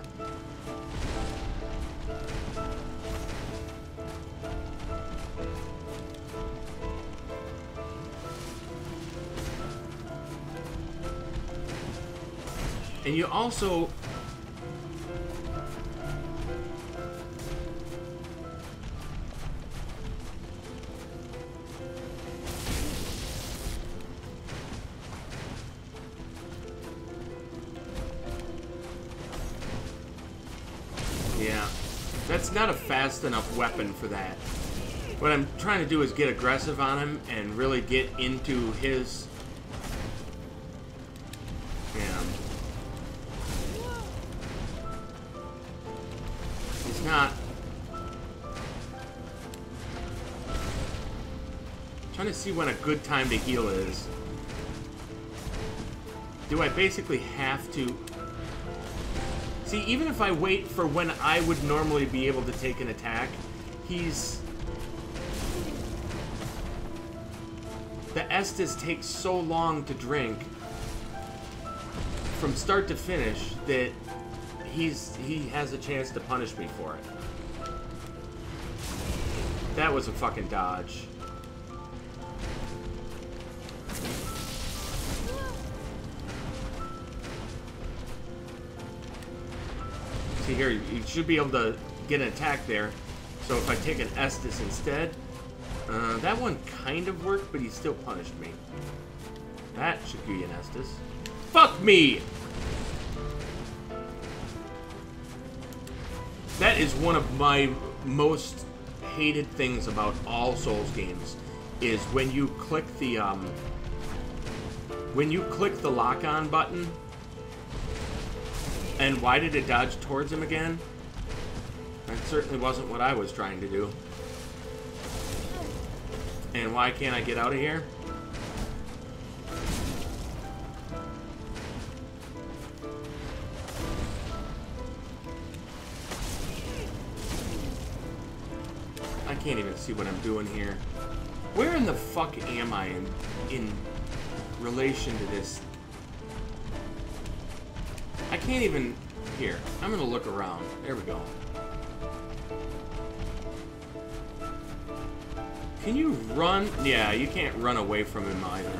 And you also... Yeah. That's not a fast enough weapon for that. What I'm trying to do is get aggressive on him and really get into his... Yeah. He's not... I'm trying to see when a good time to heal is. Do I basically have to... See, even if I wait for when I would normally be able to take an attack, he's... The Estus takes so long to drink from start to finish that he has a chance to punish me for it. That was a fucking dodge. See here, you should be able to get an attack there. So if I take an Estus instead, that one kind of worked, but he still punished me. That should be an Estus. Fuck me! That is one of my most hated things about all Souls games, is when you click the lock-on button. And why did it dodge towards him again? That certainly wasn't what I was trying to do. And why can't I get out of here? I can't even see what I'm doing here. Where in the fuck am I in relation to this? I can't even... Here, I'm gonna look around. There we go. Can you run? Yeah, you can't run away from him either.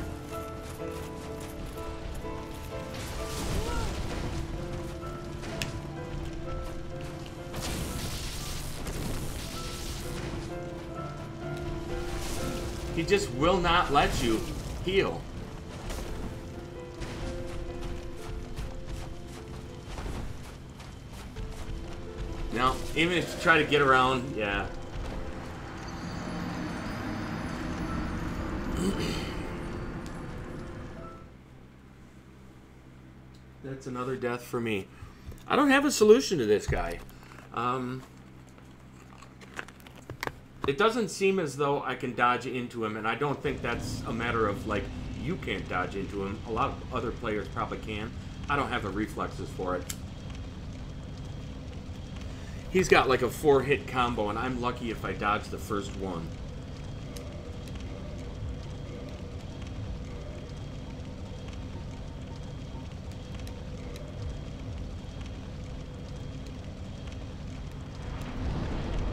He just will not let you heal. Now, even if you try to get around, yeah. That's another death for me. I don't have a solution to this guy. It doesn't seem as though I can dodge into him, and I don't think that's a matter of, like, you can't dodge into him. A lot of other players probably can. I don't have the reflexes for it. He's got, like, a 4-hit combo, and I'm lucky if I dodge the first one.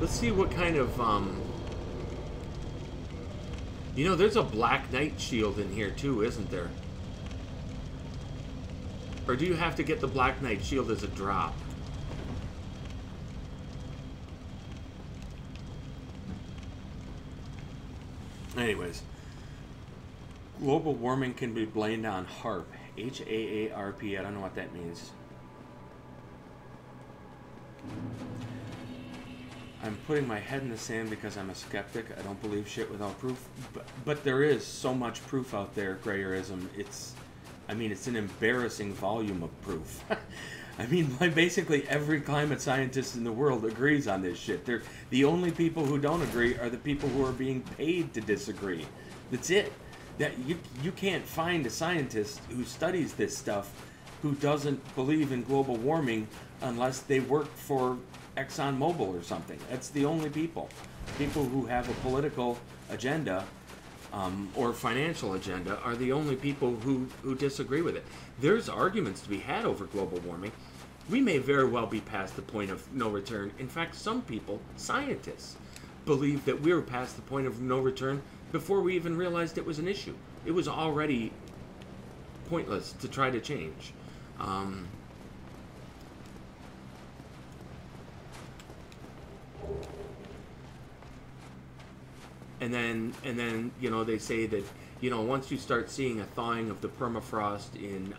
Let's see what kind of, you know, there's a Black Knight shield in here too, isn't there? Or do you have to get the Black Knight shield as a drop? Anyways. Global warming can be blamed on HAARP. H-A-A-R-P, I don't know what that means. I'm putting my head in the sand because I'm a skeptic. I don't believe shit without proof. But there is so much proof out there, Grayerism. It's an embarrassing volume of proof. I mean, basically every climate scientist in the world agrees on this shit. The only people who don't agree are the people who are being paid to disagree. That's it. That you can't find a scientist who studies this stuff who doesn't believe in global warming unless they work for ExxonMobil or something. That's the only people. People who have a political agenda or financial agenda are the only people who disagree with it. There's arguments to be had over global warming. We may very well be past the point of no return. In fact, some people, scientists, believe that we were past the point of no return before we even realized it was an issue. It was already pointless to try to change. And then you know, they say that, you know, once you start seeing a thawing of the permafrost in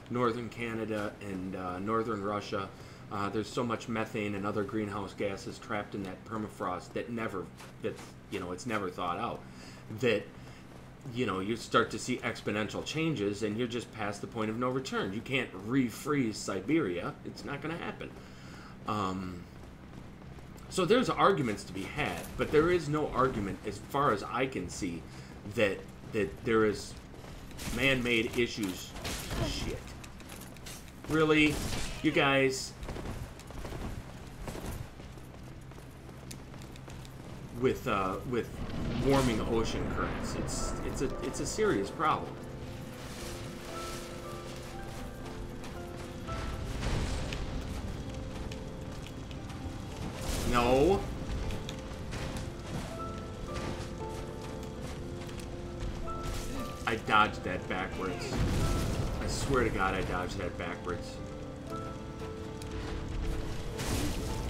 northern Canada and northern Russia, there's so much methane and other greenhouse gases trapped in that permafrost that you know, it's never thawed out, that, you know, you start to see exponential changes, and you're just past the point of no return. You can't refreeze Siberia. It's not going to happen. So there's arguments to be had, but there is no argument, as far as I can see, that there is man-made issues. Shit. Really? You guys? With warming ocean currents, it's a serious problem. No. I dodged that backwards. I swear to God, I dodged that backwards.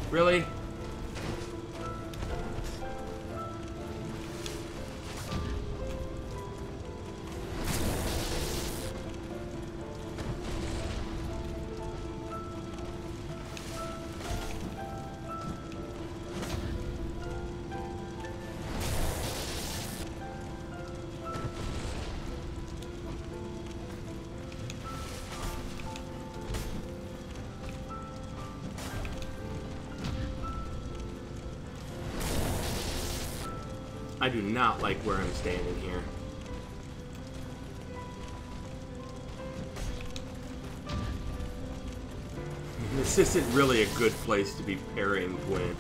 Really? I do not like where I'm standing here. This isn't really a good place to be parrying Gwyn.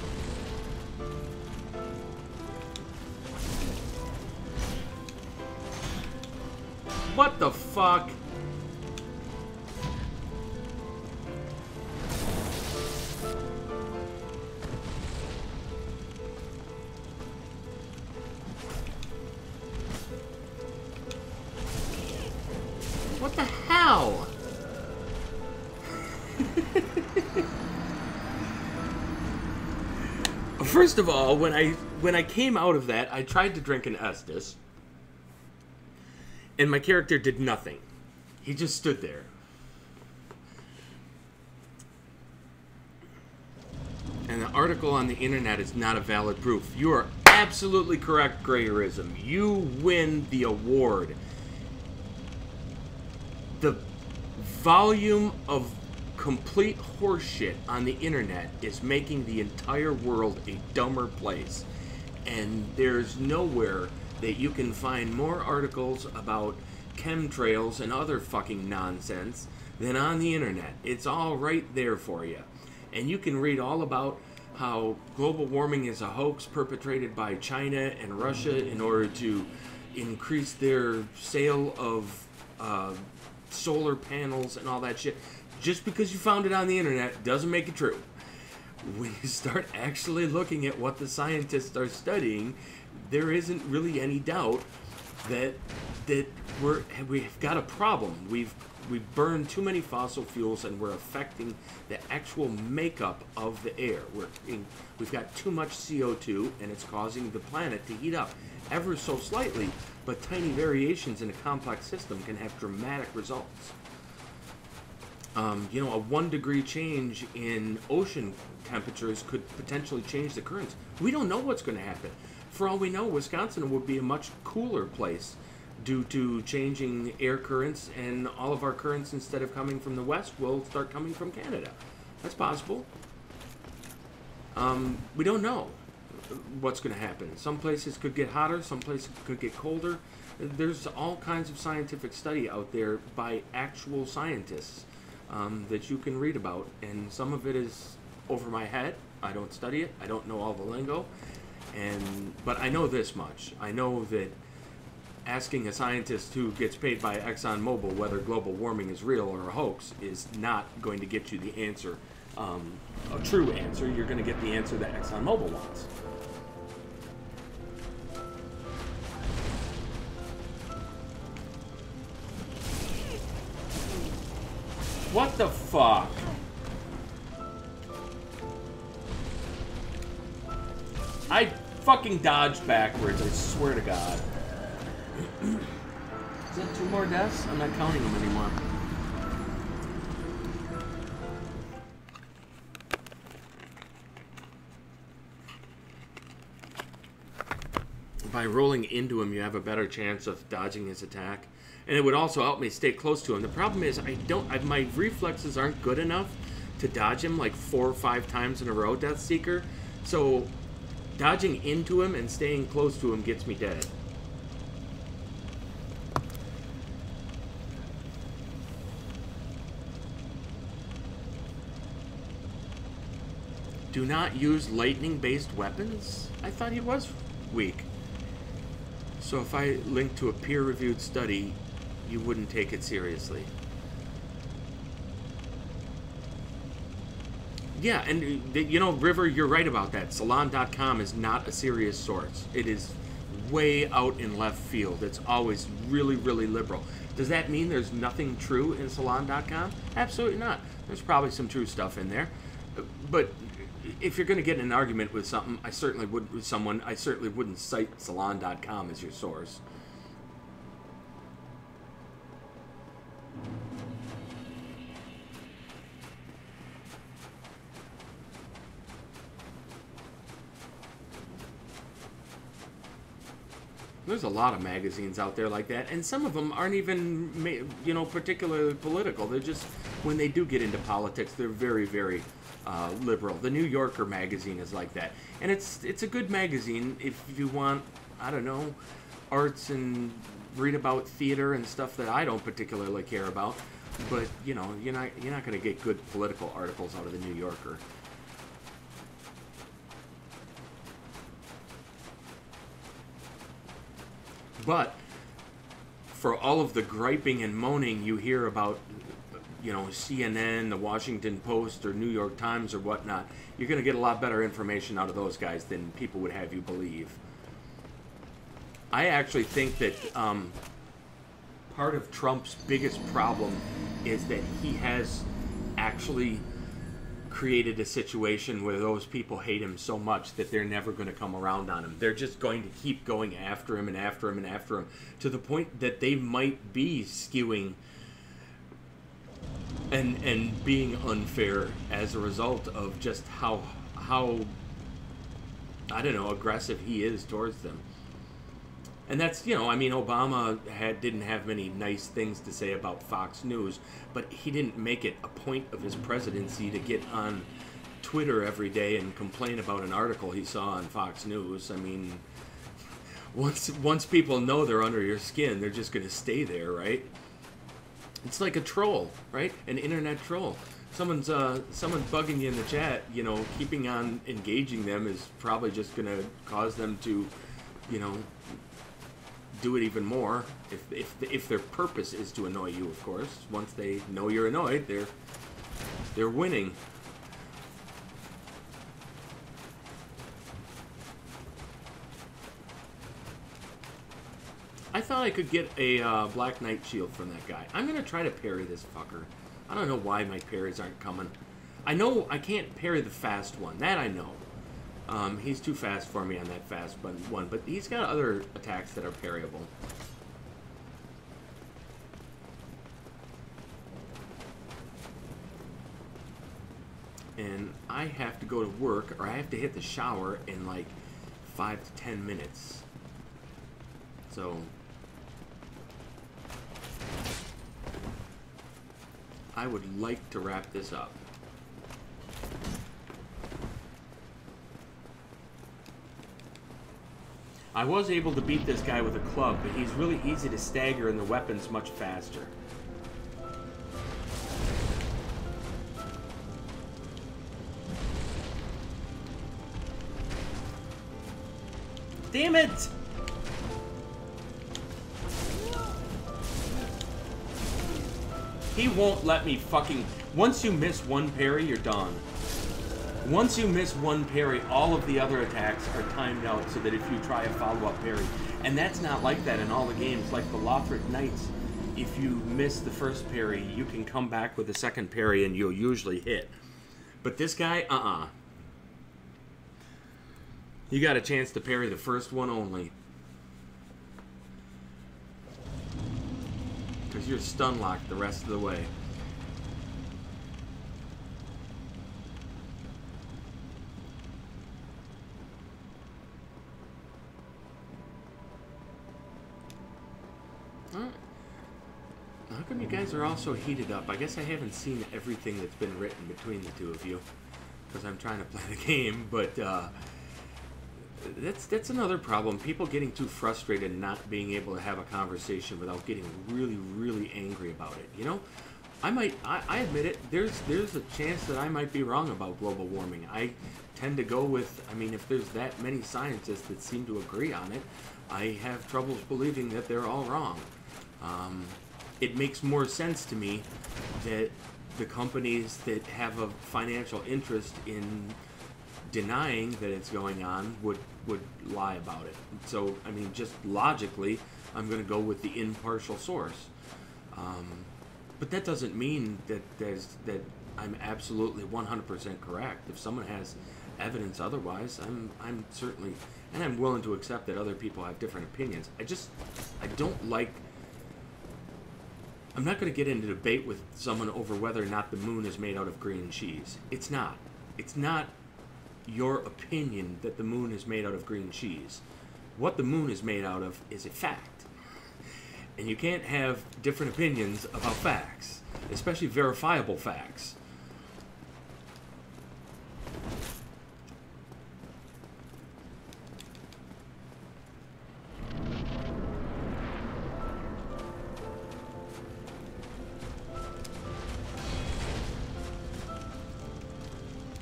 What the fuck? What the hell? First of all, when I came out of that, I tried to drink an Estus, and my character did nothing. He just stood there. And the article on the internet is not a valid proof. You are absolutely correct, Greyerism. You win the award. The volume of complete horseshit on the internet is making the entire world a dumber place. And there's nowhere that you can find more articles about chemtrails and other fucking nonsense than on the internet. It's all right there for you. And you can read all about how global warming is a hoax perpetrated by China and Russia in order to increase their sale of solar panels and all that shit. Just because you found it on the internet doesn't make it true. When you start actually looking at what the scientists are studying, there isn't really any doubt that we've got a problem. We've burned too many fossil fuels, and we're affecting the actual makeup of the air. We've got too much CO2, and it's causing the planet to heat up ever so slightly, but tiny variations in a complex system can have dramatic results. You know, a 1 degree change in ocean temperatures could potentially change the currents. We don't know what's going to happen. For all we know, Wisconsin would be a much cooler place due to changing air currents, and all of our currents, instead of coming from the west, will start coming from Canada. That's possible. We don't know what's going to happen. Some places could get hotter, some places could get colder. There's all kinds of scientific study out there by actual scientists that you can read about, and some of it is over my head. I don't study it. I don't know all the lingo, but I know this much. I know that asking a scientist who gets paid by ExxonMobil whether global warming is real or a hoax is not going to get you the answer, a true answer. You're going to get the answer that ExxonMobil wants. What the fuck? fucking dodged backwards, I swear to God. Is that 2 more deaths? I'm not counting them anymore. By rolling into him, you have a better chance of dodging his attack. And it would also help me stay close to him. The problem is, my reflexes aren't good enough to dodge him like 4 or 5 times in a row, Deathseeker. So, dodging into him and staying close to him gets me dead. Do not use lightning-based weapons? I thought he was weak. So if I link to a peer-reviewed study, you wouldn't take it seriously. Yeah, and you know, River, you're right about that. Salon.com is not a serious source. It is way out in left field. It's always really, really liberal. Does that mean there's nothing true in Salon.com? Absolutely not. There's probably some true stuff in there. But if you're going to get in an argument with something, I certainly wouldn't cite Salon.com as your source. There's a lot of magazines out there like that, and some of them aren't even, you know, particularly political. They're just, when they do get into politics, they're very, very liberal. The New Yorker magazine is like that, and it's a good magazine if you want, I don't know, arts and read about theater and stuff that I don't particularly care about. But you know, you're not going to get good political articles out of the New Yorker. But for all of the griping and moaning you hear about, you know, CNN, the Washington Post, or New York Times, or whatnot, you're going to get a lot better information out of those guys than people would have you believe. I actually think that part of Trump's biggest problem is that he has actually created a situation where those people hate him so much that they're never going to come around on him. They're just going to keep going after him and after him and after him, to the point that they might be skewing and being unfair as a result of just how I don't know, aggressive he is towards them. And that's, you know, I mean, Obama didn't have many nice things to say about Fox News, but he didn't make it a point of his presidency to get on Twitter every day and complain about an article he saw on Fox News. I mean, once people know they're under your skin, they're just going to stay there, right? It's like a troll, right? An internet troll. Someone's bugging you in the chat, you know, keeping on engaging them is probably just going to cause them to, you know, do it even more, if their purpose is to annoy you, of course. Once they know you're annoyed, they're winning. I thought I could get a Black Knight shield from that guy. I'm gonna try to parry this fucker. I don't know why my parries aren't coming. I know I can't parry the fast one. That I know. He's too fast for me on that fast one, but he's got other attacks that are parryable. And I have to go to work, or I have to hit the shower in like 5 to 10 minutes. So I would like to wrap this up. I was able to beat this guy with a club, but he's really easy to stagger and the weapon's much faster. Damn it! He won't let me fucking... Once you miss one parry, you're done. Once you miss one parry, all of the other attacks are timed out so that if you try a follow-up parry, and that's not like that in all the games. Like the Lothric Knights, if you miss the first parry, you can come back with the second parry and you'll usually hit. But this guy, You got a chance to parry the first one only. Because you're stun locked the rest of the way. How come you guys are all so heated up? I guess I haven't seen everything that's been written between the two of you. Because I'm trying to play the game, but that's another problem. People getting too frustrated and not being able to have a conversation without getting really, really angry about it. You know, I admit it, there's a chance that I might be wrong about global warming. I tend to go with, I mean, if there's that many scientists that seem to agree on it, I have troubles believing that they're all wrong. It makes more sense to me that the companies that have a financial interest in denying that it's going on would lie about it. So, I mean, just logically, I'm going to go with the impartial source. But that doesn't mean that I'm absolutely 100% correct. If someone has evidence otherwise, I'm certainly, and I'm willing to accept that other people have different opinions. I don't like. I'm not going to get into debate with someone over whether or not the moon is made out of green cheese. It's not. It's not your opinion that the moon is made out of green cheese. What the moon is made out of is a fact. And you can't have different opinions about facts, especially verifiable facts.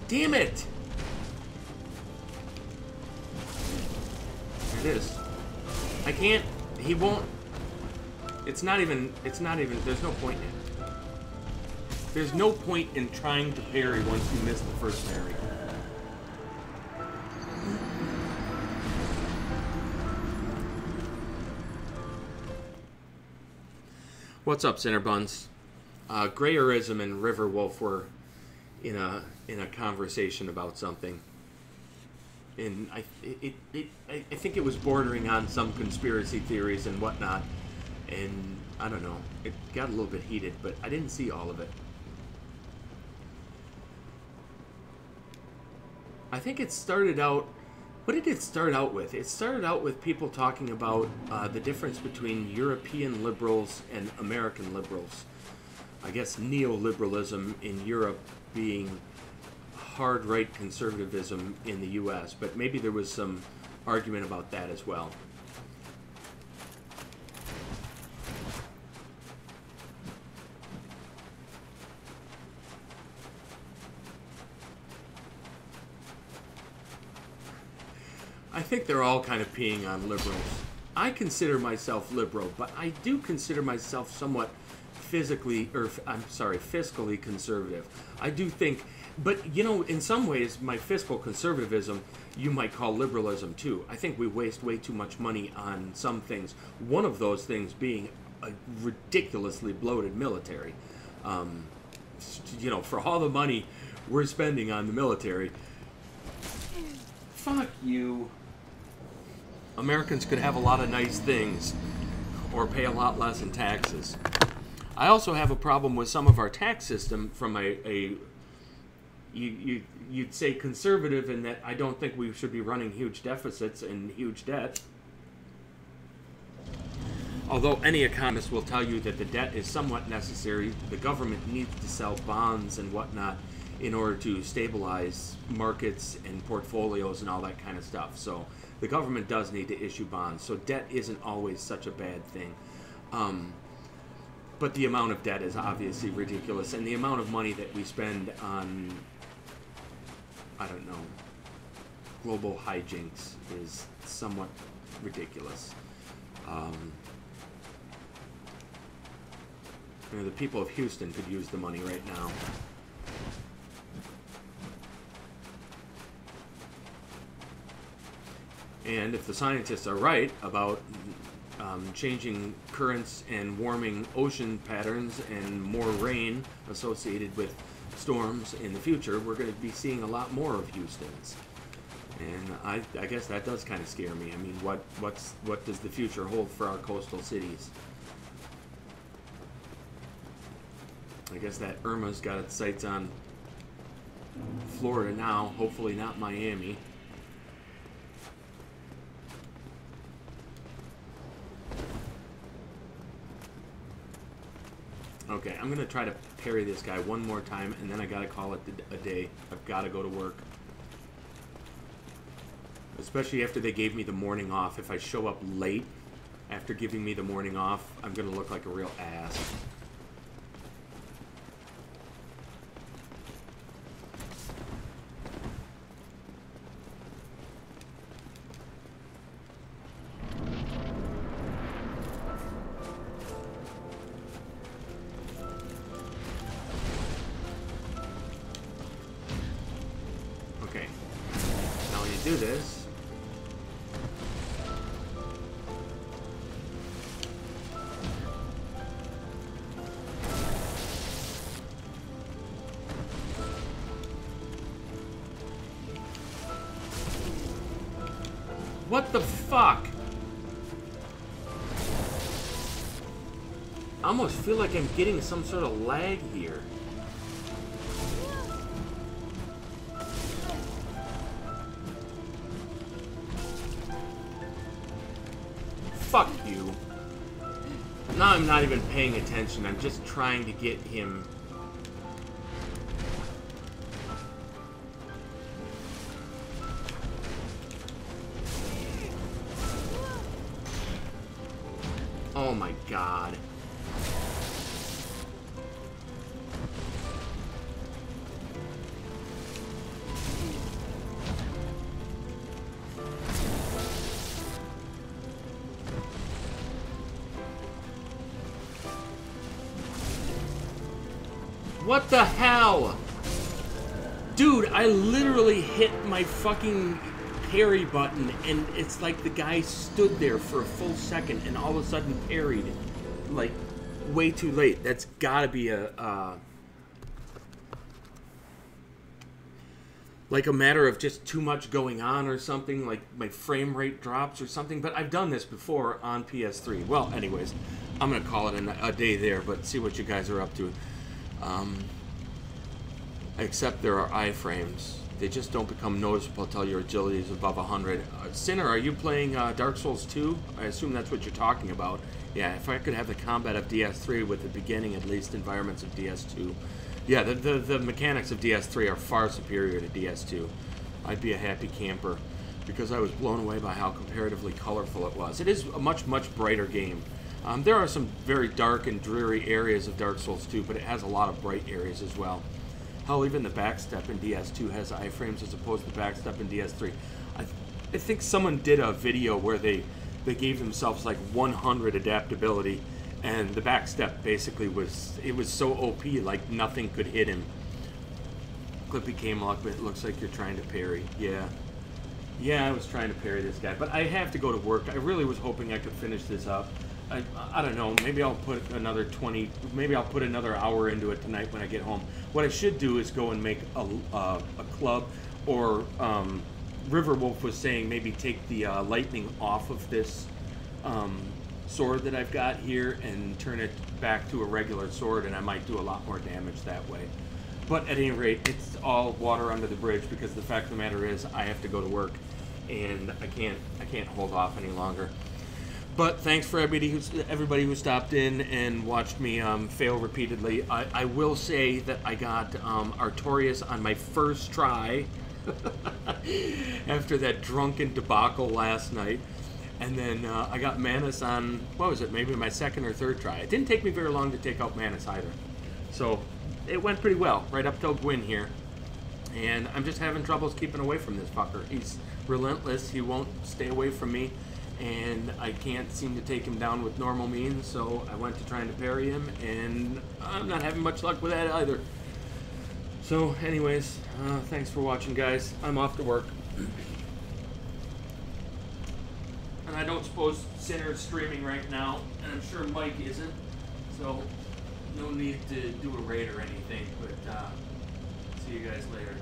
Damn it! There it is. I can't, he won't, it's not even, there's no point in it. There's no point in trying to parry once you miss the first parry. What's up, Cinderbuns? Greyerism and Riverwolf were in a conversation about something, and I think it was bordering on some conspiracy theories and whatnot, and I don't know, it got a little bit heated, but I didn't see all of it. I think it started out, what did it start out with? It started out with people talking about the difference between European liberals and American liberals. I guess neoliberalism in Europe being hard right conservatism in the U.S., but maybe there was some argument about that as well. I think they're all kind of peeing on liberals. I consider myself liberal, but I do consider myself somewhat fiscally conservative. I do think, but you know, in some ways, my fiscal conservatism, you might call liberalism too. I think we waste way too much money on some things. One of those things being a ridiculously bloated military. You know, for all the money we're spending on the military, fuck you. Americans could have a lot of nice things or pay a lot less in taxes. I also have a problem with some of our tax system from you'd say conservative, in that I don't think we should be running huge deficits and huge debt. Although any economist will tell you that the debt is somewhat necessary, the government needs to sell bonds and whatnot in order to stabilize markets and portfolios and all that kind of stuff. So the government does need to issue bonds. So debt isn't always such a bad thing. But the amount of debt is obviously ridiculous, and the amount of money that we spend on, I don't know, global hijinks is somewhat ridiculous. You know, the people of Houston could use the money right now. And if the scientists are right about changing currents and warming ocean patterns and more rain associated with storms in the future, we're going to be seeing a lot more of Houstons. And I guess that does kind of scare me. I mean, what does the future hold for our coastal cities? I guess that Irma's got its sights on Florida now, hopefully not Miami. Okay, I'm gonna try to parry this guy one more time, and then I gotta call it a day. I've gotta go to work. Especially after they gave me the morning off. If I show up late after giving me the morning off, I'm gonna look like a real ass. Okay. Now when you do this, what the fuck? I almost feel like I'm getting some sort of lag here. Fuck you. Now I'm not even paying attention. I'm just trying to get him. Oh my god. What the hell? Dude, I literally hit my fucking parry button, and it's like the guy stood there for a full second and all of a sudden parried. Like, way too late. That's gotta be like a matter of just too much going on or something, like my frame rate drops or something. But I've done this before on PS3. Well, anyways, I'm gonna call it a day there, but see what you guys are up to. Except there are iframes. They just don't become noticeable until your agility is above 100. Cinder, are you playing Dark Souls 2? I assume that's what you're talking about. Yeah, if I could have the combat of DS3 with the beginning, at least, environments of DS2. Yeah, the mechanics of DS3 are far superior to DS2. I'd be a happy camper because I was blown away by how comparatively colorful it was. It is a much, much brighter game. There are some very dark and dreary areas of Dark Souls 2, but it has a lot of bright areas as well. Hell, even the backstep in DS2 has iframes as opposed to the backstep in DS3. I think someone did a video where they gave themselves like 100 adaptability, and the backstep basically was so OP, like nothing could hit him. Clippy came up, but it looks like you're trying to parry. Yeah, I was trying to parry this guy, but I have to go to work. I really was hoping I could finish this up. I don't know, maybe I'll put another 20, maybe I'll put another hour into it tonight when I get home. What I should do is go and make a club, or Riverwolf was saying maybe take the lightning off of this sword that I've got here and turn it back to a regular sword, and I might do a lot more damage that way. But at any rate, it's all water under the bridge, because the fact of the matter is I have to go to work, and I can't hold off any longer. But thanks for everybody who stopped in and watched me fail repeatedly. I will say that I got Artorias on my first try after that drunken debacle last night. And then I got Manus on, what was it, maybe my second or third try. It didn't take me very long to take out Manus either. So it went pretty well, right up till Gwyn here. And I'm just having troubles keeping away from this fucker. He's relentless, he won't stay away from me. And I can't seem to take him down with normal means, so I went to trying to parry him, and I'm not having much luck with that either. So, anyways, thanks for watching, guys. I'm off to work. And I don't suppose Cinder's streaming right now, and I'm sure Mike isn't, so no need to do a raid or anything, but see you guys later.